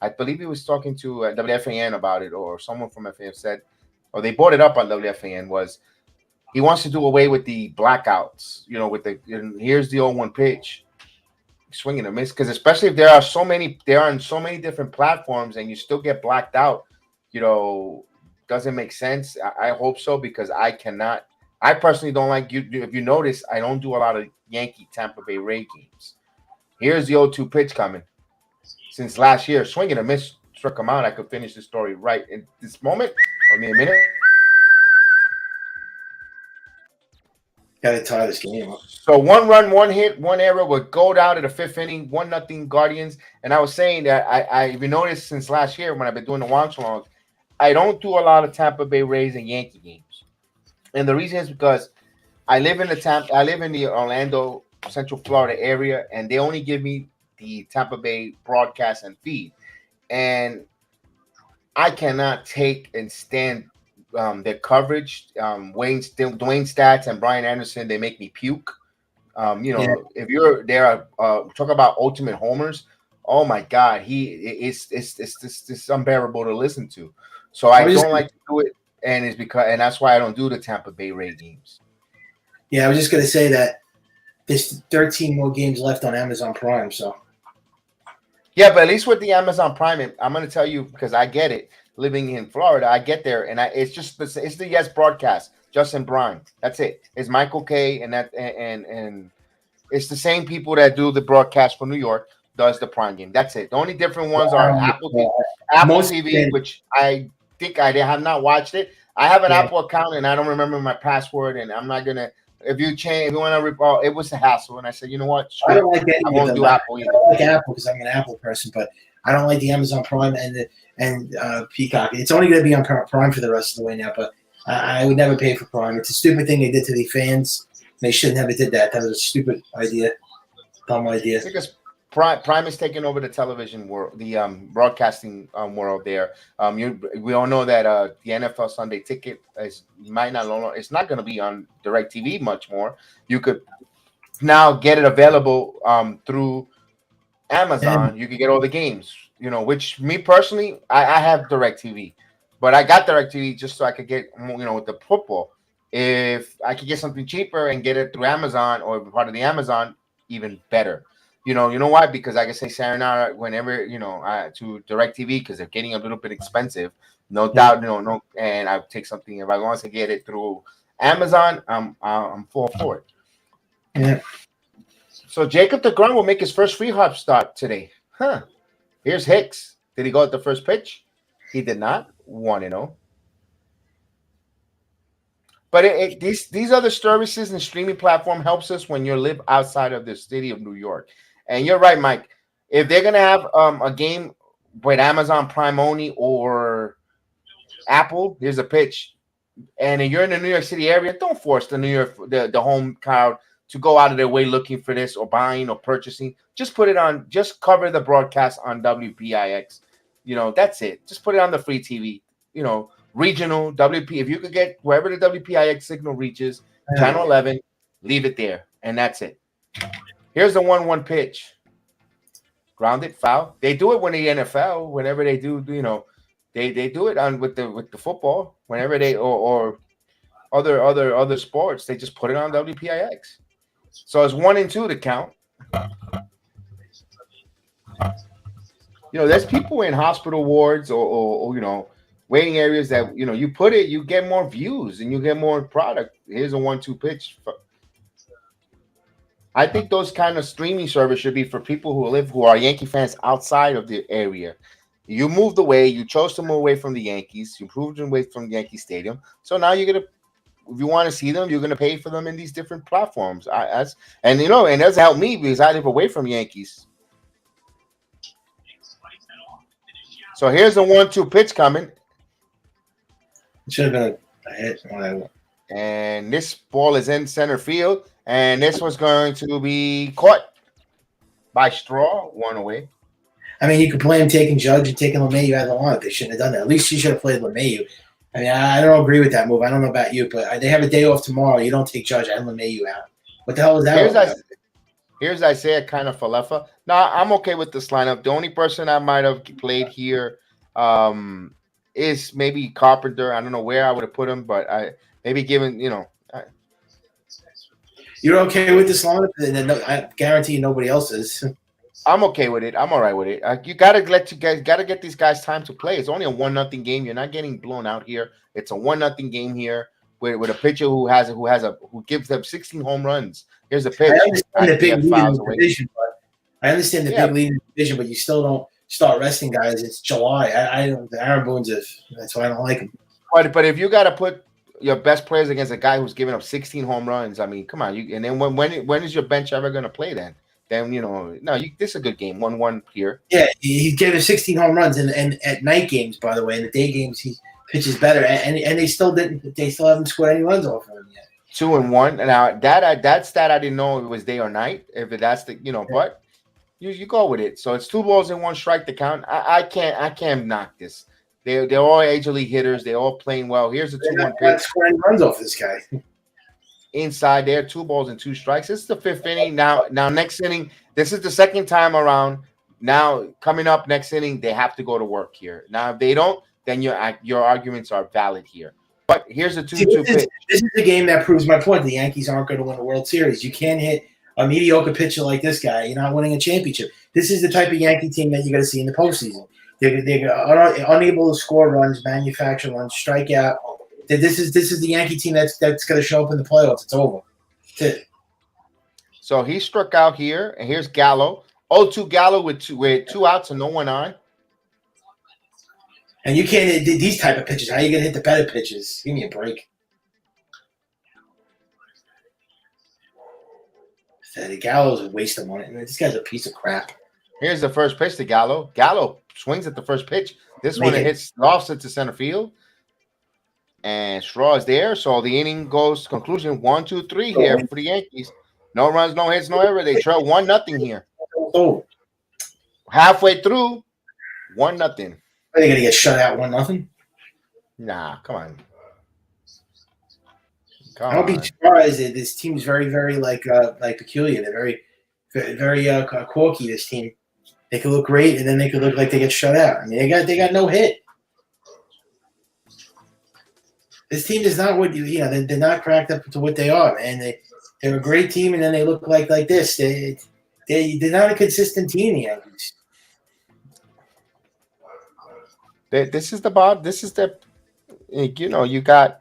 I believe he was talking to WFAN about it, or someone from FAN said, or they brought it up on WFAN. Was he wants to do away with the blackouts? You know, with the here's the 0-1 pitch, swinging a miss, because especially if they are on so many different platforms, and you still get blacked out. You know, doesn't make sense. I hope so, because I cannot. I personally don't like you. If you notice, I don't do a lot of Yankee Tampa Bay Ray games. Here's the 0-2 pitch coming. Since last year, swinging a miss, struck him out. I could finish the story right in this moment. Give me a minute. Gotta tie this game up. So 1 run, 1 hit, 1 error would go down to the 5th inning, 1-0 Guardians. And I was saying that if you noticed since last year when I've been doing the watch along, I don't do a lot of Tampa Bay Rays and Yankee games. And the reason is because I live in the Orlando, Central Florida area, and they only give me the Tampa Bay broadcast and feed. And I cannot take and stand their coverage. Dwayne Stats and Brian Anderson, they make me puke. If you're there, talk about ultimate homers. Oh my God, it's unbearable to listen to. So I don't like to do it, and that's why I don't do the Tampa Bay Ray games. Yeah, I was just gonna say that there's 13 more games left on Amazon Prime. So yeah, but at least with the Amazon Prime, I'm gonna tell you, because I get it. Living in Florida, I get there, and it's the Yes broadcast. Justin Bryan, that's it. It's Michael K. and it's the same people that do the broadcast for New York does the Prime game. That's it. The only different ones are Apple TV, which I think I have not watched it. I have an Apple account and I don't remember my password, and I'm not gonna. If you want to recall, it was a hassle, and I said, you know what? I don't like any I won't do Apple either. I don't like Apple because I'm an Apple person, but I don't like the Amazon Prime and Peacock. It's only going to be on Prime for the rest of the way now, but I would never pay for Prime. It's a stupid thing they did to the fans. They should never did that. That was a stupid idea, dumb idea. Because Prime is taking over the television world, the broadcasting world. There, we all know that the NFL Sunday Ticket it's not going to be on DirecTV much more. You could now get it available through Amazon. You can get all the games. Which me personally, I have DirecTV, but I got DirecTV just so I could get with the football. If I could get something cheaper and get it through Amazon or part of the Amazon, even better. You know why? Because I can say sayonara whenever to DirecTV because they're getting a little bit expensive, no doubt. And I take something if I want to get it through Amazon. I'm full for it. Yeah. So Jacob deGrom will make his first free hop start today. Huh? Here's Hicks. Did he go at the first pitch? He did not. 1-0. But these other services and streaming platform helps us when you live outside of the city of New York. And you're right, Mike. If they're gonna have a game with Amazon Prime only or Apple, here's a pitch. And if you're in the New York City area, don't force the home crowd to go out of their way looking for this or buying or purchasing. Just put it on. Just cover the broadcast on WPIX. That's it. Just put it on the free TV. Regional WP. If you could get wherever the WPIX signal reaches, channel 11, leave it there, and that's it. Here's the 1-1 pitch. Grounded, foul. They do it when the NFL, whenever they do, they do it on with the football. Whenever they or other sports, they just put it on WPIX. So it's 1-2 to count. There's people in hospital wards or waiting areas that you put it, you get more views and you get more product. Here's a 1-2 pitch. I think those kind of streaming service should be for people who are Yankee fans outside of the area. You moved away, you chose to move away from the Yankees, you moved away from Yankee Stadium. So now you're gonna, if you want to see them, you're gonna pay for them in these different platforms. And it doesn't help me because I live away from Yankees. So here's the 1-2 pitch coming. It should have been a hit. Whatever. And this ball is in center field, and this was going to be caught by Straw, 1 away. I mean, you could play him taking Judge and taking LeMahieu out of the lineup. They shouldn't have done that. At least you should have played LeMahieu. I mean, I don't agree with that move. I don't know about you, but they have a day off tomorrow. You don't take Judge. I eliminate you out. What the hell is that about? Here's Isaiah kind of Falefa. No, I'm okay with this lineup. The only person I might have played here is maybe Carpenter. I don't know where I would have put him, but I maybe given, You're okay with this lineup? Then I guarantee you nobody else is. I'm okay with it. I'm all right with it. You gotta get these guys time to play. It's only a 1-0 game. You're not getting blown out here. It's a 1-0 game here with a pitcher who gives them 16 home runs. Here's a pitch. I understand the big lead in the division, but you still don't start resting guys. It's July. I don't. Aaron Boone's that's why I don't like him. But if you gotta put your best players against a guy who's giving up 16 home runs, I mean, come on. And then when is your bench ever gonna play then? Then this is a good game. 1-1 here. Yeah, he gave us 16 home runs, and at night games, by the way, in the day games he pitches better, and they still didn't. They still haven't scored any runs off of him yet. 2-1. Now that stat I didn't know it was day or night. If that's the but you go with it. So it's 2 balls and 1 strike to count. I can't knock this. They're all major league hitters. They're all playing well. Here's a 2-1 pitch. Scoring runs off this guy. Inside there, 2 balls and 2 strikes. This is the 5th inning. Now next inning, this is the 2nd time around. Now coming up next inning, they have to go to work here. Now if they don't, then your arguments are valid here. But here's a 2-2 pitch. This is a game that proves my point. The Yankees aren't going to win a World Series. You can't hit a mediocre pitcher like this guy. You're not winning a championship. This is the type of Yankee team that you got to see in the postseason. They're unable to score runs, manufacture runs, strike out. This is the Yankee team that's going to show up in the playoffs. It's over. That's it. So he struck out here, and here's Gallo. 0-2 Gallo with 2 outs and no one on. And you can't hit these type of pitches. How are you going to hit the better pitches? Give me a break. The Gallo's a waste of money. This guy's a piece of crap. Here's the first pitch to Gallo. Gallo swings at the first pitch. This one hits lofts it to center field. And Straw is there. So the inning goes to conclusion 1-2-3 here for the Yankees. No runs, no hits, no error. They trail 1-0 here. Oh. Halfway through, 1-0. Are they gonna get shut out 1-0? Nah, come on. I don't be surprised. This team's very, very like peculiar. They're very, very quirky. This team. They could look great, and then they could look like they get shut out. I mean, they got no hit. This team is not what they're not cracked up to what they are, and they're a great team, and then they look like this. They're not a consistent team, the Yankees. This is the you got.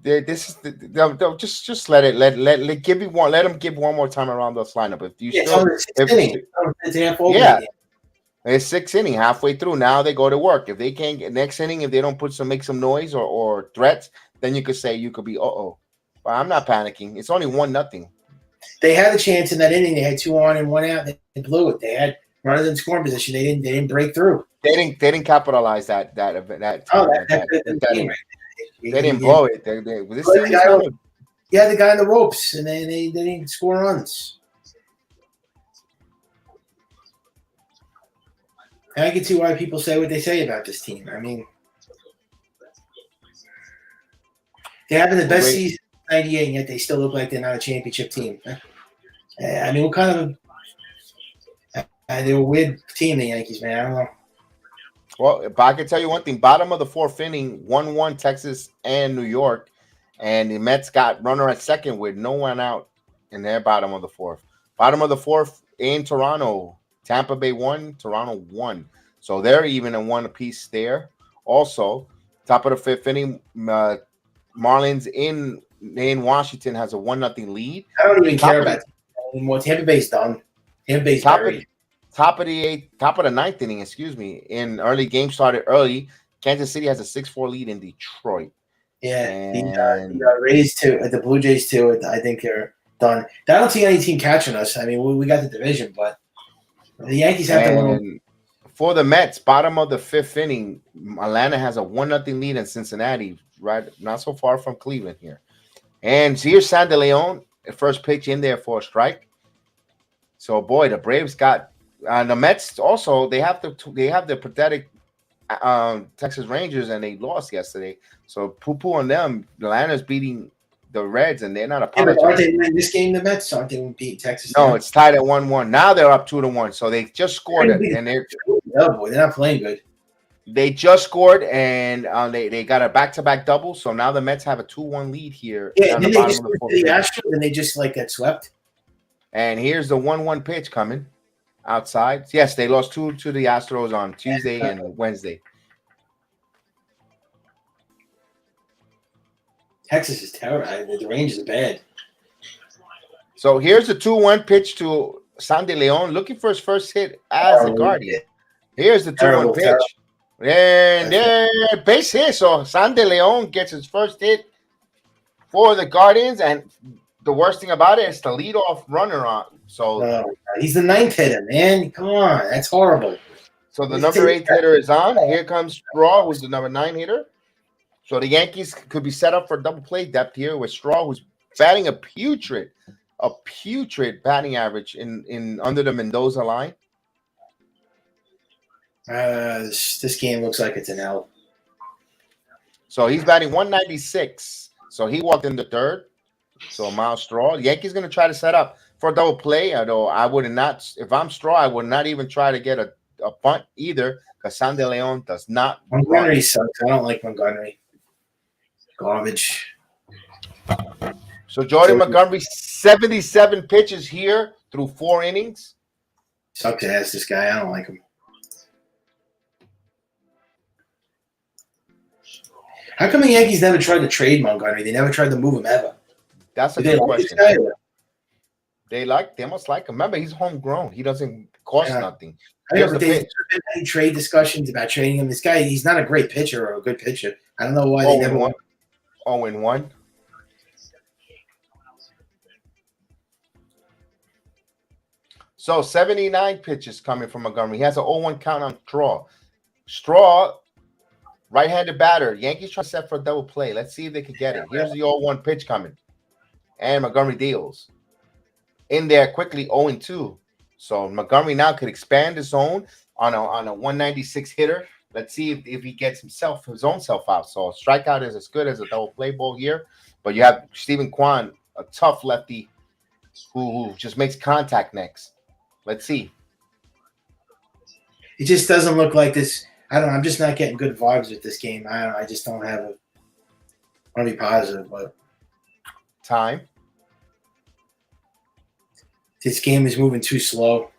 This is just let them give one more time around this lineup. If you it's 6th inning, halfway through. Now they go to work. If they can't get next inning, if they don't make some noise or threats, then you could say you could be But I'm not panicking. It's only 1-0. They had a chance in that inning. They had 2 on and 1 out. They blew it. They had runners in scoring position. They didn't break through. They didn't capitalize that. They didn't blow it. You had the guy in the ropes, and they didn't score runs. And I can see why people say what they say about this team. I mean, they're having the best season in '98, and yet they still look like they're not a championship team. I mean, what kind of they're a weird team, the Yankees, man. I don't know. Well, but I can tell you one thing. Bottom of the 4th inning, 1-1 Texas and New York. And the Mets got runner at second with no one out in their bottom of the 4th. Bottom of the 4th in Toronto. Tampa Bay 1, Toronto 1. So they're even in 1 apiece there. Also, top of the 5th inning, Marlins in Washington has a 1-0 lead. I don't even care about that anymore. Tampa Bay's done. Tampa Bay's buried. Top of the 9th inning, in early game started early. Kansas City has a 6-4 lead in Detroit. Yeah, the Rays too, the Blue Jays too. I think they're done. I don't see any team catching us. I mean, we got the division, but the Yankees have to win. For the Mets, bottom of the 5th inning, Atlanta has a 1-0 lead in Cincinnati, right? Not so far from Cleveland here. And here's San De Leon, first pitch in there for a strike. So boy, the Braves got. The Mets also they have the pathetic Texas Rangers, and they lost yesterday. So poo-poo on them. Atlanta's beating the Reds, and they're not Yeah, but aren't apologizing. they winning this game? The Mets aren't they beating Texas? No, now? it's tied at 1-1. Now they're up 2-1. So they just scored it, and Oh boy, they're not playing good. they just scored, and they got a back-to-back double. So now the Mets have a 2-1 lead here. Yeah, on and the then they bottom just of the went fourth to the inning. Astros, and they just like got swept. And here's the 1-1 pitch coming outside. Yes, they lost 2 to the Astros on Tuesday and Wednesday. Texas is terrible. The Rangers are bad. So here's the 2-1 pitch to Sandy Leon, looking for his first hit as a Guardian. Here's the 2-1 Terrible, pitch. terrible. And there, base hit. So Sandy Leon gets his first hit for the Guardians. And the worst thing about it is the leadoff runner on. So, He's the 9th hitter, man. Come on, that's horrible. so the number 8 hitter is on. Here comes Straw, who's the number 9 hitter. So the Yankees could be set up for double play depth here with Straw, who's batting a putrid batting average in under the Mendoza line. This game looks like it's an L. So he's batting 196. So he walked in the third. So Miles Straw. The Yankees going to try to set up for a double play. Although I would not, if I'm Straw, I would not even try to get a bunt either, because Sandy Leon does not. Montgomery sucks. I don't like Montgomery. Garbage. So Jordan Montgomery, 77 pitches here through 4 innings. Sucks ass, this guy. I don't like him. How come the Yankees never tried to trade Montgomery? They never tried to move him ever. That's a Did good they like this question. guy? They must like him. Remember, he's homegrown. He doesn't cost nothing. I Here's know, the but there's pitch. been any trade discussions about trading him. This guy, he's not a great pitcher or a good pitcher. I don't know why they never won. 0-1. So 79 pitches coming from Montgomery. He has an 0-1 count on Straw, right-handed batter. Yankees try to set for a double play. Let's see if they can get it. Here's the 0-1 pitch coming. And Montgomery deals. In there quickly, 0-2. So Montgomery now could expand his zone on a 196 hitter. Let's see if he gets his own self out. So a strikeout is as good as a double play ball here. But you have Stephen Kwan, a tough lefty who just makes contact next. Let's see. It just doesn't look like this. I don't know. I'm just not getting good vibes with this game. I don't know. I just don't have a. I want to be positive, but Time. this game is moving too slow.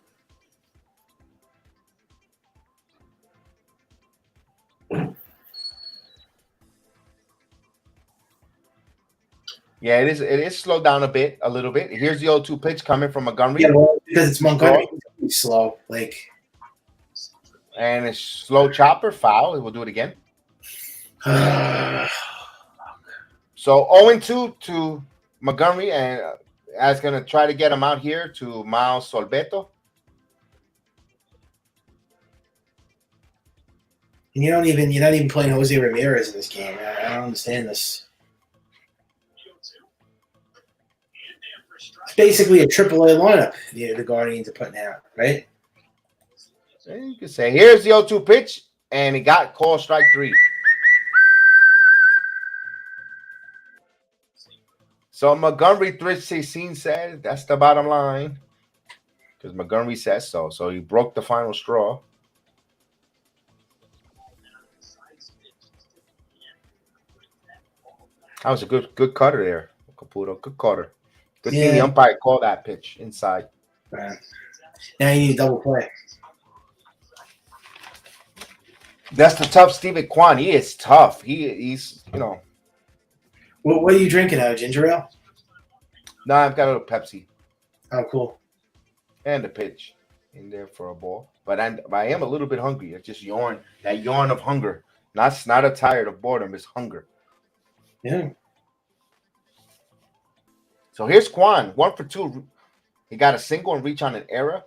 Yeah, it is. It is slowed down a little bit. Here's the 0-2 pitch coming from Montgomery. Yeah, well, because it's Montgomery. It's slow. Like, And it's slow chopper, foul. We'll do it again. So 0-2 to Montgomery, and I was going to try to get him out here to Miles Solbeto. and you're not even playing Jose Ramirez in this game. I don't understand this. It's basically a AAA lineup the Guardians are putting out, right? So you can say, here's the 0-2 pitch, and he got called strike 3. So Montgomery 316 said that's the bottom line, because Montgomery says so. So he broke the final straw. That was a good cutter there, Caputo. Good cutter. Good thing the umpire called that pitch inside. Now you need a double play. That's the tough Stephen Kwan. He is tough. He's What are you drinking now? Ginger ale? No, I've got a little Pepsi. Oh, cool. And the pitch in there for a ball. But I am a little bit hungry. I just yawn. That yawn of hunger. Not a tired of boredom. It's hunger. Yeah. So here's Kwan. 1 for 2. He got a single and reach on an error.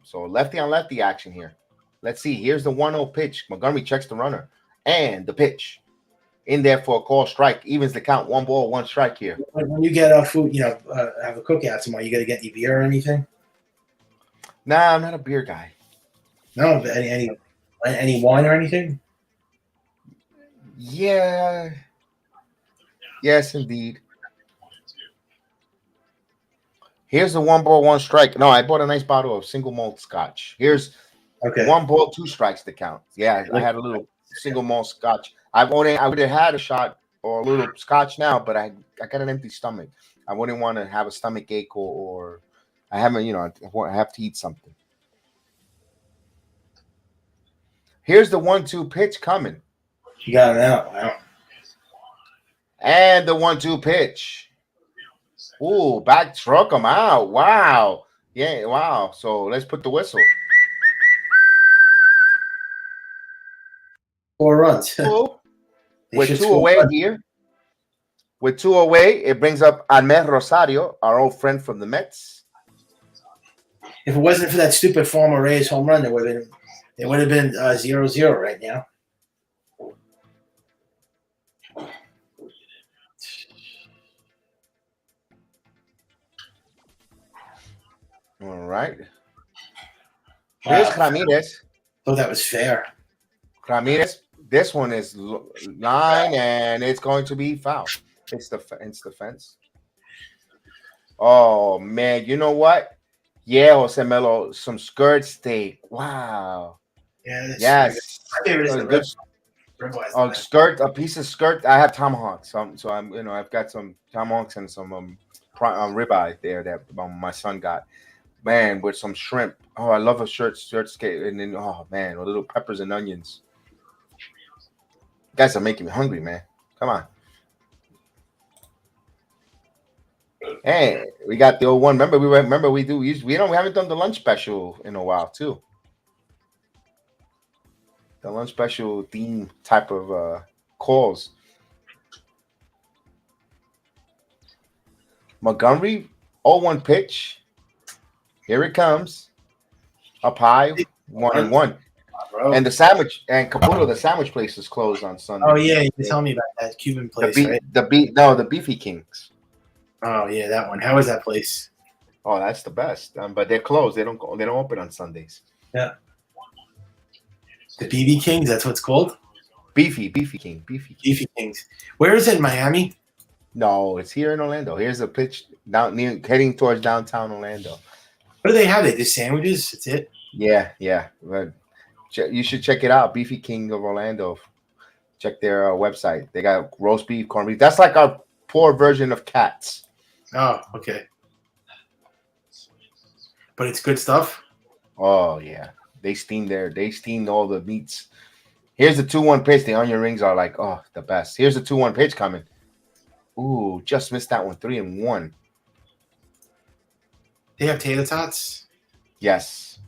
So lefty on lefty action here. Let's see. Here's the 1-0 pitch. Montgomery checks the runner. And the pitch. In there for a call strike. Evens the count. 1 ball, 1 strike here. When you get food, have a cookout tomorrow, you got to get any beer or anything? Nah, I'm not a beer guy. No, but any Any wine or anything? Yeah. Yes, indeed. Here's the 1 ball, 1 strike. No, I bought a nice bottle of single malt scotch. Here's Okay. 1 ball, 2 strikes to count. Yeah, I had a little single malt scotch. I would have had a shot or a little scotch now, but I got an empty stomach. I wouldn't want to have a stomach ache or I haven't, I have to eat something. Here's the 1-2 pitch coming. You got it out. Wow. And the 1-2 pitch. Ooh, back struck him out. Wow. Yeah, wow. So let's put the whistle. 4 runs. With 2 away here. With 2 away, it brings up Ahmed Rosario, our old friend from the Mets. If it wasn't for that stupid former Rays home run, it would have been 0-0 right now. All right. Here's Ramirez. Oh, that was fair. Ramirez. This one is line, and it's going to be foul. It's the fence. Oh man, you know what? Yeah, Jose Melo, some skirt steak. Wow. Yeah. Yes. My favorite is the Good. Skirt, a piece of skirt. I have tomahawks, so I'm, I've got some tomahawks and some ribeye there that my son got. Man, with some shrimp. Oh, I love a skirt steak, and then man, with little peppers and onions. You guys are making me hungry, man. Come on. Hey, we got the old one. We haven't done the lunch special in a while too. The lunch special theme type of calls. Montgomery, 0-1 pitch. Here it comes. Up high, 1-1. And the sandwich and Caputo, the sandwich place is closed on Sunday. Oh yeah, you tell me about that Cuban place. The Beefy Kings. Oh yeah, that one. How is that place? Oh, that's the best. But they're closed. They don't open on Sundays. Yeah. The BB Kings. That's what it's called. Beefy Kings. Where is it? In Miami? No, it's here in Orlando. Here's a pitch heading towards downtown Orlando. What do they have? They do sandwiches. That's it. Yeah. But you should check it out. Beefy King of Orlando. Check their website. They got roast beef, corned beef. That's like our poor version of Cats. Oh, okay. But it's good stuff. Oh yeah, they steamed all the meats. Here's the 2-1 pitch. The onion rings are like the best. Here's the 2-1 pitch coming. Ooh, just missed that one. 3-1. They have tater tots. Yes,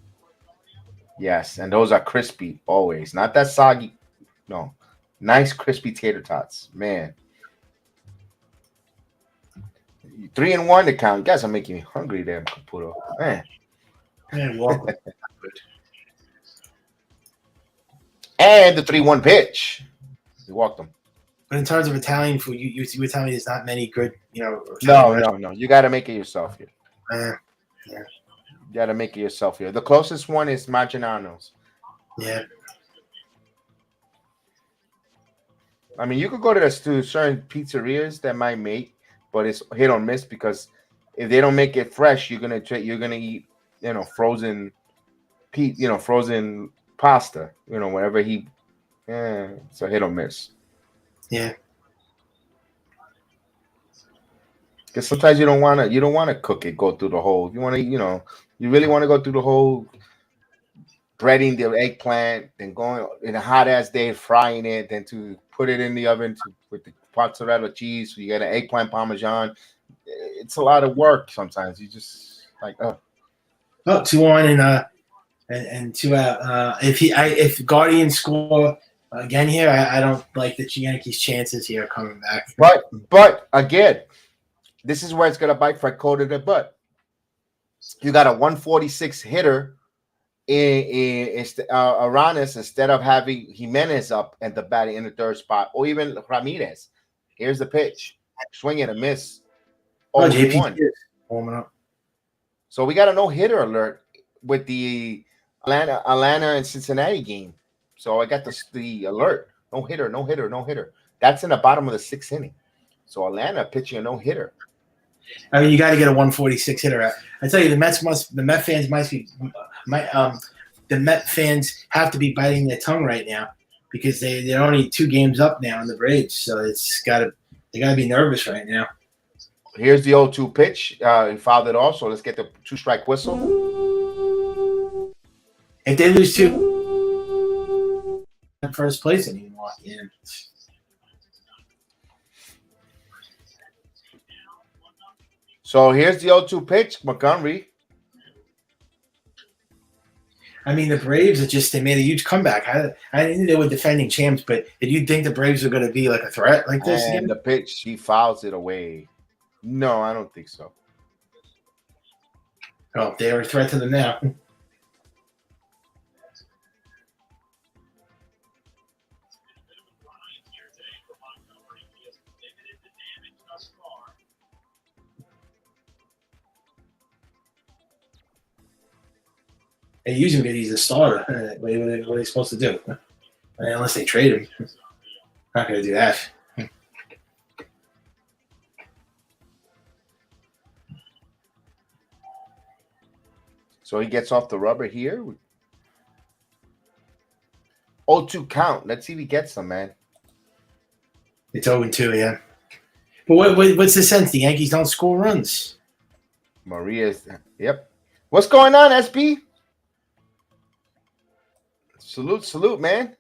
and those are crispy always. Not that soggy. No, nice crispy tater tots, man. 3-1 to count. You guys are making me hungry there, Caputo. Man. Welcome. And the 3-1 pitch. You walked them. But in terms of Italian food, you were telling me there's not many good, No. You got to make it yourself here. Yeah. You got to make it yourself here. The closest one is Maggiano's. Yeah. I mean, you could go to certain pizzerias that might make, but it's hit or miss because if they don't make it fresh, you're gonna eat, frozen pasta, whatever it's a hit or miss. Yeah. Because sometimes you don't want to cook it, go through the whole. You want to, you really want to go through the whole breading the eggplant, then going in a hot ass day, frying it, then to put it in the oven with the mozzarella cheese. So you get an eggplant parmesan. It's a lot of work sometimes. You just like, 2-1 and 2 out. If Guardians score again here, I don't like the Yankees' chances here coming back. But again, this is where it's gonna bite Fred Cole in the butt. You got a 146 hitter in Aranis instead of having Jimenez up at the batting in the third spot, or even Ramirez. Here's the pitch, swing and a miss. JP warming up. So we got a no hitter alert with the Atlanta and Cincinnati game. So I got the alert. No hitter, no hitter, no hitter. That's in the bottom of the 6th inning. So Atlanta pitching a no hitter. I mean, you got to get a 146 hitter. I tell you, the Met fans the Met fans have to be biting their tongue right now because they're only 2 games up now in the Braves. So they got to be nervous right now. Here's the 0-2 pitch. He fouled it off. So let's get the 2-strike whistle. If they lose 2, in first place anymore. Yeah. So here's the 0-2 pitch, Montgomery. I mean, the Braves they made a huge comeback. I knew they were defending champs, but did you think the Braves were going to be like a threat like this And again? the pitch, he fouls it away. No, I don't think so. Oh, they are a threat to them now. They use him because he's a starter. What are they supposed to do? Unless they trade him. Not going to do that. So he gets off the rubber here. 0-2 count. Let's see if he gets some, man. It's 0-2, yeah. But what's the sense? The Yankees don't score runs. Maria's, yep. What's going on, SB? Salute, man.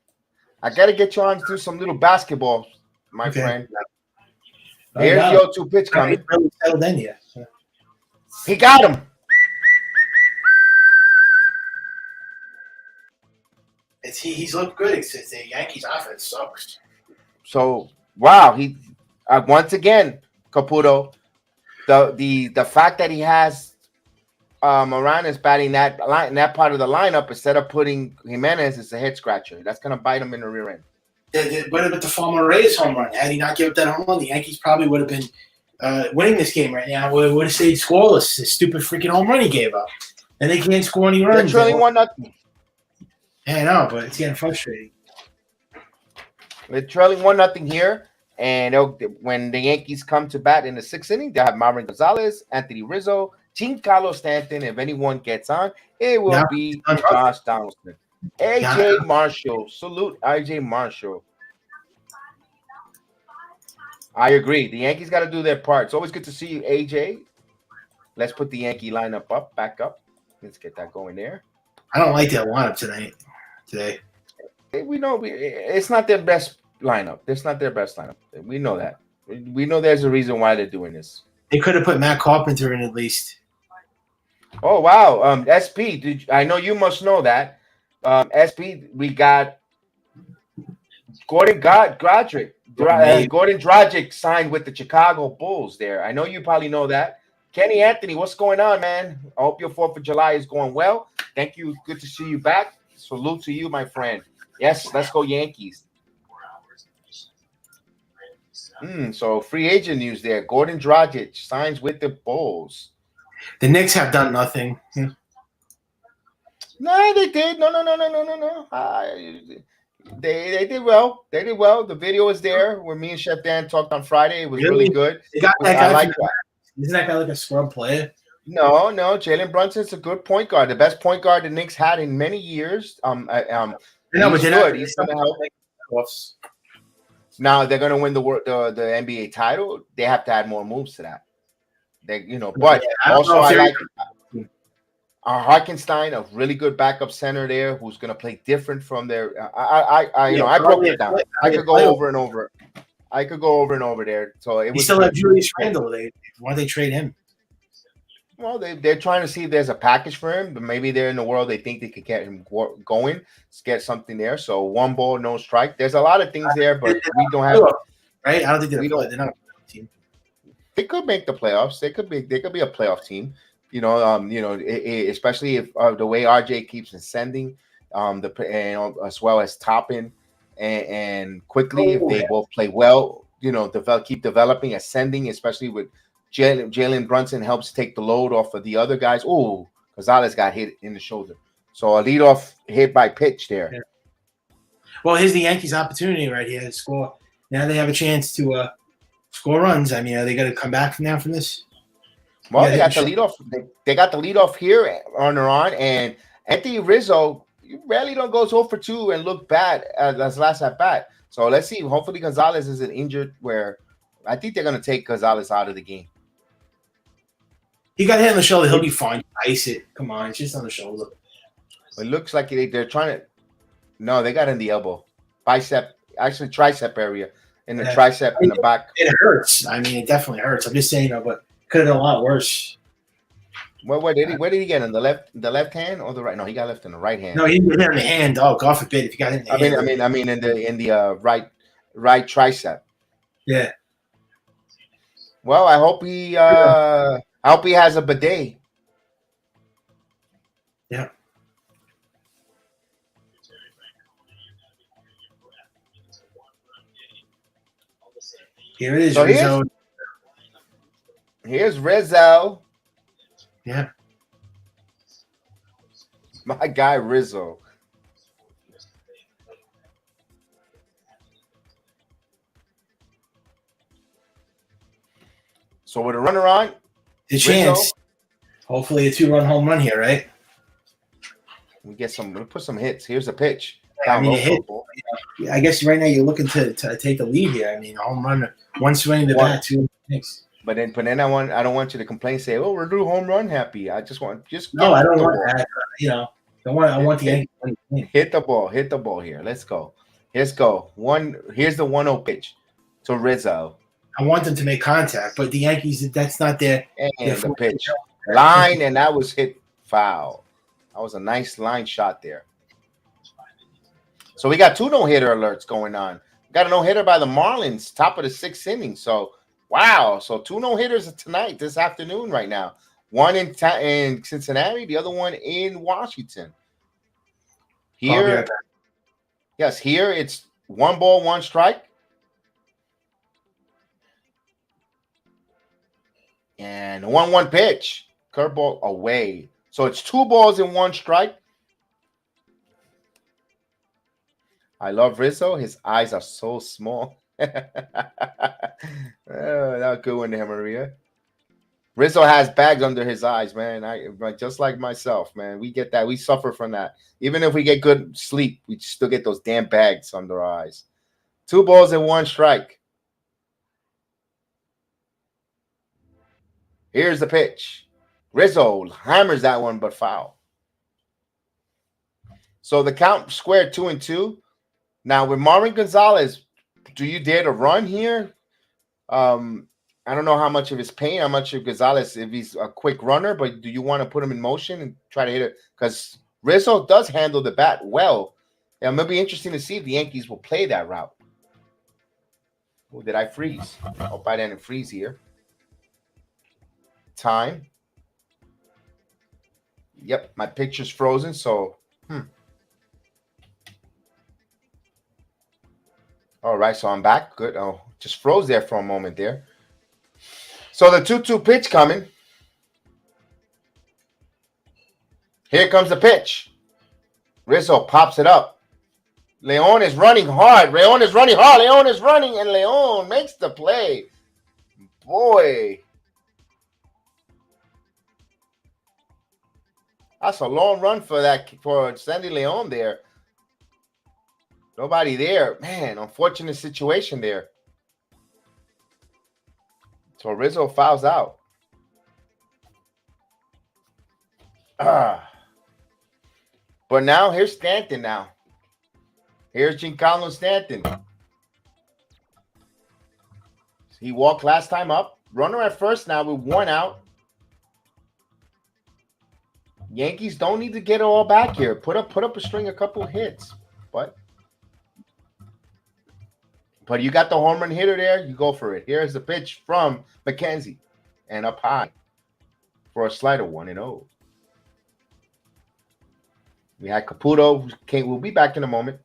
I got to get you on to do some little basketball, my friend. Here's the 0-2 pitch coming. Really settled in yet. He got him. He's looked good. It's the Yankees' offense sucks. So, wow. He once again, Caputo, the fact that he has Moranis batting that part of the lineup instead of putting Jimenez is a head scratcher. That's going to bite him in the rear end. What about the former Reyes home run? Had he not given up that home run, the Yankees probably would have been winning this game right now. Would have stayed scoreless. The stupid freaking home run he gave up. And they can't score any runs. They're trailing 1-0. Yeah, I know, but it's getting frustrating. They're trailing 1-0 here. And when the Yankees come to bat in the 6th inning, they have Marvin Gonzalez, Anthony Rizzo, Giancarlo Stanton. If anyone gets on, it will be Josh Donaldson. AJ Marshall. Salute AJ Marshall. I agree. The Yankees got to do their part. It's always good to see you, AJ. Let's put the Yankee lineup back up. Let's get that going there. I don't like that lineup today. We know it's not their best lineup. It's not their best lineup. We know that. We know there's a reason why they're doing this. They could have put Matt Carpenter in at least. Oh, wow. SP, I know you must know that. SP, we got Gordon Dragic. Gordon Dragic signed with the Chicago Bulls there. I know you probably know that. Kenny Anthony, what's going on, man? I hope your 4th of July is going well. Thank you. Good to see you back. Salute to you, my friend. Yes, let's go Yankees. So free agent news there. Gordon Dragic signs with the Bulls. The Knicks have done nothing. No, they did. No. They did well. They did well. The video is there where me and Chef Dan talked on Friday. It was really good. They got that guy. Isn't that guy like a scrub player? No. Jalen Brunson's a good point guard. The best point guard the Knicks had in many years. But he's good. He's going to help. Now they're going to win the NBA title. They have to add more moves to that. But also I like Harkenstein, a really good backup center there, who's going to play different from their. I broke it down. I could go over and over. There. So it was. You still have Julius Randle. Why they trade him? Well, they're trying to see if there's a package for him, but maybe they're in the world. They think they could get him going, get something there. So 1 ball, no strike. There's a lot of things there, but we don't have. Right? I don't think they're not a team. They could make the playoffs. They could be a playoff team. Especially if the way RJ keeps ascending, as well as Toppin and quickly, if they both play well, keep developing, ascending, especially with Jalen Brunson helps take the load off of the other guys. Oh, Gonzalez got hit in the shoulder. So a leadoff hit by pitch there. Well, here's the Yankees' opportunity right here to score. Now they have a chance to score runs. I mean, are they going to come back from this? Well, Yeah, they got the lead off. They got the lead off here on their on, and Anthony Rizzo rarely don't go 0 for 2 and look bad as last at bat. So let's see. Hopefully Gonzalez isn't injured. Where I think they're going to take Gonzalez out of the game. He got hit on the shoulder. He'll be fine. Ice it. Come on, it's just on the shoulder. It looks like they're trying to. No, they got in the elbow, bicep, actually tricep area, in the tricep in the back. It hurts. I mean, it definitely hurts. I'm just saying, but could have been a lot worse. Where did he get in the left hand or the right? No, he got left in the right hand. No, he didn't get hit in the hand. Oh, God forbid if you got hit in the hand. I mean in the right tricep. Yeah. Well, I hope he has a bidet. Yeah. Here it is, So Rizzo. Here's Rizzo. Yeah. My guy Rizzo. So with a runner on, the chance. Hopefully a 2-run home run here, right? We put some hits. Here's a pitch. I mean, I guess right now you're looking to take the lead here. I mean, home run, one swing to the bat, 2 hits. But then I don't want you to complain, say, "Oh, we're doing home run happy." I just want no, I don't want that. I want the Yankees. Hit the ball here. Let's go. Here's the 1-0 pitch to Rizzo. I want them to make contact, but the Yankees, that's not their the pitch line, and that was hit foul. That was a nice line shot there. So we got 2 no-hitter alerts going on. We got a no-hitter by the Marlins, top of the 6th inning. So wow, so 2 no-hitters tonight, this afternoon, right now. One in Cincinnati, the other one in Washington. Here, here it's 1 ball, 1 strike. And 1-1 pitch. Curveball away. So it's 2 balls and 1 strike. I love Rizzo. His eyes are so small. Oh, that was a good one there, Maria. Rizzo has bags under his eyes, man. Just like myself, man. We get that. We suffer from that. Even if we get good sleep, we still get those damn bags under our eyes. 2 balls and 1 strike. Here's the pitch. Rizzo hammers that one, but foul. So the count squared 2-2. Now with Marvin Gonzalez, do you dare to run here? I don't know how much of his pain, how much of Gonzalez, if he's a quick runner, but do you want to put him in motion and try to hit it? Because Rizzo does handle the bat well. And it'll be interesting to see if the Yankees will play that route. Oh, did I freeze? I hope I didn't freeze here. Time. Yep, my picture's frozen, so All right, so I'm back. Good. Oh, just froze there for a moment there. So the 2-2 pitch coming. Here comes the pitch. Rizzo pops it up. Leon is running hard. Leon is running, and Leon makes the play. Boy. That's a long run for Sandy Leon there. Nobody there. Man, unfortunate situation there. So Rizzo fouls out. But now here's Stanton now. Here's Giancarlo Stanton. He walked last time up. Runner at first now with 1 out. Yankees don't need to get it all back here. Put up a string, a couple of hits. But you got the home run hitter there. You go for it. Here's the pitch from McKenzie. And up high for a slider, 1-0. We had Caputo. We'll be back in a moment.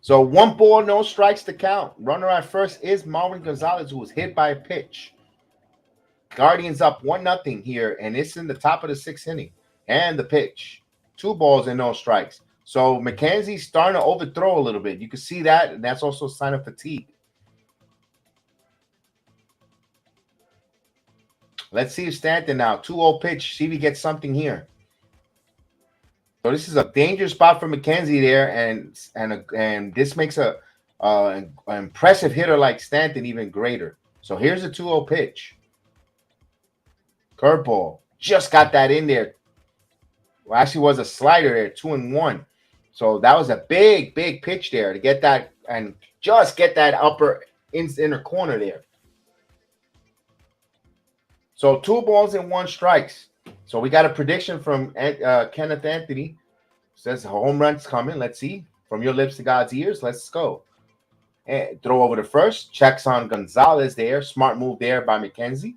So 1 ball, no strikes to count. Runner at first is Marvin Gonzalez, who was hit by a pitch. Guardians up 1-0 here, and it's in the top of the 6th inning. And the pitch. 2 balls and no strikes. So McKenzie's starting to overthrow a little bit. You can see that, and that's also a sign of fatigue. Let's see if Stanton now. 2-0 pitch. See if he gets something here. So this is a dangerous spot for McKenzie there, and this makes an impressive hitter like Stanton even greater. So here's a 2-0 pitch. Curveball. Just got that in there. Well, actually was a slider there, 2-1. So that was a big pitch there to get that and just get that upper inner corner there. So 2 balls and 1 strikes. So we got a prediction from Kenneth Anthony. Says a home run's coming. Let's see. From your lips to God's ears. Let's go. And throw over to first. Checks on Gonzalez there. Smart move there by McKenzie.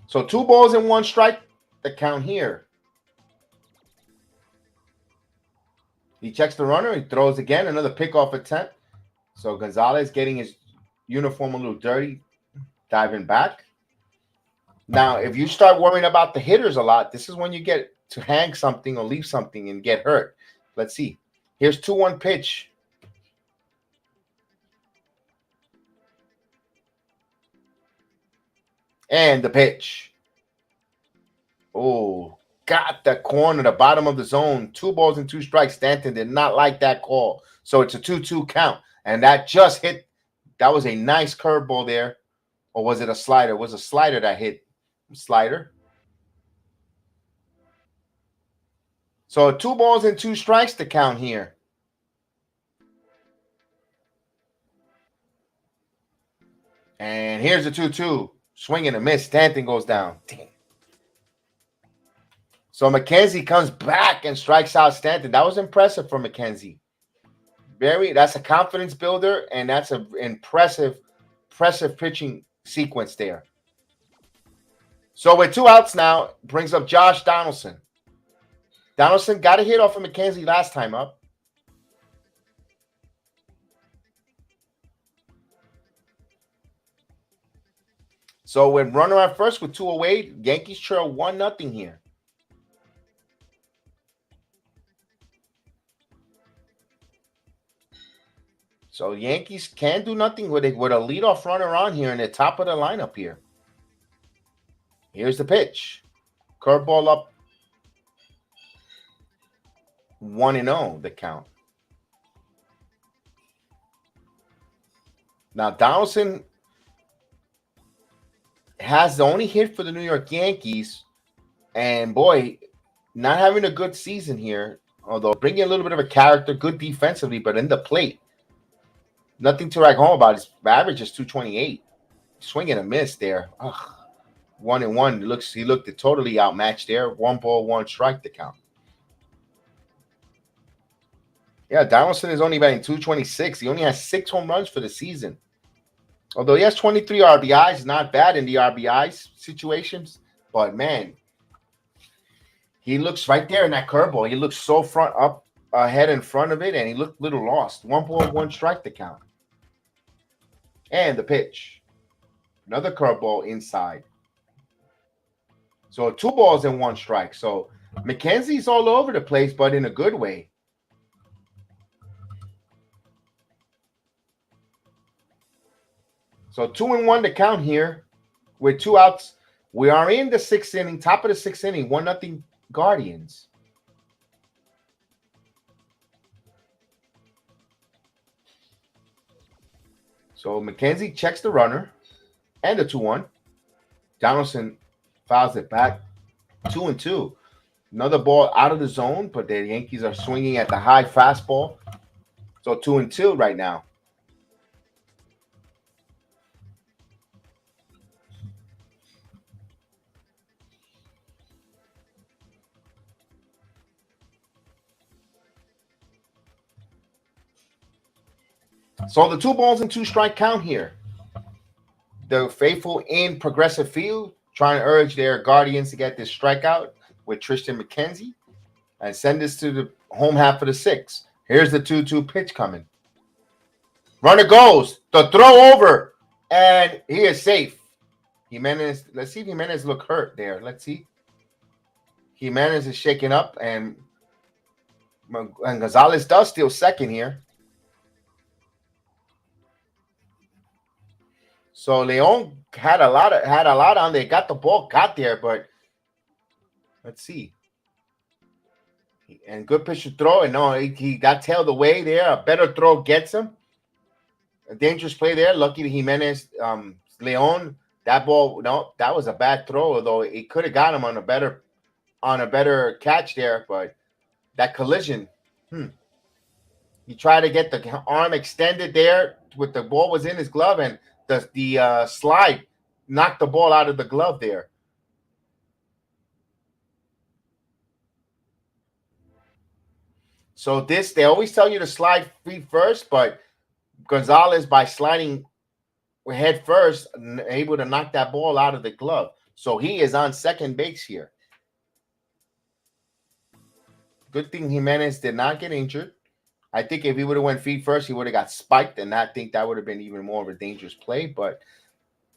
So 2 balls and 1 strike, the count here. He checks the runner. He throws again. Another pickoff attempt. So Gonzalez getting his uniform a little dirty, diving back. Now, if you start worrying about the hitters a lot, this is when you get to hang something or leave something and get hurt. Let's see. Here's 2-1 pitch. And the pitch. Oh, got the corner, the bottom of the zone. 2 balls and 2 strikes. Stanton did not like that call. So it's a 2-2 count. And that just hit. That was a nice curveball there. Or was it a slider? It was a slider that hit. Slider. So 2 balls and 2 strikes to count here. And here's the 2-2. Swing and a miss. Stanton goes down. Damn. So McKenzie comes back and strikes out Stanton. That was impressive for McKenzie. That's a confidence builder, and that's an impressive pitching sequence there. So with 2 outs now, brings up Josh Donaldson. Donaldson got a hit off of McKenzie last time up. So with runner at first with 2 away, Yankees trail 1-0 here. So Yankees can do nothing with it with a leadoff runner on here in the top of the lineup here. Here's the pitch. Curveball up 1-0, the count. Now Donaldson has the only hit for the New York Yankees. And boy, not having a good season here. Although bringing a little bit of a character, good defensively, but in the plate. Nothing to write home about. His average is 228. Swing and a miss there. Ugh. 1-1. He looked totally outmatched there. 1 ball, 1 strike to count. Yeah, Donaldson is only batting 226. He only has 6 home runs for the season. Although he has 23 RBIs, not bad in the RBI situations. But man, he looks right there in that curveball. He looks so ahead in front of it, and he looked a little lost. 1 ball, 1 strike to count. And the pitch. Another curveball inside. So 2 balls and 1 strike. So McKenzie's all over the place, but in a good way. So 2-1 to count here with 2 outs. We are in the 6th inning, top of the 6th inning, 1-0 Guardians. So McKenzie checks the runner and the 2-1. Donaldson fouls it back. 2-2. Another ball out of the zone, but the Yankees are swinging at the high fastball. So 2-2 right now. So the 2 balls and 2 strike count here. The faithful in Progressive Field trying to urge their Guardians to get this strikeout with Triston McKenzie. and send this to the home half of the 6. Here's the 2-2 pitch coming. Runner goes. The throw over. And he is safe. Jimenez, let's see if Jimenez look hurt there. Let's see. Jimenez is shaking up, and Gonzalez does steal second here. So Leon had a lot on. They got the ball, got there, but let's see. And good pitch to throw, and no, he got tailed away there. A better throw gets him. A dangerous play there. Lucky to Jimenez. Leon, that ball, no, that was a bad throw, although it could have got him on a better catch there, but that collision, he tried to get the arm extended there with the ball was in his glove, and the slide knocked the ball out of the glove there. So they always tell you to slide feet first, but Gonzalez, by sliding head first, able to knock that ball out of the glove. So he is on second base here. Good thing Jimenez did not get injured. I think if he would have went feet first, he would have got spiked, and I think that would have been even more of a dangerous play. But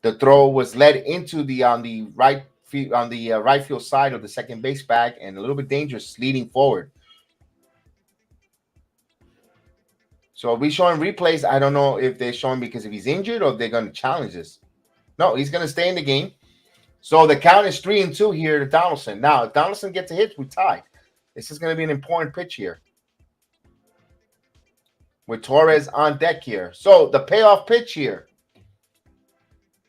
the throw was led into on the right field side of the second base bag, and a little bit dangerous leading forward. So are we showing replays? I don't know if they're showing because if he's injured or if they're going to challenge this. No, he's going to stay in the game. So the count is 3-2 here to Donaldson. Now, if Donaldson gets a hit, we tie. This is going to be an important pitch here with Torres on deck here. So the payoff pitch here.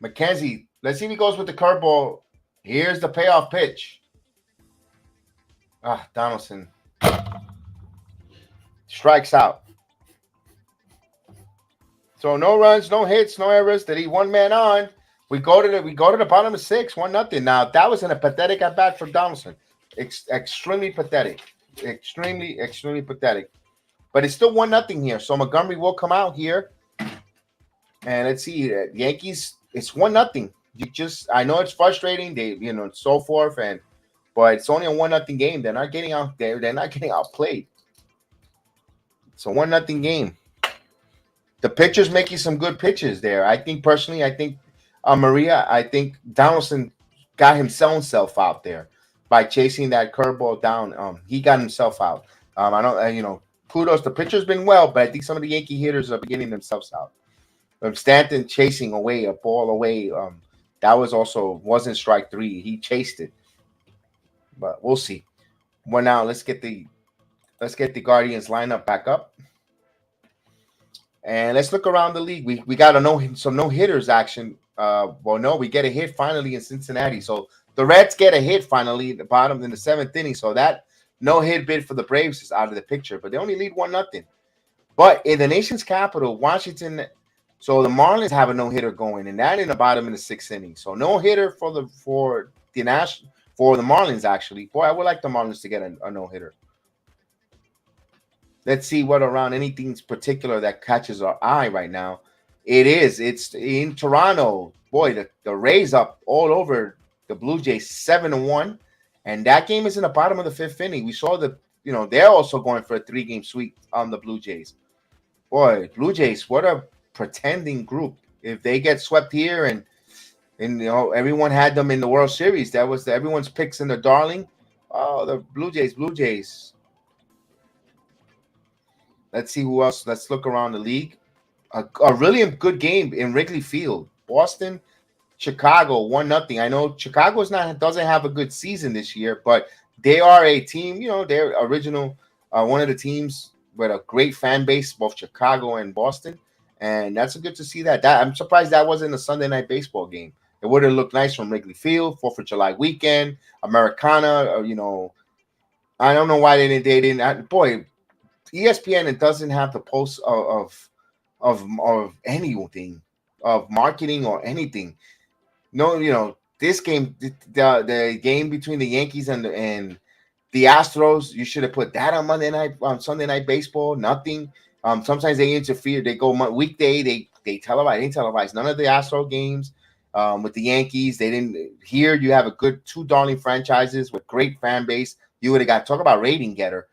McKenzie, let's see if he goes with the curveball. Here's the payoff pitch. Donaldson strikes out. So no runs, no hits, no errors. They leave one man on. We go to the bottom of 6, 1-0. Now that was in a pathetic at bat for Donaldson. Extremely pathetic. Extremely pathetic. But it's still 1-0 here. So Montgomery will come out here. And let's see. Yankees, it's 1-0. I know it's frustrating. So forth. But it's only a 1-0 game. They're not getting out there. They're not getting outplayed. It's a 1-0 game. The pitcher's making some good pitches there. I think personally, I think Donaldson got himself out there by chasing that curveball down. He got himself out. Kudos. The pitcher's been well, but I think some of the Yankee hitters are getting themselves out. Stanton chasing away a ball away. That wasn't strike 3. He chased it, but we'll see. Well, now let's get the Guardians lineup back up. And let's look around the league. We got some no-hitters action. We get a hit finally in Cincinnati. So the Reds get a hit finally at the bottom in the 7th inning. So that no-hit bid for the Braves is out of the picture. But they only lead 1-0. But in the nation's capital, Washington, so the Marlins have a no-hitter going, and that in the bottom in the 6th inning. So no-hitter for the Marlins, actually. Boy, I would like the Marlins to get a no-hitter. Let's see what around anything particular that catches our eye right now. It's in Toronto. Boy, the Rays up all over the Blue Jays 7-1. And that game is in the bottom of the 5th inning. We saw they're also going for a 3-game sweep on the Blue Jays. Boy, Blue Jays, what a pretending group. If they get swept here and everyone had them in the World Series, that was everyone's picks in the darling. Oh, the Blue Jays. Let's see who else. Let's look around the league. A really good game in Wrigley Field. Boston, Chicago, 1-0. I know Chicago doesn't have a good season this year, but they are a team. They're original, one of the teams with a great fan base, both Chicago and Boston, and that's good to see that. I'm surprised that wasn't a Sunday night baseball game. It would have looked nice from Wrigley Field, 4th of July weekend, Americana. I don't know why they didn't. Boy. ESPN, it doesn't have the post of anything, of marketing or anything. No, this game, the game between the Yankees and the Astros, you should have put that on Sunday night baseball. Nothing. Sometimes they interfere. They go weekday. They televise. They televise none of the Astro games. With the Yankees, they didn't. Here you have a good 2 darling franchises with great fan base. You would have got talk about rating getter.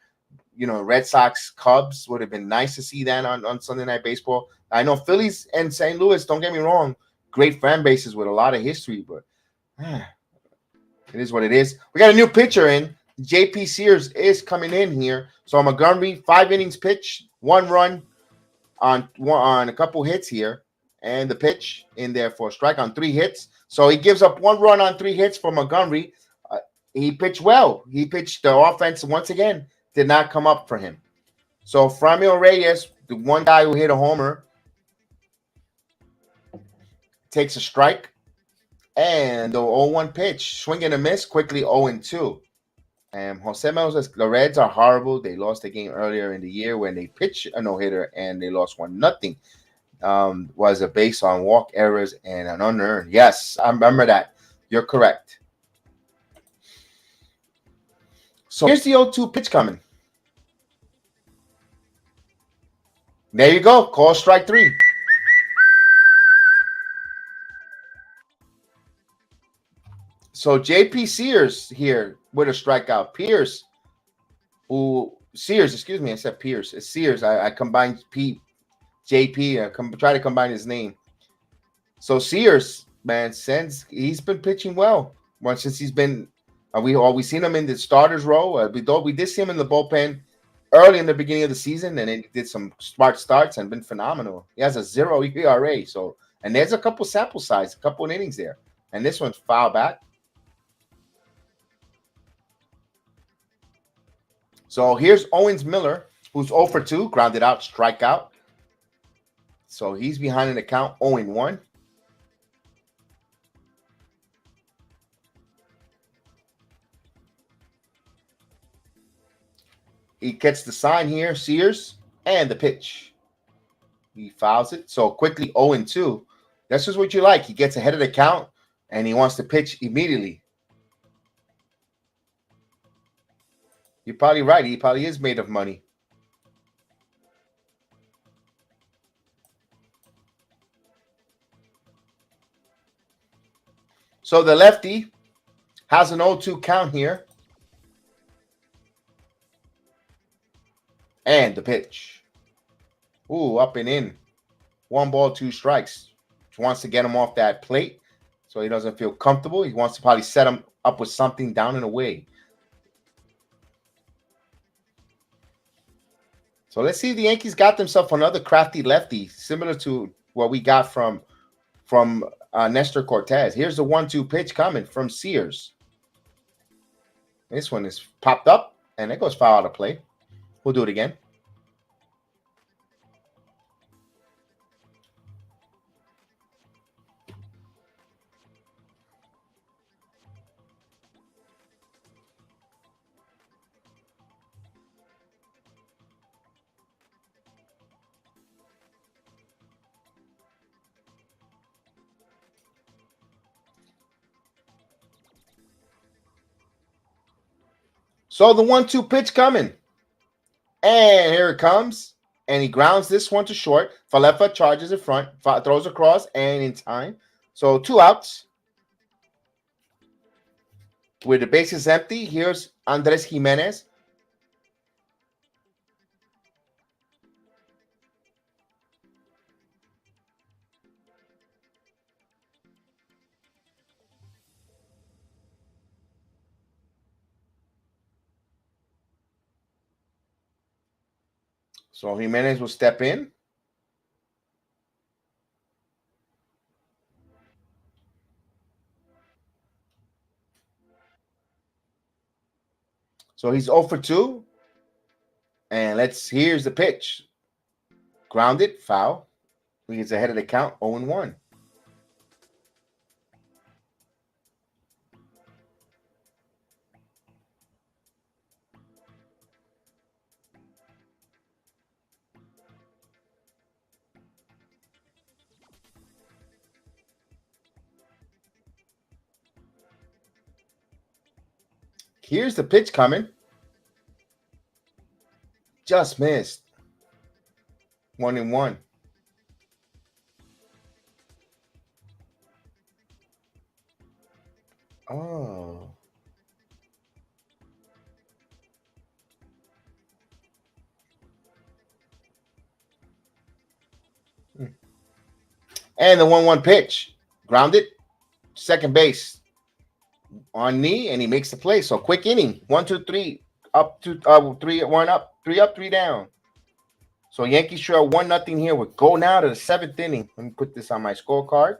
Red Sox Cubs would have been nice to see that on Sunday Night Baseball. I know Phillies and St. Louis, don't get me wrong, great fan bases with a lot of history, but it is what it is. We got a new pitcher in. JP Sears is coming in here. So Montgomery, 5 innings pitch, 1 run on a couple hits here, and the pitch in there for a strike on 3 hits. So he gives up 1 run on 3 hits for Montgomery. He pitched well. He pitched the offense once again. Did not come up for him. So Framil Reyes, the one guy who hit a homer, takes a strike. And the 0-1 pitch, swing and a miss, quickly 0-2. And Jose Melo says the Reds are horrible. They lost the game earlier in the year when they pitched a no-hitter and they lost 1-0. Was a base on walk errors and an unearned. Yes, I remember that. You're correct. So here's the 0-2 pitch coming. There you go. Call strike 3. So JP Sears here with a strikeout. Excuse me, I said Pierce. It's Sears. I combined JP. Try to combine his name. So Sears, man, he's been pitching well. Since he's been, we seen him in the starters role. We did see him in the bullpen early in the beginning of the season, and then he did some smart starts and been phenomenal. He has a 0 ERA. So, and there's a couple sample size, a couple innings there, and this one's foul back. So here's Owens Miller, who's 0 for 2, grounded out, strikeout. So he's behind in the count, 0-1. He gets the sign here, Sears, and the pitch. He fouls it. So quickly 0-2. That's just what you like. He gets ahead of the count, and he wants to pitch immediately. You're probably right. He probably is made of money. So the lefty has an 0-2 count here. And the pitch. Ooh, up and in. 1 ball, 2 strikes. He wants to get him off that plate so he doesn't feel comfortable. He wants to probably set him up with something down and away. So let's see if the Yankees got themselves another crafty lefty, similar to what we got from Nestor Cortez. Here's the 1-2 pitch coming from Sears. This one is popped up, and it goes foul out of play. We'll do it again. So the 1-2 pitch coming. And here it comes. And he grounds this one to short. Falefa charges in front, throws across, and in time. So 2 outs. With the bases empty, here's Andres Jimenez. So Jimenez will step in. So he's 0 for 2. And here's the pitch. Grounded, foul. He gets ahead of the count, 0-1. Here's the pitch coming. Just missed. 1-1. Oh. And the 1-1 pitch. Grounded. Second base. On knee, and he makes the play. So quick inning. 1, 2, 3. Up to 3-1 up. 3 up, 3 down. So Yankees trail 1-0 here. We go now to the 7th inning. Let me put this on my scorecard.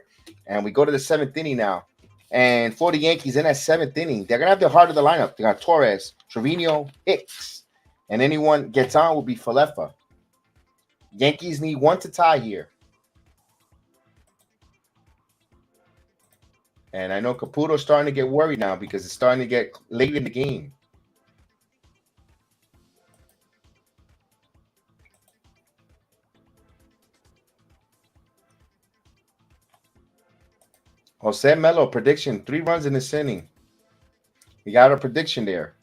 And we go to the 7th inning now. And for the Yankees in that 7th inning, they're going to have the heart of the lineup. They got Torres, Trevino, Hicks. And anyone gets on will be Falefa. Yankees need 1 to tie here. And I know Caputo's starting to get worried now because it's starting to get late in the game. Jose Melo prediction, 3 runs in this inning. We got a prediction there.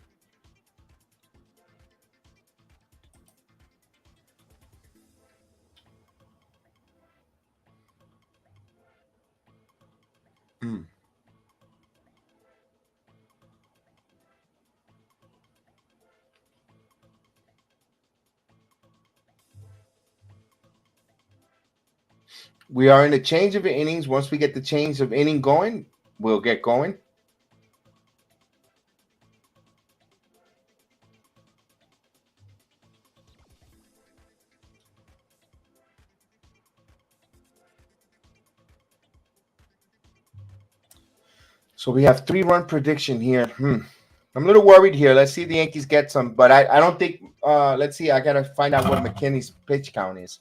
We are in the change of innings. Once we get the change of inning going, we'll get going. So we have 3-run prediction here. I'm a little worried here. Let's see if the Yankees get some, but I don't think. Let's see. I gotta find out what McKinney's pitch count is.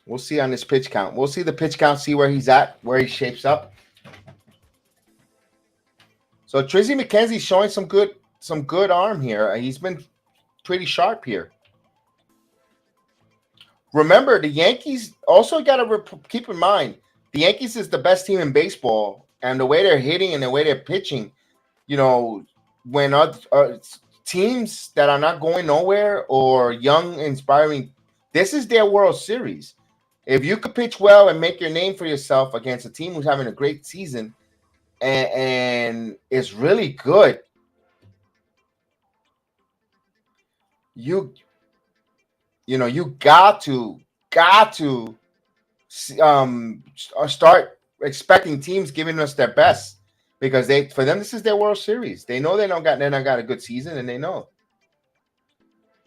We'll see on this pitch count. We'll see the pitch count, see where he's at, where he shapes up. So Triston McKenzie's showing some good arm here. He's been pretty sharp here. Remember, the Yankees also got to keep in mind, the Yankees is the best team in baseball, and the way they're hitting and the way they're pitching, you know, when teams that are not going nowhere or young, inspiring, this is their World Series. If you could pitch well and make your name for yourself against a team who's having a great season and is really good, you got to start expecting teams giving us their best, because for them this is their World Series. They know they're not got a good season, and they know.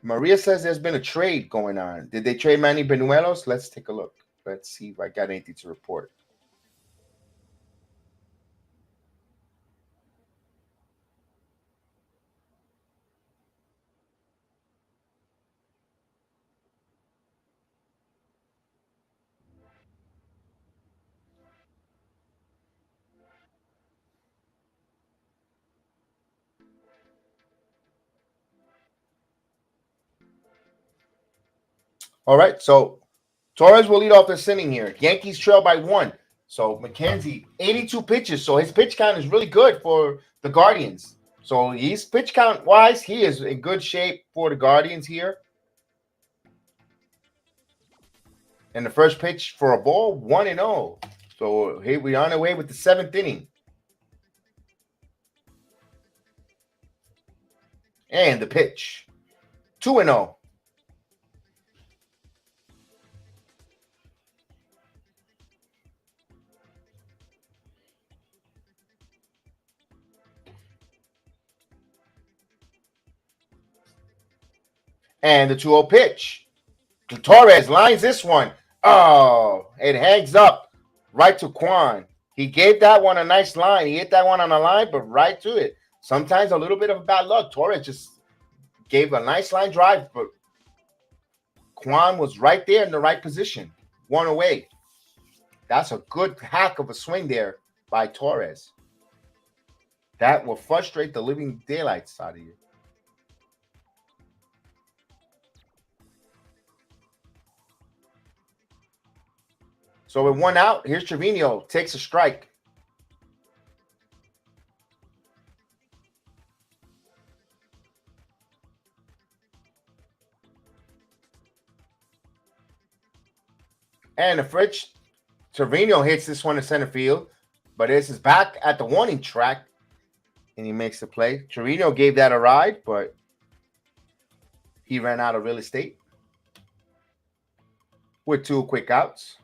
Maria says there's been a trade going on. Did they trade Manny Benuelos? Let's take a look. Let's see if I got anything to report. All right, so Torres will lead off this inning here. Yankees trail by 1. So McKenzie, 82 pitches. So his pitch count is really good for the Guardians. So he's pitch count wise, he is in good shape for the Guardians here. And the first pitch for a ball, 1-0. So here we're on our way with the 7th inning. And the pitch, 2-0. And the 2-0 pitch. Torres lines this one. Oh, it hangs up right to Quan. He gave that one a nice line. He hit that one on the line, but right to it. Sometimes a little bit of bad luck. Torres just gave a nice line drive, but Quan was right there in the right position. 1 away. That's a good hack of a swing there by Torres. That will frustrate the living daylights out of you. So with 1 out, here's Trevino, takes a strike. And the fridge, Trevino hits this one to center field, but this is back at the warning track, and he makes the play. Trevino gave that a ride, but he ran out of real estate with 2 quick outs.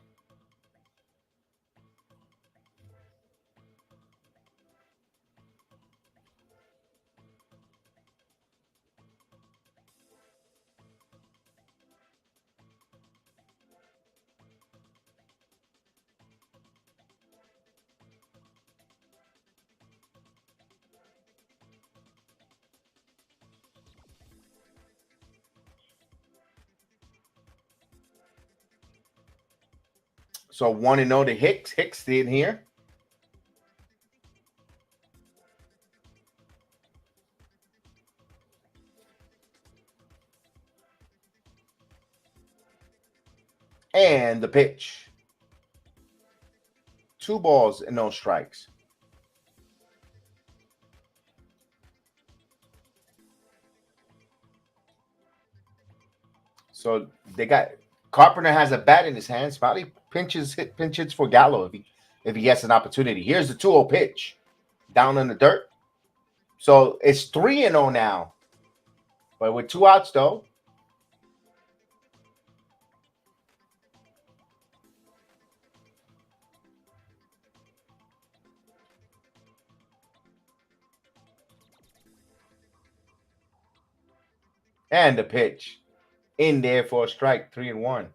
So 1-0 to Hicks. Hicks did here. And the pitch. 2 balls and no strikes. So they got Carpenter has a bat in his hands. Probably pinch hits for Gallo if he gets an opportunity. Here's the 2-0 pitch down in the dirt. So it's 3-0 now, but with 2 outs though. And the pitch in there for a strike, 3-1.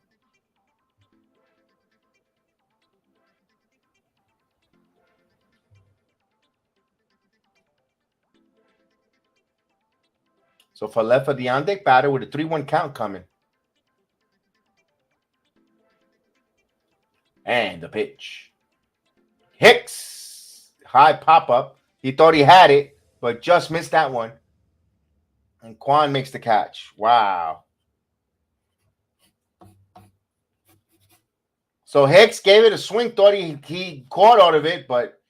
So for left of the on-deck batter with a 3-1 count coming. And the pitch. Hicks. High pop-up. He thought he had it, but just missed that one. And Quan makes the catch. Wow. So Hicks gave it a swing, thought he caught out of it, but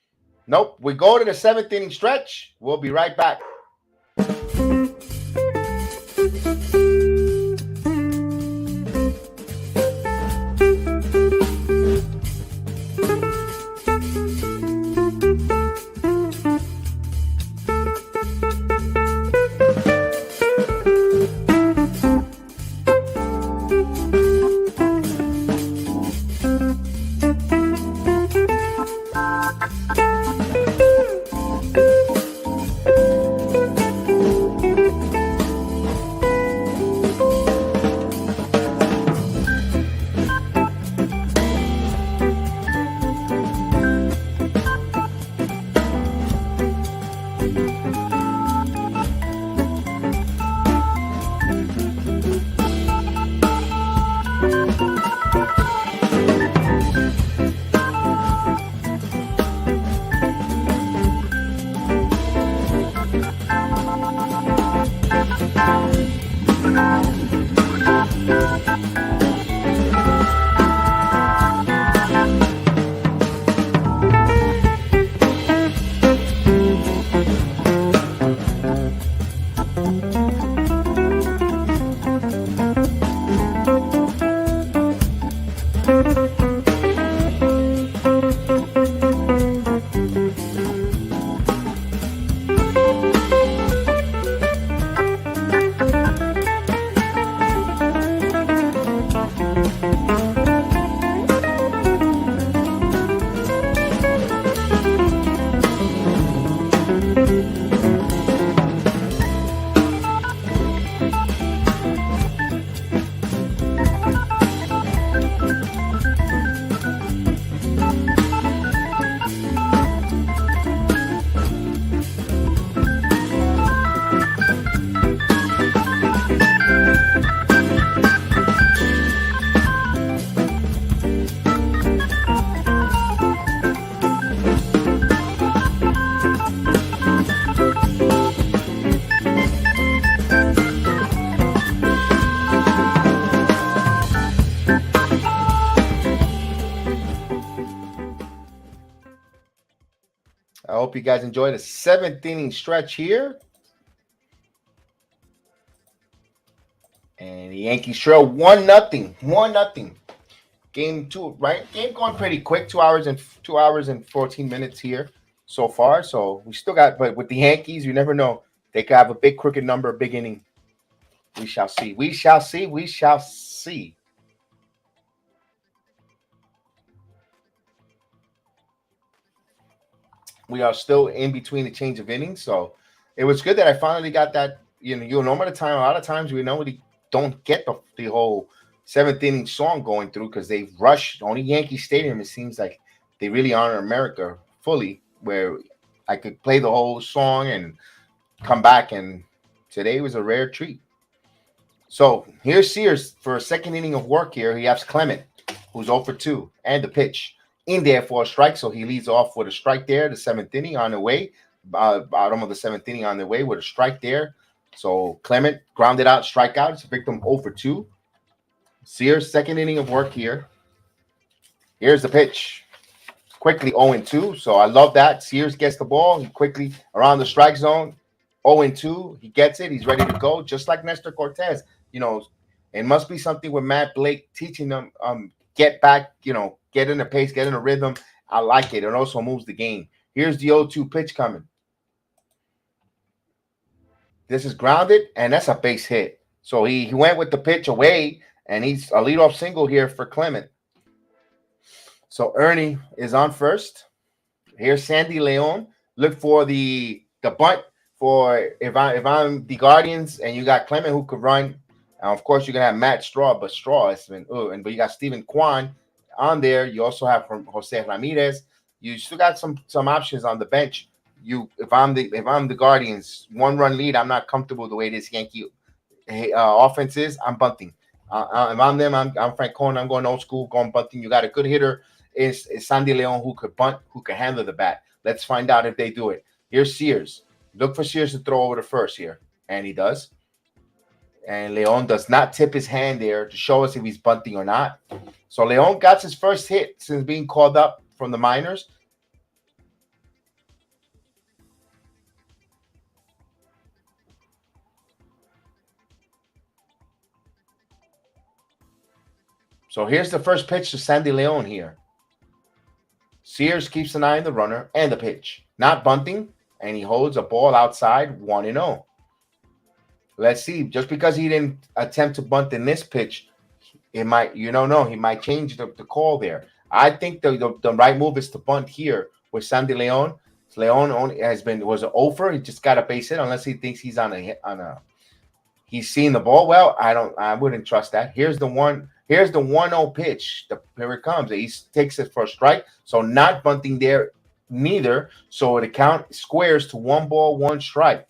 nope. We go to the 7th inning stretch. We'll be right back. I hope you guys enjoy the 7th inning stretch here. And the Yankees trail 1-0. 1-0. Game 2, right? Game going pretty quick. 2 hours and 14 minutes here so far. So we still got, but with the Yankees, you never know. They could have a big crooked number, a big inning. We shall see. We shall see. We shall see. We are still in between the change of innings, so it was good that I finally got that. You'll know by the time. A lot of times we normally don't get the whole seventh inning song going through because they rush. Only Yankee Stadium, it seems like they really honor America fully, where I could play the whole song and come back. And today was a rare treat. So here's Sears for a second inning of work here. He has Clement, who's 0 for 2, and the pitch in there for a strike. So he leads off with a strike there, the seventh inning on the way, bottom of the seventh inning on the way with a strike there. So Clement grounded out, strikeout. It's a victim 0 for 2. Sears, second inning of work here. Here's the pitch. Quickly 0-2. So I love that. Sears gets the ball. He quickly around the strike zone. 0-2. He gets it. He's ready to go. Just like Nestor Cortez. It must be something with Matt Blake teaching them get back, get in the pace, get in the rhythm. I like it. It also moves the game. Here's the 0-2 pitch coming. This is grounded, and that's a base hit. So he went with the pitch away, and he's a leadoff single here for Clement. So Ernie is on first. Here's Sandy Leon. Look for the bunt for if I'm the Guardians and you got Clement who could run. Of course, you're gonna have Matt Straw, but Straw has been but you got Steven Kwan on there. You also have Jose Ramirez. You still got some options on the bench. If I'm the Guardians, 1-run lead, I'm not comfortable the way this Yankee offense is. I'm bunting. If I'm them, I'm Frank Cohen. I'm going old school, going bunting. You got a good hitter. Is Sandy Leon who could bunt, who can handle the bat. Let's find out if they do it. Here's Sears. Look for Sears to throw over the first here, and he does. And Leon does not tip his hand there to show us if he's bunting or not. So Leon got his first hit since being called up from the minors. So here's the first pitch to Sandy Leon here. Sears keeps an eye on the runner and the pitch. Not bunting, and he holds a ball outside 1-0. Let's see. Just because he didn't attempt to bunt in this pitch, it might, he might change the call there. I think the right move is to bunt here with Sandy Leon. Leon was an over. He just got a base hit unless he thinks he's he's seeing the ball. Well, I wouldn't trust that. Here's the 1-0 pitch. Here it comes. He takes it for a strike. So not bunting there neither. So the count squares to 1 ball, 1 strike.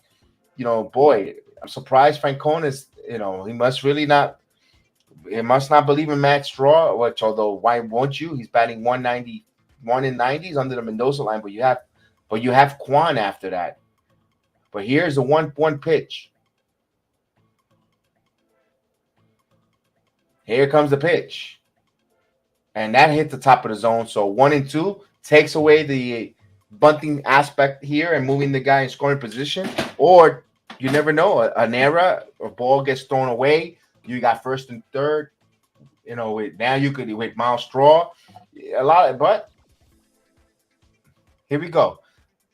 Boy, I'm surprised Frank Cohen is, he must not believe in Matt Straw, which although why won't you? He's batting 191 in 90s under the Mendoza line, but you have Kwan after that. But here's the 1-1 pitch. Here comes the pitch. And that hit the top of the zone. So 1-2 takes away the bunting aspect here and moving the guy in scoring position. Or you never know, an error, a ball gets thrown away. You got first and third. Now you could with Miles Straw. But here we go.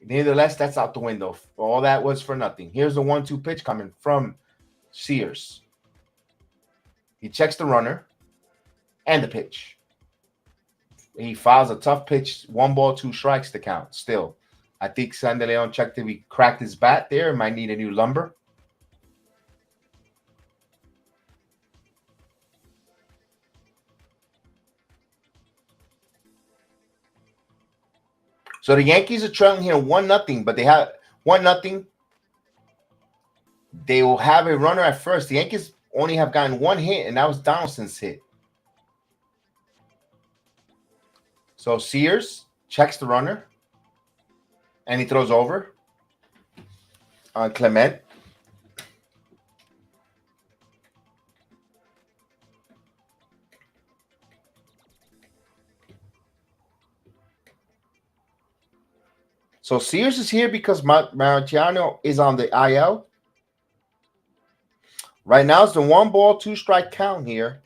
Nevertheless, that's out the window. All that was for nothing. Here's the 1-2 pitch coming from Sears. He checks the runner and the pitch. He files a tough pitch, 1 ball, 2 strikes to count. Still, I think Sandy Leon checked if he cracked his bat there. Might need a new lumber. So the Yankees are trailing here 1-0, but they have 1-0. They will have a runner at first. The Yankees only have gotten 1 hit, and that was Donaldson's hit. So Sears checks the runner, and he throws over on Clement. So Sears is here because Marciano is on the IL. Right now it's the 1 ball, 2 strike count here.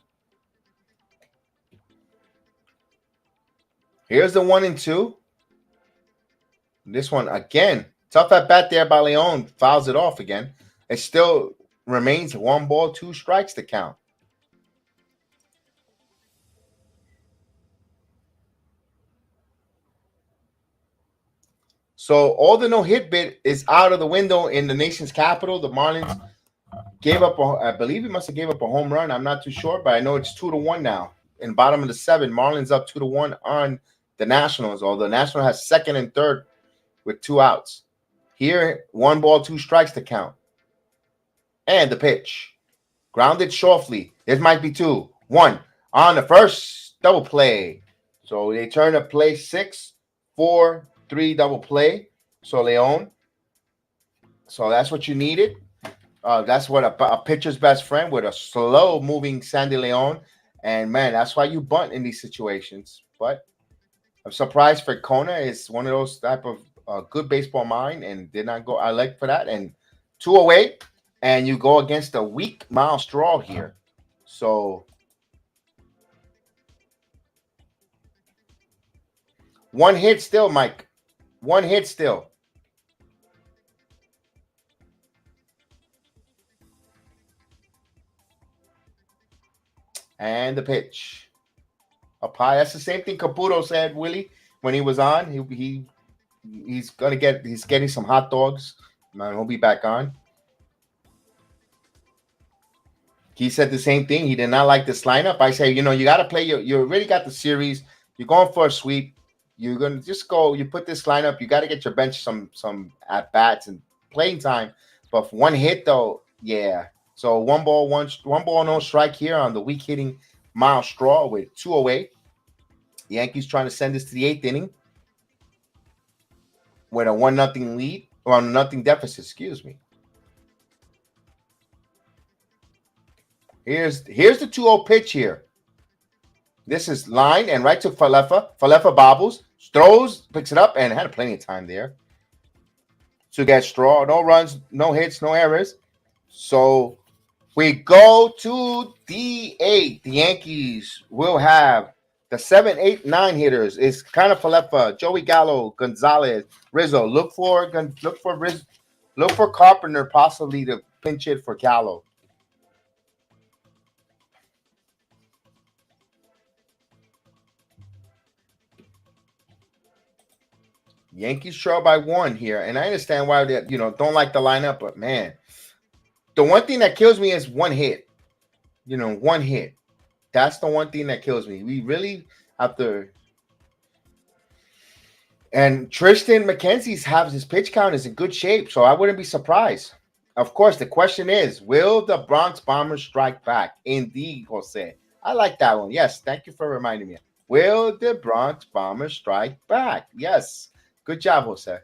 Here's the 1-2. This one again. Tough at bat there by Leon. Fouls it off again. It's still remains 1 ball, 2 strikes to count. So all the no-hit bit is out of the window in the nation's capital. The Marlins gave up, I believe he must have gave up a home run. I'm not too sure, but I know it's 2-1 now. In bottom of the 7, Marlins up 2-1 on the Nationals. Although the National has second and third with 2 outs. Here, 1 ball, 2 strikes to count. And the pitch. Grounded softly. This might be 2. 1 on the first double play. So they turn to play 6, 4, 3 double play. So Leon. So that's what you needed. That's what a pitcher's best friend with a slow moving Sandy Leon. And man, that's why you bunt in these situations. But I'm surprised for Kona is one of those type of good baseball mind and did not go. I like for that. And 2 away, and you go against a weak Miles Straw here. So 1 hit still, Mike. 1 hit still. And the pitch. Up high. That's the same thing Caputo said, Willie, when he was on. He's getting some hot dogs. Man, he'll be back on. He said the same thing. He did not like this lineup. I say, you got to play. You already got the series. You're going for a sweep. You're going to just go. You put this lineup. You got to get your bench some at bats and playing time. But for 1 hit though, yeah. So 1 ball, no strike here on the weak hitting Miles Straw with 2 away. The Yankees trying to send this to the 8th inning with a 1-0 lead or 0 deficit. Excuse me. Here's the 2-0 pitch here. This is line and right to Falefa. Falefa bobbles, throws, picks it up, and had plenty of time there to get Straw. No runs, no hits, no errors. So we go to the 8th. The Yankees will have the 7, 8, 9 hitters. It's kind of Falefa, Joey Gallo, Gonzalez, Rizzo. Look for Carpenter possibly to pinch hit for Gallo. Yankees trail by 1 here, and I understand why they don't like the lineup, but man, the one thing that kills me is 1 hit. 1 hit. That's the one thing that kills me. We really have to. And Triston McKenzie's has his pitch count is in good shape, so I wouldn't be surprised. Of course, the question is, will the Bronx Bombers strike back? Indeed, Jose. I like that one. Yes, thank you for reminding me. Will the Bronx Bombers strike back? Yes. Good job, Jose.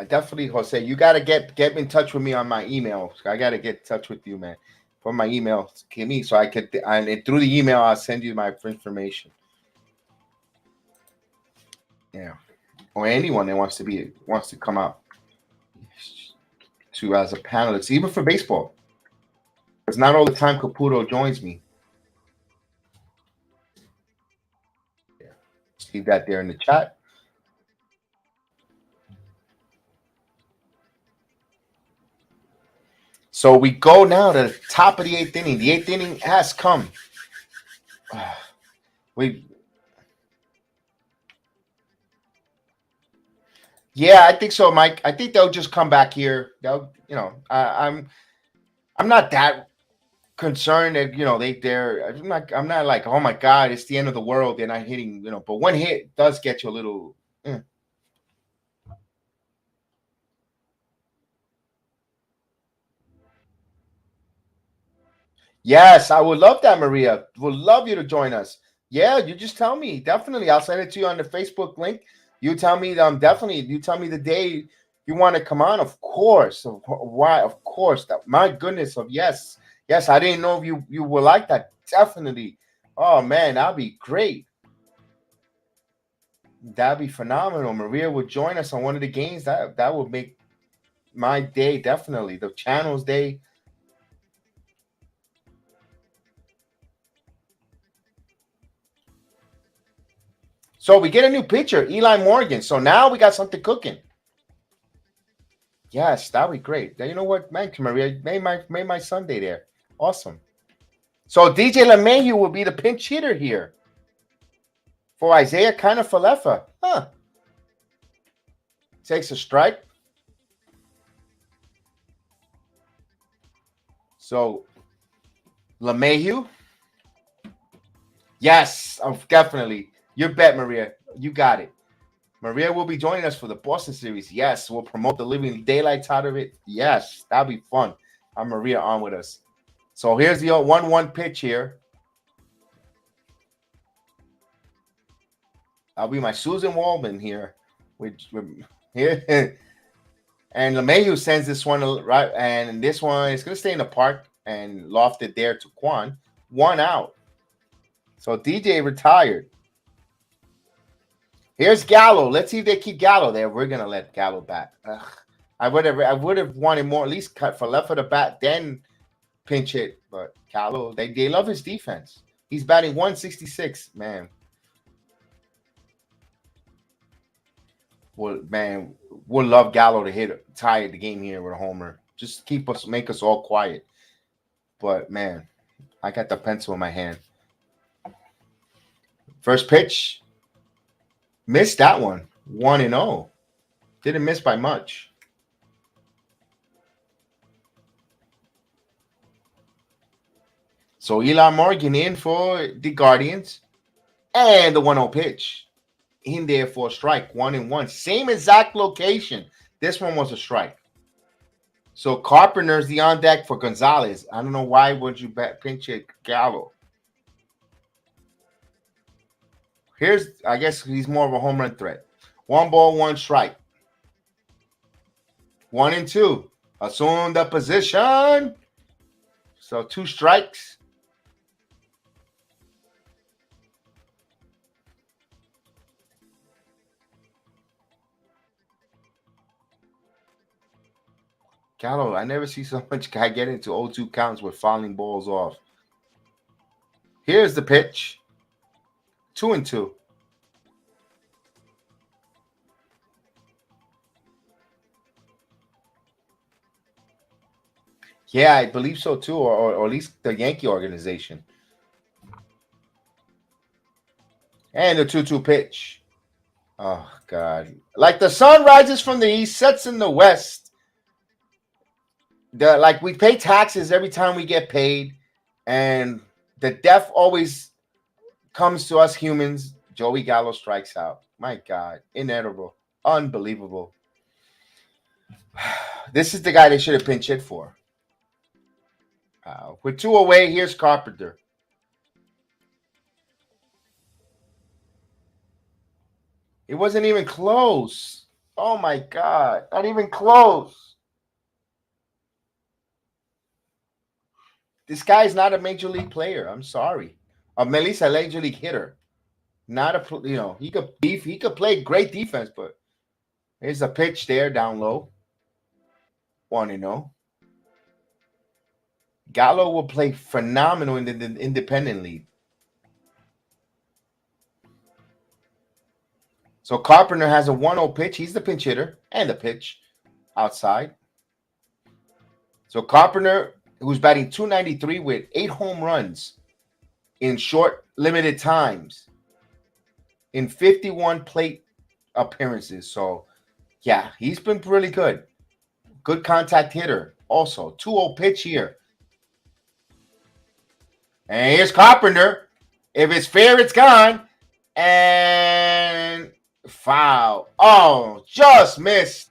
I definitely, Jose, you got to get in touch with me on my email. I got to get in touch with you, man. For my email, give me so I could, and through the email, I'll send you my information. Yeah. Or anyone that wants to come out to as a panelist, even for baseball. It's not all the time Caputo joins me. Yeah. See that there in the chat. So we go now to the top of the 8th inning. The 8th inning has come. Yeah, I think so, Mike. I think they'll just come back here. I'm not that concerned that I'm not like, oh my God, it's the end of the world. They're not hitting, but 1 hit does get you a little. Yes, I would love that, Maria. Would love you to join us. Yeah, you just tell me. Definitely. I'll send it to you on the Facebook link. You tell me definitely. You tell me the day you want to come on. Of course. Why? Of course. My goodness. Yes. Yes. I didn't know if you would like that. Definitely. Oh man, that'd be great. That'd be phenomenal. Maria would join us on one of the games. That would make my day, definitely. The channel's day. So we get a new pitcher, Eli Morgan. So now we got something cooking. Yes, that'd be great. You know what, man, Maria made my Sunday there. Awesome. So DJ LeMahieu will be the pinch hitter here for Isaiah Kiner-Falefa. Huh. Takes a strike. So LeMahieu. Yes, definitely. You bet, Maria. You got it. Maria will be joining us for the Boston series. Yes, we'll promote the living daylights out of it. Yes, that'll be fun. I'm Maria on with us. So here's the 1-1 pitch here. I'll be my Susan Waldman here. Here. And LeMahieu sends this one right, and this one is going to stay in the park and lofted there to Quan. 1 out. So DJ retired. Here's Gallo. Let's see if they keep Gallo there. We're gonna let Gallo bat. I would have wanted more, at least cut for left of the bat, then pinch hit. But Gallo, they love his defense. He's batting 166, man. Well, man, we'll love Gallo to tie the game here with a homer. Just make us all quiet. But man, I got the pencil in my hand. First pitch. Missed that one. 1-0. Didn't miss by much. So Eli Morgan in for the Guardians. And the 1-0 pitch. In there for a strike. 1-1. Same exact location. This one was a strike. So Carpenter's the on deck for Gonzalez. I don't know why would you pinch hit Gallo. I guess he's more of a home run threat. 1 ball, 1 strike. 1-2. Assume the position. So 2 strikes. Gallo, I never see so much guy get into 0-2 counts with fouling balls off. Here's the pitch. 2-2. Yeah, I believe so too, or at least the Yankee organization. And the 2-2 pitch. Oh, God. Like the sun rises from the east, sets in the west. Like we pay taxes every time we get paid, and the death always comes to us humans. Joey Gallo strikes out. My God. Inedible. Unbelievable. This is the guy they should have pinch hit for. With 2 away, here's Carpenter. It wasn't even close. Oh, my God. Not even close. This guy's not a major league player. I'm sorry. At least a major league hitter. Not a, he could play great defense, but here's a pitch there down low. 1-0. Gallo will play phenomenal in the independent league. So Carpenter has a 1-0 pitch. He's the pinch hitter and the pitch outside. So Carpenter, who's batting .293 with 8 home runs in short, limited times, in 51 plate appearances. So, yeah, he's been really good. Good contact hitter. Also, 2-0 pitch here. And here's Carpenter. If it's fair, it's gone. And foul. Oh, just missed.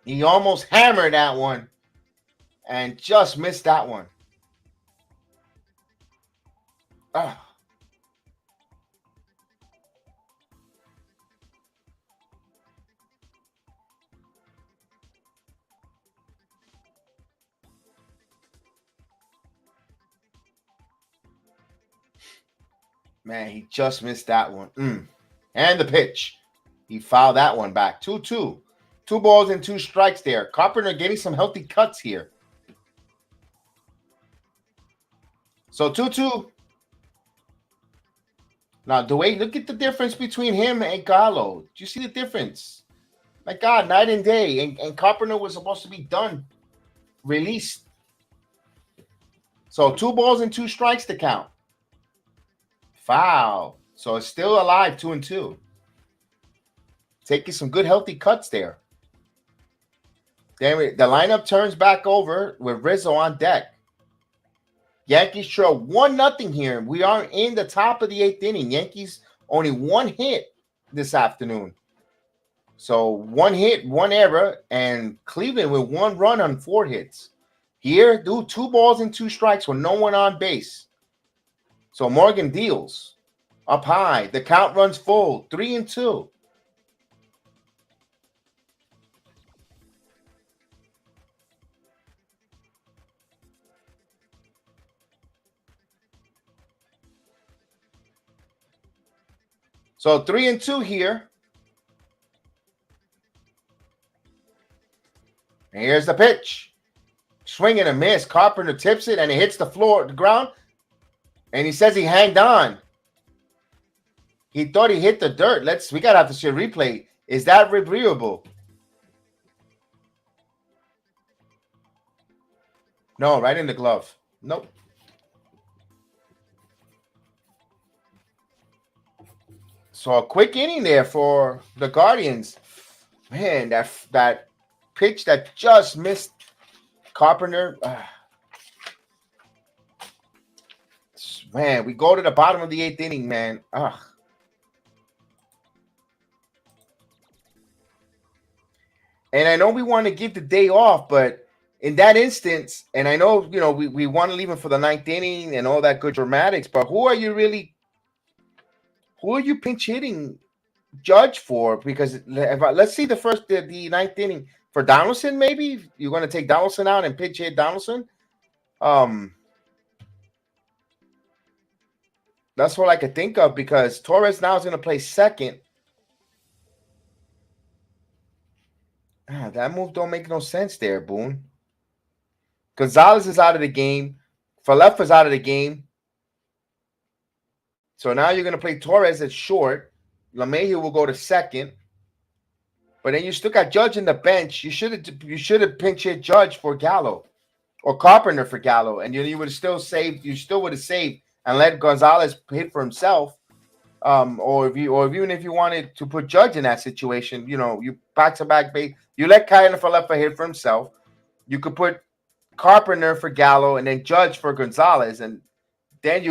He almost hammered that one. And just missed that one. Oh. Man, he just missed that one. And the pitch. He fouled that one back. 2-2. 2 balls and 2 strikes there. Carpenter getting some healthy cuts here. So 2-2. Now, Dwayne, look at the difference between him and Gallo. Do you see the difference? My God, night and day. And Carpenter was supposed to be done, released. So 2 balls and 2 strikes to count. Foul. So it's still alive, 2-2. Taking some good, healthy cuts there. Then the lineup turns back over with Rizzo on deck. Yankees trail 1-0 here. We are in the top of the 8th inning. Yankees only 1 hit this afternoon. So 1 hit, 1 error, and Cleveland with 1 run on 4 hits. Here, 2 balls and 2 strikes with no one on base. So Morgan deals up high. The count runs full, 3-2. So 3-2 here. And here's the pitch. Swing and a miss. Carpenter tips it and it hits the floor, the ground. And he says he hanged on. He thought he hit the dirt. We gotta have to see a replay. Is that reviewable? No, right in the glove. Nope. So a quick inning there for the Guardians. Man, that pitch that just missed Carpenter. Man, we go to the bottom of the 8th inning, man. And I know we want to give the day off, but in that instance, and I know, we want to leave him for the 9th inning and all that good dramatics, but who are you pinch hitting Judge for? Because let's see the 9th inning for Donaldson. Maybe you're going to take Donaldson out and pinch hit Donaldson. That's what I could think of, because Torres now is going to play second. That move don't make no sense there, Boone. Gonzalez is out of the game. Falefa's out of the game. So now you're going to play Torres at short. LeMahieu will go to second. But then you still got Judge in the bench. You should have pinch hit Judge for Gallo, or Carpenter for Gallo, and you would have still saved. You still would have saved and let Gonzalez hit for himself. Or even if you wanted to put Judge in that situation, you back-to-back base. You let Kyle Falefa hit for himself. You could put Carpenter for Gallo and then Judge for Gonzalez, and then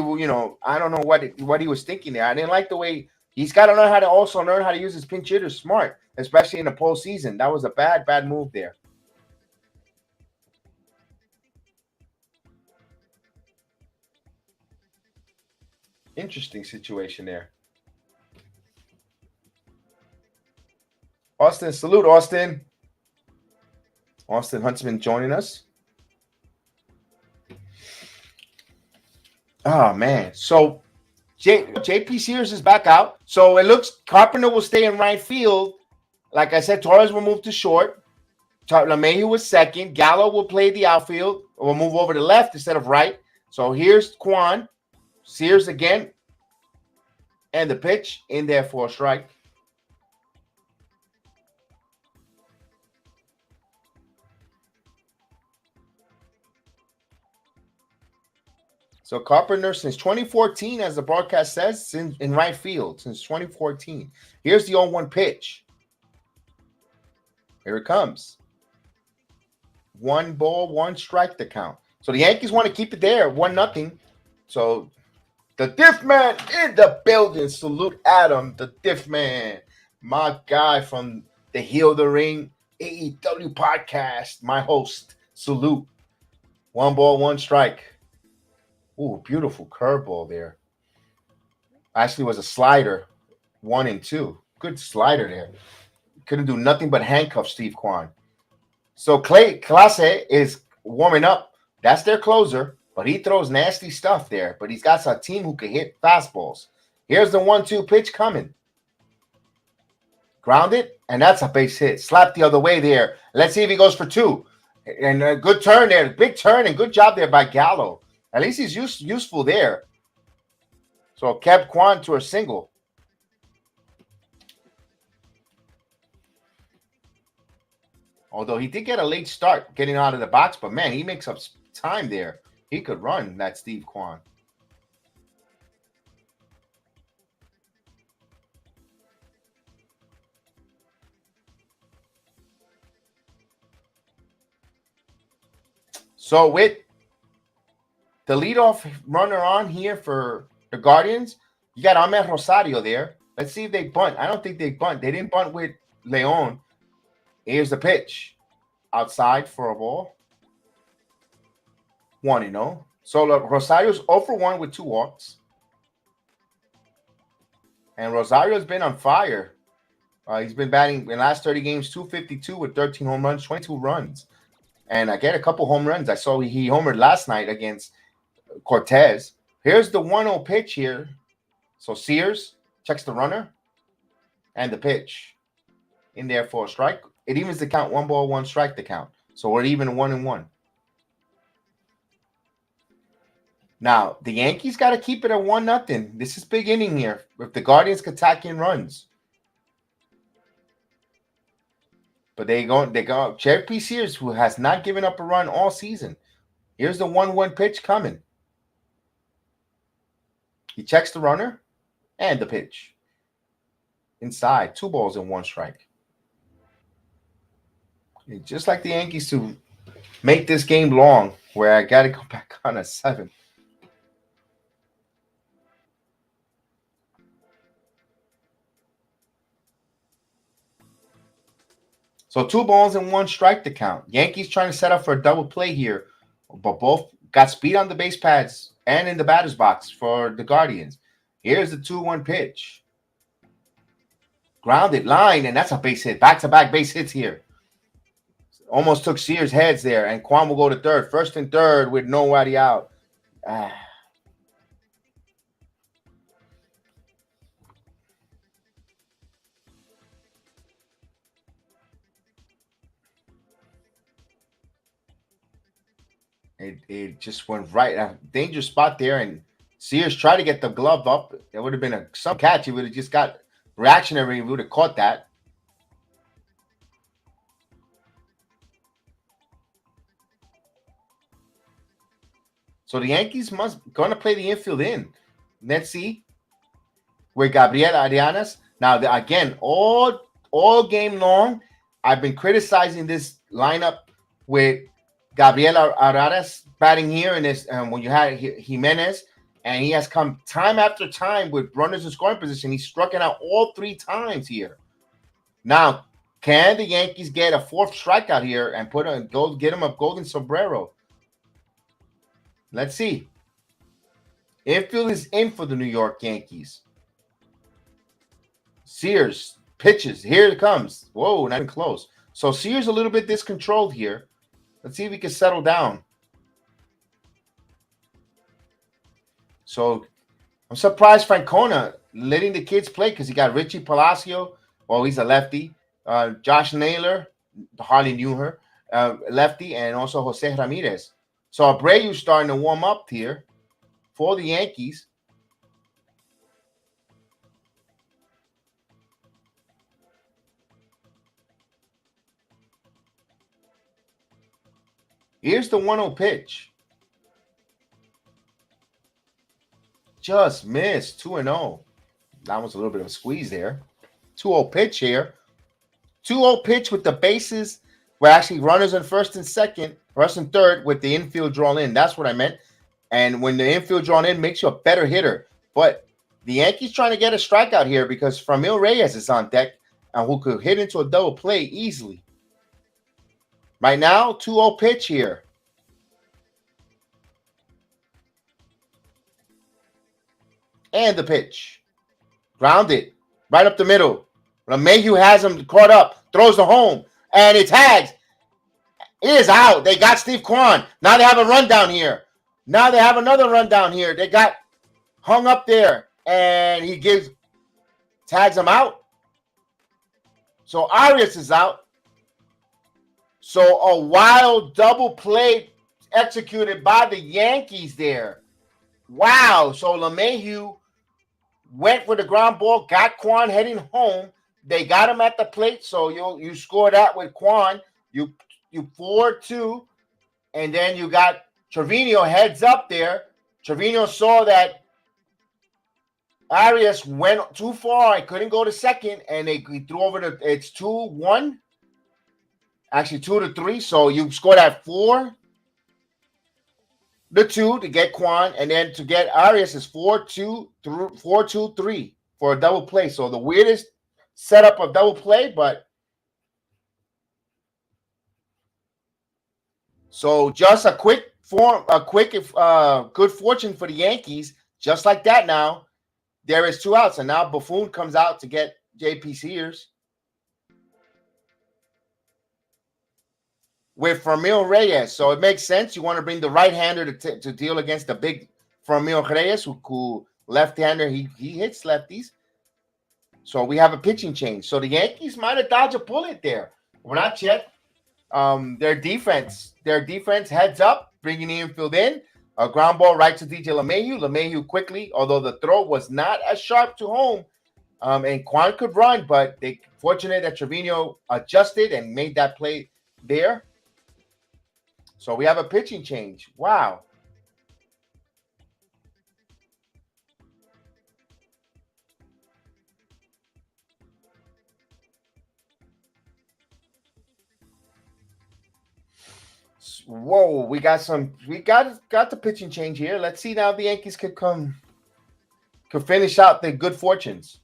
I don't know what he was thinking there. I didn't like the way he's got to learn how to use his pinch hitters smart, especially in the postseason. That was a bad move there. Interesting situation there. Austin, salute, Austin. Austin Huntsman joining us. Oh, man. So JP Sears is back out. So it looks Carpenter will stay in right field. Like I said, Torres will move to short. LeMahieu was second. Gallo will play the outfield. Will move over to left instead of right. So here's Quan. Sears again. And the pitch in there for a strike. So Carpenter, since 2014, as the broadcast says, in right field since 2014. Here's the 0-1 pitch. Here it comes. 1 ball, 1 strike to count. So the Yankees want to keep it there, 1-0. So the Diff Man in the building. Salute Adam, the Diff Man, my guy from the Heal the Ring AEW podcast, my host. Salute. 1 ball, 1 strike. Ooh, beautiful curveball there. Actually, was a slider, 1 and 2. Good slider there. Couldn't do nothing but handcuff Steve Kwan. So Clase is warming up. That's their closer, but he throws nasty stuff there. But he's got a team who can hit fastballs. Here's the 1-2 pitch coming. Grounded, and that's a base hit. Slap the other way there. Let's see if he goes for 2. And a good turn there. Big turn and good job there by Gallo. At least he's useful there. So kept Kwan to a single. Although he did get a late start getting out of the box, but man, he makes up time there. He could run, that Steve Kwan. So with the leadoff runner on here for the Guardians, you got Ahmed Rosario there. Let's see if they bunt. I don't think they bunt. They didn't bunt with Leon. Here's the pitch. Outside for a ball. 1-0. So look, Rosario's 0 for 1 with 2 walks. And Rosario's been on fire. He's been batting in the last 30 games, 252 with 13 home runs, 22 runs. And I get a couple home runs. I saw he homered last night against Cortez. Here's the 1-0 pitch here. So Sears checks the runner and the pitch in there for a strike. It evens the count. 1 ball, 1 strike the count. So we're even 1-1. Now, the Yankees got to keep it at 1-0. This is big inning here. If the Guardians could tack in runs. But they go Cherry Sears, who has not given up a run all season. Here's the 1-1 pitch coming. He checks the runner and the pitch. Inside, 2 balls and 1 strike. And just like the Yankees to make this game long, where I got to go back on a 7. So 2 balls and 1 strike to count. Yankees trying to set up for a double play here, but both got speed on the base pads and in the batter's box for the Guardians. Here's the 2-1 pitch. Grounded line, and that's a base hit. Back-to-back base hits here. Almost took Sears' heads there, and Kwan will go to third. First and third with nobody out. It just went right. A dangerous spot there, and Sears tried to get the glove up. It would have been some catch. He would have just got reactionary. He would have caught that. So the Yankees going to play the infield in. Let's see. With Gabriel Arias. Now, again, all game long, I've been criticizing this lineup with Gabriel Arias batting here in this when you had Jimenez, and he has come time after time with runners in scoring position. He's struck it out all 3 times here. Now, can the Yankees get a 4th strikeout here and get him a golden sombrero? Let's see. Infield is in for the New York Yankees. Sears pitches. Here it comes. Whoa, not even close. So Sears a little bit discontrolled here. Let's see if he can settle down. So I'm surprised Francona letting the kids play because he got Richie Palacio. Well, he's a lefty. Josh Naylor, hardly knew her, lefty, and also Jose Ramirez. So Abreu's starting to warm up here for the Yankees. Here's the 1-0 pitch. Just missed. 2-0. That was a little bit of a squeeze there. 2-0 pitch here. 2-0 pitch with the bases where actually runners on first and second, first and third with the infield drawn in. That's what I meant. And when the infield drawn in makes you a better hitter. But the Yankees trying to get a strikeout here because Framil Reyes is on deck and who could hit into a double play easily. Right now, 2-0 pitch here. And the pitch. Grounded. Right up the middle. LeMahieu has him caught up. Throws the home. And it tags. It is out. They got Steve Kwan. Now they have a rundown here. Now they have another rundown here. They got hung up there. And he tags him out. So Arias is out. So a wild double play executed by the Yankees there. Wow. So LeMahieu went for the ground ball, got Kwan heading home. They got him at the plate, so you score that with Kwan. You 4-2, and then you got Trevino heads up there. Trevino saw that Arias went too far. I couldn't go to second, and he threw over it's 2-1. Actually, 2-3. So you scored at 4-2 to get Kwan, and then to get Arias is 4-2-3 for a double play. So the weirdest setup of double play, but so just a quick good fortune for the Yankees. Just like that, now there is 2 outs, and now Buffoon comes out to get JP Sears with Fermín Reyes. So it makes sense. You want to bring the right-hander to deal against the big Fermín Reyes, who left-hander. He hits lefties. So we have a pitching change. So the Yankees might have dodged a bullet there. We're not yet. Their defense heads up, bringing the infield in. A ground ball right to DJ LeMahieu. LeMahieu quickly, although the throw was not as sharp to home, and Kwan could run, but they fortunate that Trevino adjusted and made that play there. So we have a pitching change. Wow. Whoa, we got the pitching change here. Let's see now if the Yankees could finish out their good fortunes.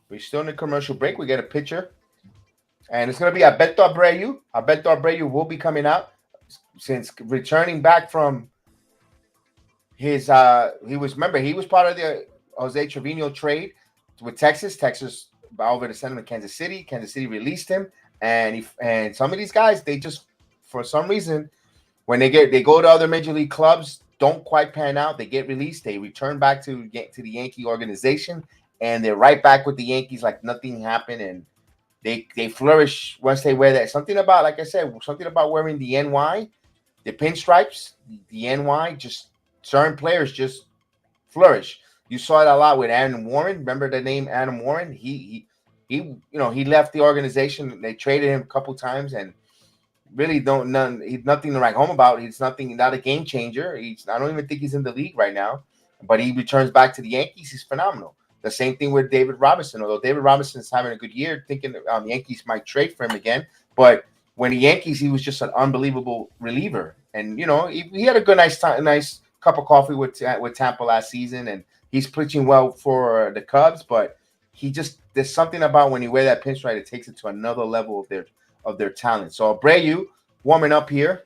We're still in a commercial break. We get a pitcher, and it's going to be Alberto Abreu. Alberto Abreu will be coming out since returning back from his. He was part of the Jose Trevino trade with Texas. Texas over to send him to Kansas City. Kansas City released him, and some of these guys, they just, for some reason, when they go to other major league clubs, don't quite pan out. They get released. They return back to the Yankee organization, and they're right back with the Yankees like nothing happened, and they flourish once they wear that. Something about, like I said, something about wearing the NY, the pinstripes, the NY, just certain players just flourish. You saw it a lot with Adam Warren. Remember the name Adam Warren? He left the organization. They traded him a couple times, and really he's nothing to write home about. He's not a game changer. I don't even think he's in the league right now, but he returns back to the Yankees. He's phenomenal. The same thing with David Robinson. Although David Robinson is having a good year, thinking the Yankees might trade for him again. But when the Yankees, he was just an unbelievable reliever. And, he had a nice cup of coffee with Tampa last season, and he's pitching well for the Cubs. But there's something about when you wear that pinstripe, it takes it to another level of their talent. So Abreu warming up here.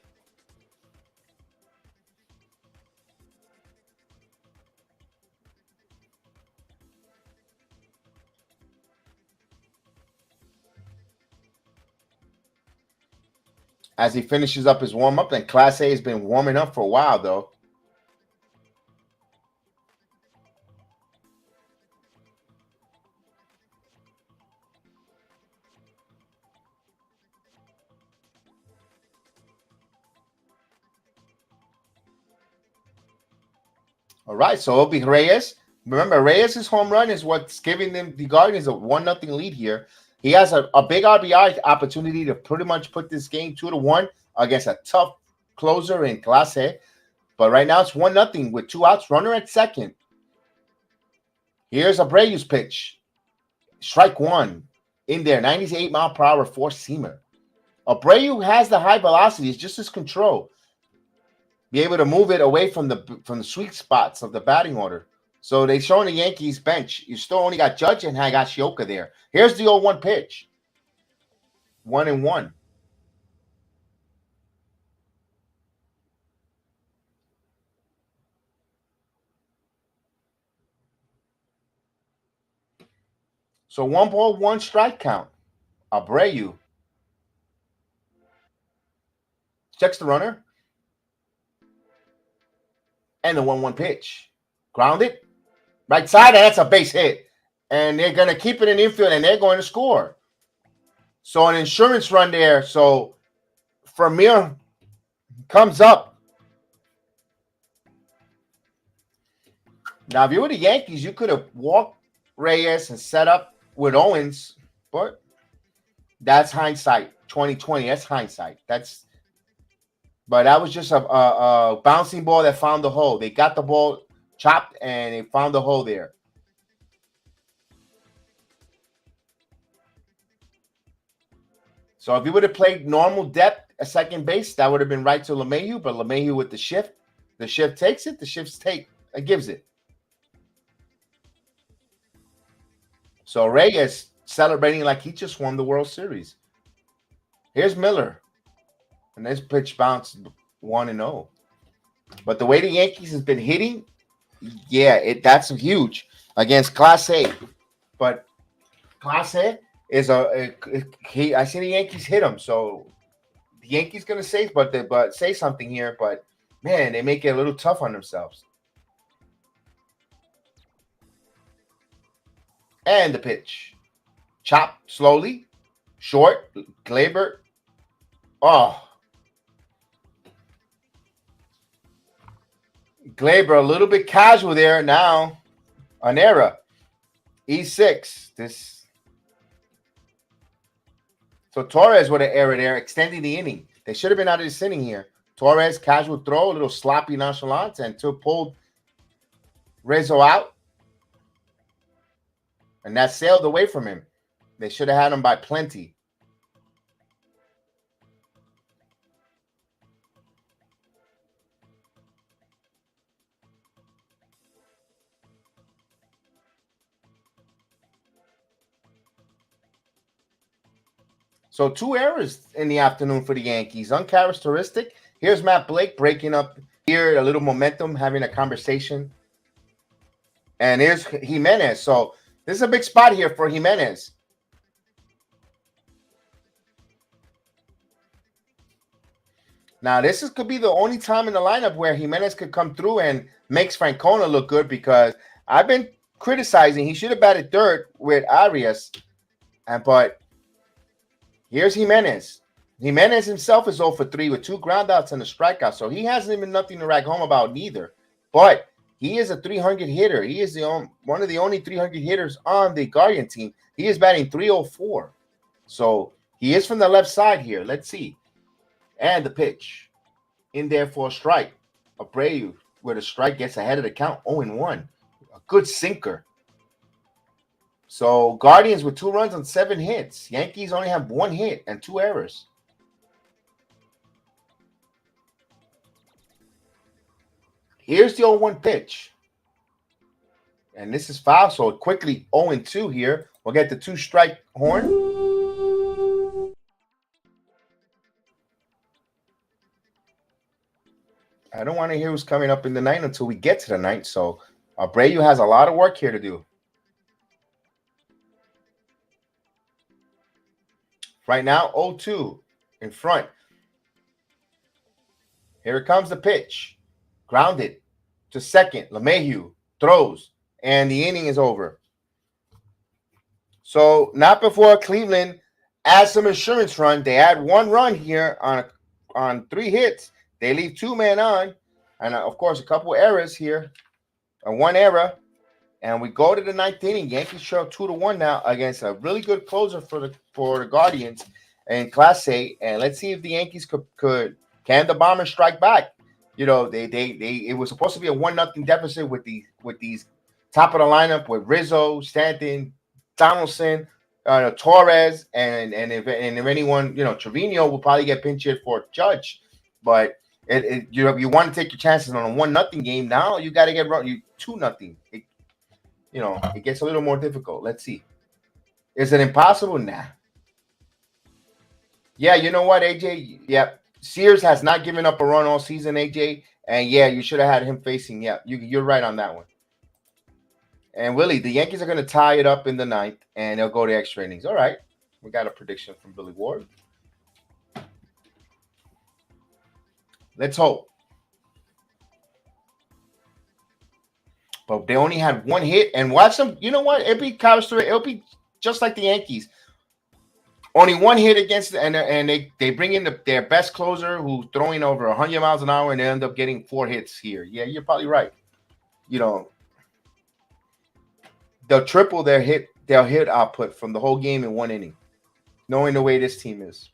As he finishes up his warm-up, and Class A has been warming up for a while, though. All right, so it'll be Reyes. Remember, Reyes' home run is what's giving them the Guardians a 1-0 lead here. He has a big RBI opportunity to pretty much put this game 2-1 against a tough closer in Class A. But right now it's 1-0 with 2 outs, runner at second. Here's Abreu's pitch. Strike one in there, 98 mile per hour four-seamer. Abreu has the high velocity. It's just his control. Be able to move it away from the sweet spots of the batting order. So they showing the Yankees bench. You still only got Judge and Higashioka there. Here's the 0-1 pitch. 1-1. So 1 ball, 1 strike count. Abreu checks the runner. And the 1-1 pitch. Grounded. Right side, and that's a base hit. And they're going to keep it in infield, and they're going to score. So an insurance run there. So Vermeer comes up. Now, if you were the Yankees, you could have walked Reyes and set up with Owens, but that's hindsight. 2020. That's hindsight. But that was just a bouncing ball that found the hole. They got the ball chopped and they found the hole there. So if you would have played normal depth at second base, that would have been right to LeMahieu. But LeMahieu with the shift takes it. The shifts take it gives it. So Reyes celebrating like he just won the World Series. Here's Miller. And this pitch bounced 1-0. But the way the Yankees has been hitting, yeah, that's huge against Class A. But Class A is I see the Yankees hit him. So the Yankees gonna say say something here, but man, they make it a little tough on themselves. And the pitch. Chop slowly. Short. Gleyber. Oh. Gleyber a little bit casual there now. An error. E6. So Torres with an error there, extending the inning. They should have been out of this inning here. Torres, casual throw, a little sloppy nonchalance, and pulled Rizzo out. And that sailed away from him. They should have had him by plenty. So 2 errors in the afternoon for the Yankees. Uncharacteristic. Here's Matt Blake breaking up here, a little momentum, having a conversation. And here's Jimenez. So this is a big spot here for Jimenez. Now, could be the only time in the lineup where Jimenez could come through and makes Francona look good, because I've been criticizing he should have batted third with Arias. But here's Jimenez. Jimenez himself is 0 for 3 with 2 groundouts and a strikeout. So he hasn't even nothing to rag home about neither. But he is a 300 hitter. He is one of the only 300 hitters on the Guardian team. He is batting 304. So he is from the left side here. Let's see. And the pitch. In there for a strike. Abreu with a strike gets ahead of the count. 0-1. A good sinker. So Guardians with 2 runs on 7 hits. Yankees only have 1 hit and 2 errors. Here's the 0-1 pitch. And this is foul, so quickly 0-2 here. We'll get the 2-strike horn. I don't want to hear who's coming up in the ninth until we get to the ninth. So Abreu has a lot of work here to do. Right now, 0-2 in front. Here comes the pitch. Grounded to second. LeMahieu throws, and the inning is over. So not before Cleveland adds some insurance run. They add 1 run here on 3 hits. They leave 2 men on, and of course a couple errors here, and 1 error. And we go to the 9th inning. Yankees trail 2-1 now against a really good closer for the Guardians in Class A. And let's see if the Yankees can the Bombers strike back. You know, it was supposed to be a 1-0 deficit with these top of the lineup with Rizzo, Stanton, Donaldson, Torres, and if anyone, Trevino will probably get pinch hit for Judge. But you want to take your chances on a 1-0 game. Now you got to get run 2-0. It gets a little more difficult. Let's see. Is it impossible? Nah. Yeah, you know what, AJ? Yeah. Sears has not given up a run all season, AJ. And yeah, you should have had him facing. Yeah, you're right on that one. And Willie, the Yankees are going to tie it up in the 9th, and they'll go to extra innings. All right. We got a prediction from Billy Ward. Let's hope. But they only had 1 hit. And watch them. You know what? It'll be just like the Yankees. Only one hit against, and they bring in their best closer who's throwing over 100 miles an hour, and they end up getting 4 hits here. Yeah, you're probably right. You know, they'll triple their hit output from the whole game in 1 inning, knowing the way this team is.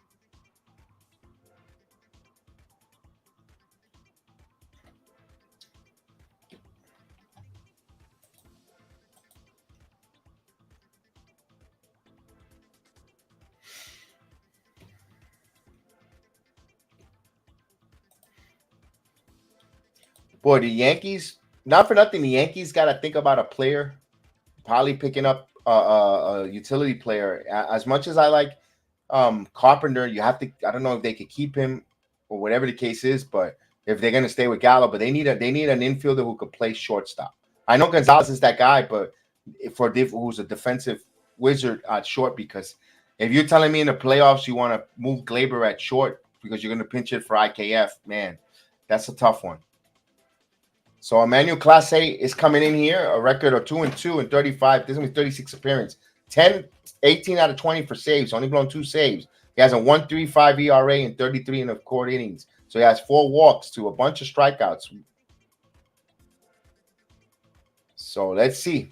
Boy, the Yankees, not for nothing, the Yankees got to think about a player, probably picking up a utility player. As much as I like Carpenter, you have to. I don't know if they could keep him or whatever the case is, but if they're going to stay with Gallo, but they need an infielder who could play shortstop. I know Gonzalez is that guy, but who's a defensive wizard at short, because if you're telling me in the playoffs you want to move Glaber at short because you're going to pinch it for IKF, man, that's a tough one. So Emmanuel Clase is coming in here, a record of 2-2 and 35. This is 36 appearance. 18 out of 20 for saves, only blown 2 saves. He has a 1.35 ERA and 33 in the core innings. So he has 4 walks to a bunch of strikeouts. So let's see.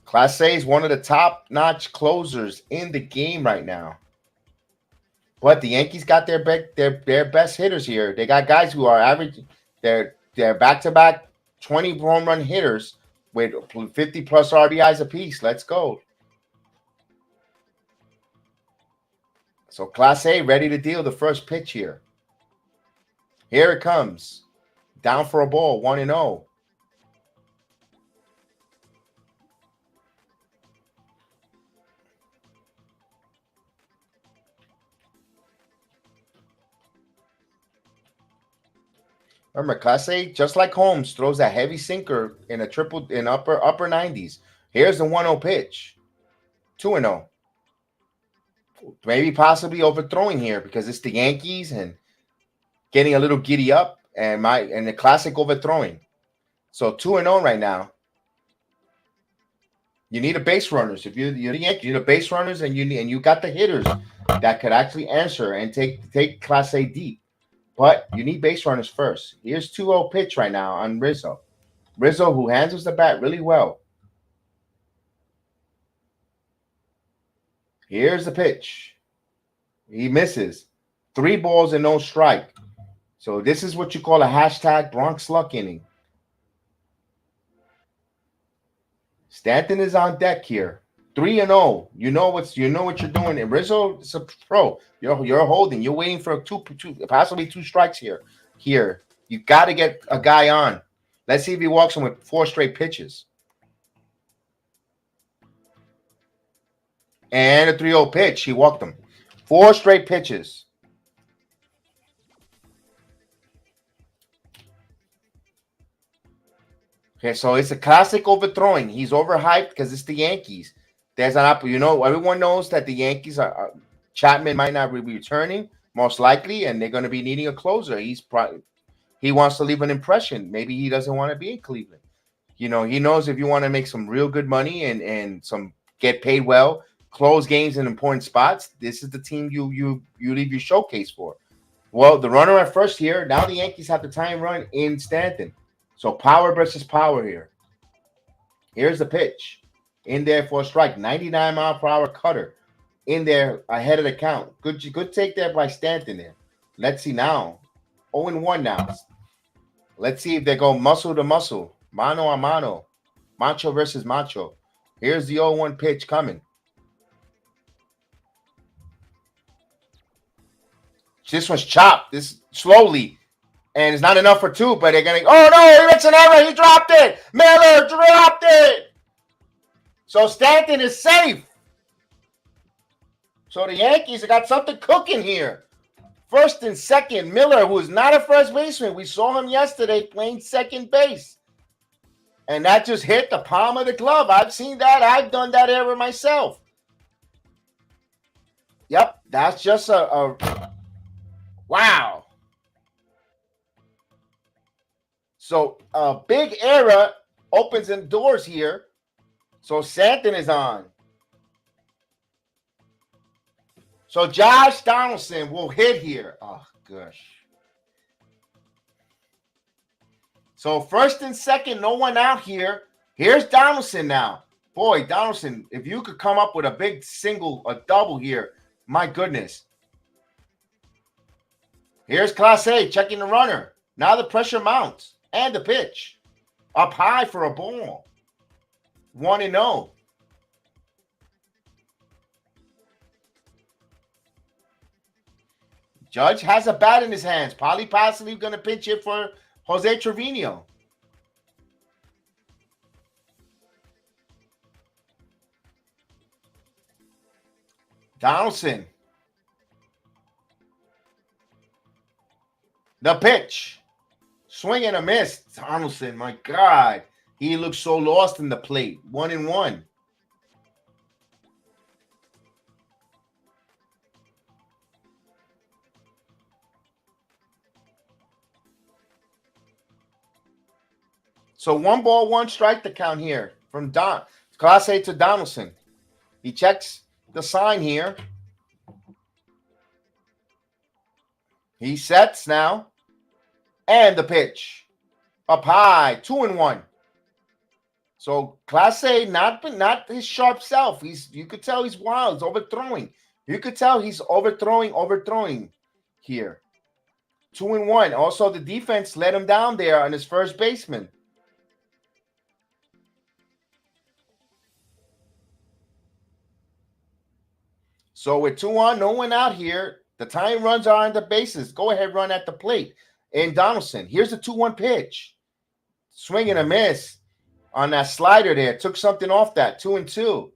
Clase is one of the top-notch closers in the game right now. But the Yankees got their best hitters here. They got guys who are average. They're back-to-back 20 home run hitters with 50-plus RBIs apiece. Let's go. So Clase ready to deal the first pitch here. Here it comes. Down for a ball, 1-0. Remember, Clase, just like Holmes, throws a heavy sinker in a triple in upper 90s. Here's the 1-0 pitch. 2-0. Maybe possibly overthrowing here because it's the Yankees and getting a little giddy up and the classic overthrowing. So 2-0 right now. You need a base runners. If you're the Yankees, you need a base runners and you got the hitters that could actually answer and take Clase deep. But you need base runners first. Here's 2-0 pitch right now on Rizzo. Rizzo, who handles the bat really well. Here's the pitch. He misses. 3 balls and no strike. So this is what you call a hashtag Bronx luck inning. Stanton is on deck here. 3-0. You know what you're doing. And Rizzo is a pro. You're holding. You're waiting for possibly 2 strikes here. Here, you got to get a guy on. Let's see if he walks him with 4 straight pitches. And a 3-0 pitch. He walked him. 4 straight pitches. Okay, so it's a classic overthrowing. He's overhyped because it's the Yankees. There's an everyone knows that the Yankees are Chapman might not be returning, most likely, and they're going to be needing a closer. He wants to leave an impression. Maybe he doesn't want to be in Cleveland. He knows if you want to make some real good money and some get paid well, close games in important spots, this is the team you leave your showcase for. Well, the runner at first here. Now the Yankees have the time run in Stanton. So power versus power here. Here's the pitch. In there for a strike. 99-mile-per-hour cutter. In there ahead of the count. Good take there by Stanton there. Let's see now. 0-1 now. Let's see if they go muscle to muscle. Mano a mano. Macho versus macho. Here's the 0-1 pitch coming. This one's chopped. This slowly. And it's not enough for 2, but they're going to, oh no, he makes an error. He dropped it. Miller dropped it. So Stanton is safe. So the Yankees have got something cooking here. First and second, Miller, who is not a first baseman. We saw him yesterday playing second base. And that just hit the palm of the glove. I've seen that. I've done that error myself. Yep, that's just a wow. So a big error opens the doors here. So Stanton is on. So Josh Donaldson will hit here. Oh, gosh. So first and second, no one out here. Here's Donaldson now. Boy, Donaldson, if you could come up with a big single, a double here, my goodness. Here's Class A checking the runner. Now the pressure mounts. And the pitch. Up high for a ball. 1-0. Judge has a bat in his hands. Probably possibly going to pitch it for Jose Trevino. Donaldson. The pitch. Swing and a miss. Donaldson, my God. He looks so lost in the plate. 1-1. So 1 ball, 1 strike to count here from Class A to Donaldson. He checks the sign here. He sets now. And the pitch. Up high. 2-1. So Class A, not his sharp self. You could tell he's wild. He's overthrowing. You could tell he's overthrowing here. 2-1. Also, the defense let him down there on his first baseman. So with 2 on, no one out here. The tying runs are on the bases. Go ahead, run at the plate. And Donaldson, here's the 2-1 pitch. Swing and a miss on that slider there. Took something off that. 2-2.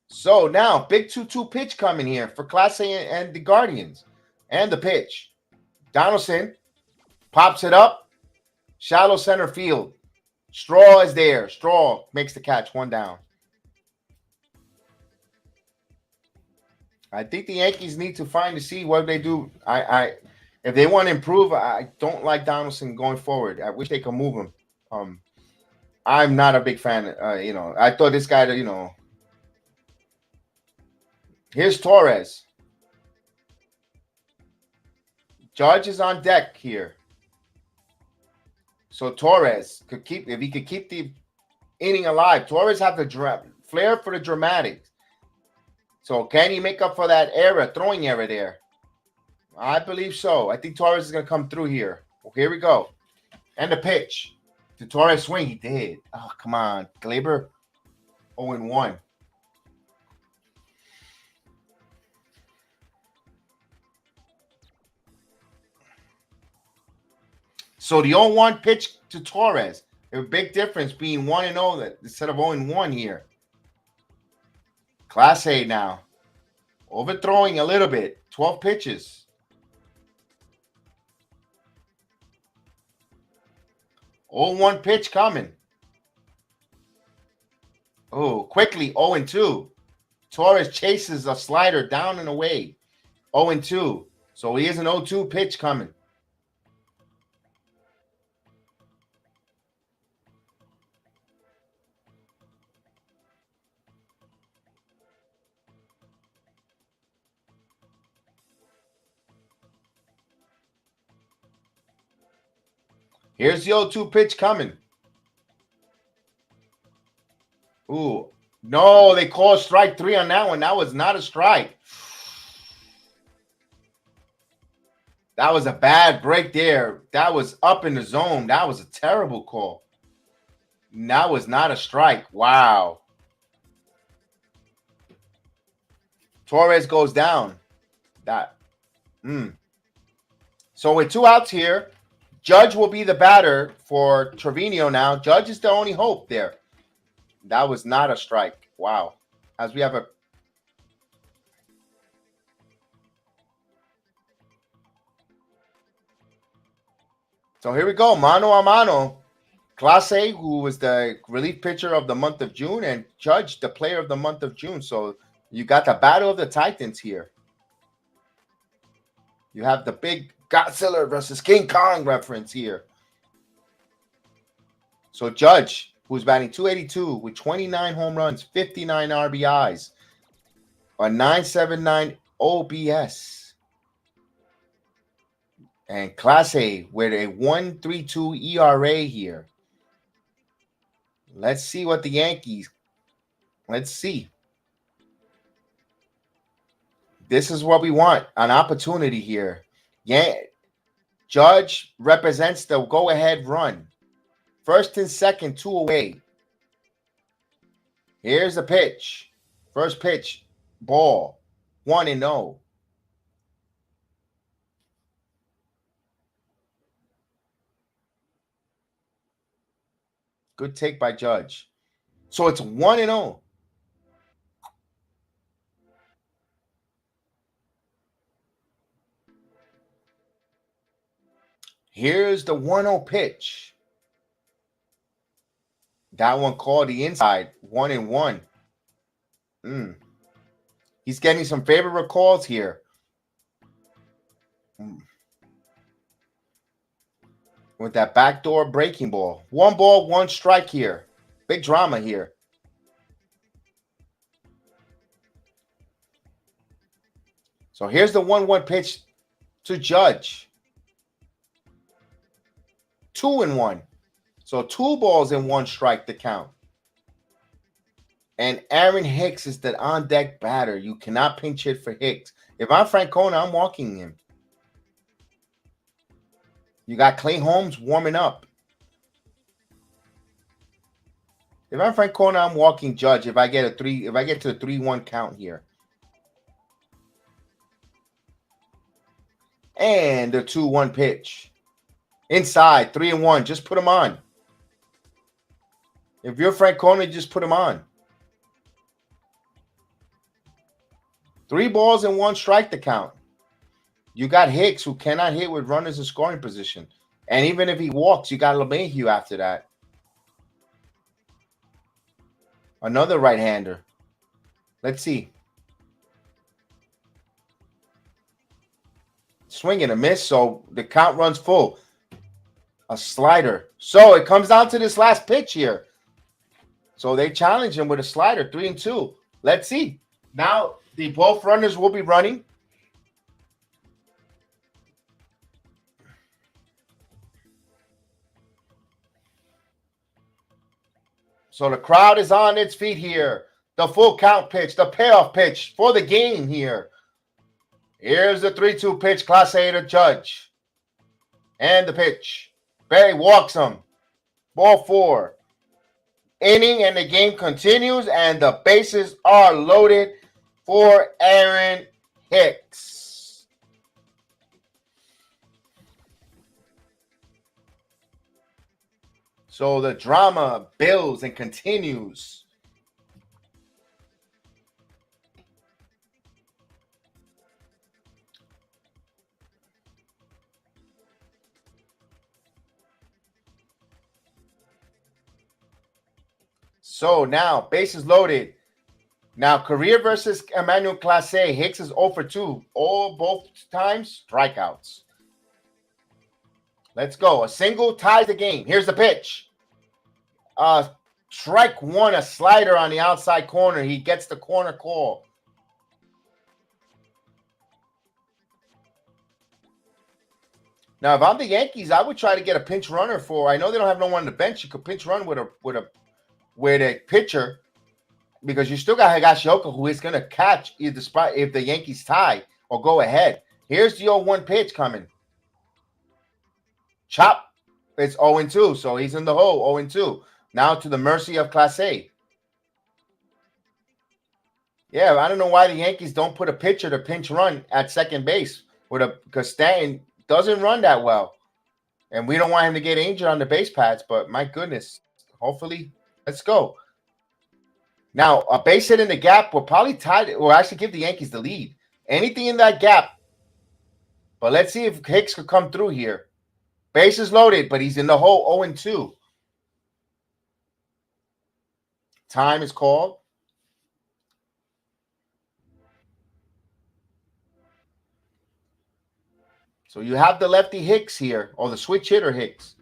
So now, big 2-2 pitch coming here for Class A and the Guardians. And the pitch. Donaldson pops it up. Shallow center field. Straw is there. Straw makes the catch. 1 down. I think the Yankees need to see what they do. If they want to improve, I don't like Donaldson going forward. I wish they could move him. I'm not a big fan. I thought this guy, Here's Torres. Judge is on deck here. So Torres could keep, if he could keep the inning alive. Torres have the flair for the dramatics. So can he make up for that throwing error there? I believe so. I think Torres is going to come through here. Well, here we go. And the pitch. Did Torres swing? He did. Oh, come on. Glaber 0-1. So the 0-1 pitch to Torres. A big difference being 1-0 instead of 0-1 here. Class A now. Overthrowing a little bit. 12 pitches. 0-1 pitch coming. Oh, quickly 0-2. Torres chases a slider down and away. 0-2. So he has an 0-2 pitch coming. Here's the 0-2 pitch coming. Ooh. No, they called strike 3 on that one. That was not a strike. That was a bad break there. That was up in the zone. That was a terrible call. That was not a strike. Wow. Torres goes down. So with 2 outs here, Judge will be the batter for Trevino now. Judge is the only hope there. That was not a strike. Wow. As we have a... So here we go. Mano a mano. Clase, who was the relief pitcher of the month of June, and Judge, the player of the month of June. So you got the battle of the Titans here. You have the big Godzilla versus King Kong reference here. So Judge, who's batting 282 with 29 home runs, 59 RBIs, a 979 OBS. And Clase with a 1.32 ERA here. Let's see what the Yankees. Let's see. This is what we want, an opportunity here. Yeah, Judge represents the go-ahead run. First and second, 2 away. Here's the pitch. First pitch, ball, 1-0. Good take by Judge. So it's 1-0. Here's the 1-0 pitch. That one called the inside, 1-1. He's getting some favorable calls here. With that backdoor breaking ball. 1 ball, 1 strike here. Big drama here. So here's the 1-1 pitch to Judge. 2-1. So 2 balls and 1 strike to count. And Aaron Hicks is the on-deck batter. You cannot pinch hit for Hicks. If I'm Francona, I'm walking him. You got Clay Holmes warming up. If I'm Francona, I'm walking Judge. If I get to the 3-1 count here. And the 2-1 pitch. Inside, 3-1. Just put him on. If you're Francona, just put him on. 3 balls and 1 strike to count. You got Hicks, who cannot hit with runners in scoring position. And even if he walks, you got LeMahieu after that. Another right-hander. Let's see. Swing and a miss, so the count runs full. A slider. So it comes down to this last pitch here. So they challenge him with a slider, 3-2. Let's see. Now the both runners will be running. So the crowd is on its feet here. The full count pitch, the payoff pitch for the game here. Here's the 3-2 pitch, Class A to Judge. And the pitch. Barry walks him. Ball 4. Inning and the game continues, and the bases are loaded for Aaron Hicks. So the drama builds and continues. So now, bases loaded. Now, career versus Emmanuel Clase. Hicks is 0 for 2. Both times, strikeouts. Let's go. A single ties the game. Here's the pitch. Strike 1, a slider on the outside corner. He gets the corner call. Now, if I'm the Yankees, I would try to get a pinch runner for. I know they don't have no one on the bench. You could pinch run with a pitcher, because you still got Higashioka, who is going to catch either spot if the Yankees tie or go ahead. Here's the 0-1 pitch coming. Chop. It's 0-2, so he's in the hole, 0-2. Now to the mercy of Class A. Yeah, I don't know why the Yankees don't put a pitcher to pinch run at second base because Stanton doesn't run that well. And we don't want him to get injured on the base pads, but my goodness, hopefully, let's go. Now, a base hit in the gap will probably actually give the Yankees the lead. Anything in that gap. But let's see if Hicks could come through here. Bases loaded, but he's in the hole 0-2. time is called. So you have the lefty Hicks here, or the switch hitter Hicks.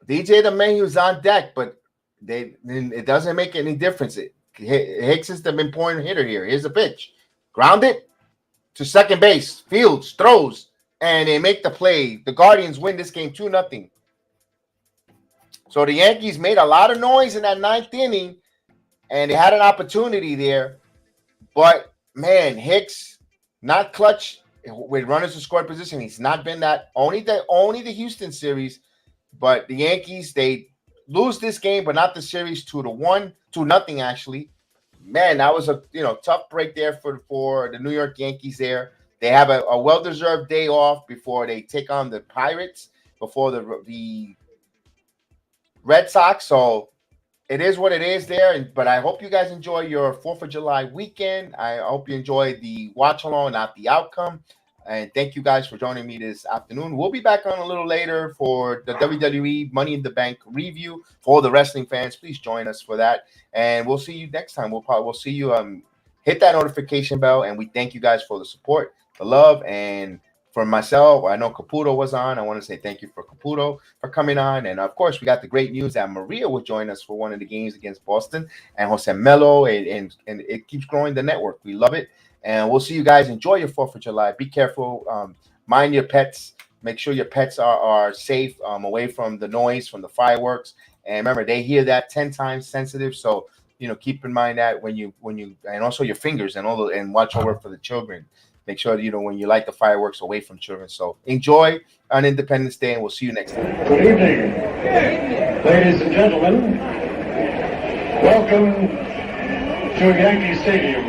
DJ LeMahieu's on deck, but it doesn't make any difference. Hicks is the important hitter here. Here's the pitch. Ground it to second base. Fields throws, and they make the play. The Guardians win this game 2-0. So the Yankees made a lot of noise in that ninth inning, and they had an opportunity there. But, man, Hicks, not clutch with runners in scoring position. He's not been that. Only the Houston series. But the Yankees, they lose this game, but not the series 2-1, 2-0 actually. Man, that was a tough break there for the New York Yankees there. They have a well-deserved day off before they take on the Pirates, before the Red Sox. So it is what it is there. But I hope you guys enjoy your 4th of July weekend. I hope you enjoy the watch along, not the outcome. And thank you guys for joining me this afternoon. We'll be back on a little later for the WWE Money in the Bank review. For all the wrestling fans, please join us for that. And we'll see you next time. We'll see you. Hit that notification bell. And we thank you guys for the support, the love. And for myself, I know Caputo was on. I want to say thank you for Caputo for coming on. And, of course, we got the great news that Maria will join us for one of the games against Boston. And Jose Melo. And it keeps growing the network. We love it. And we'll see you guys. Enjoy your 4th of July. Be careful. Mind your pets. Make sure your pets are safe, away from the noise, from the fireworks. And remember, they hear that 10 times sensitive. So, keep in mind that when you and also your fingers and watch over for the children. Make sure, when you light the fireworks, away from children. So enjoy on Independence Day, and we'll see you next time. Good evening, ladies and gentlemen. Welcome to Yankee Stadium.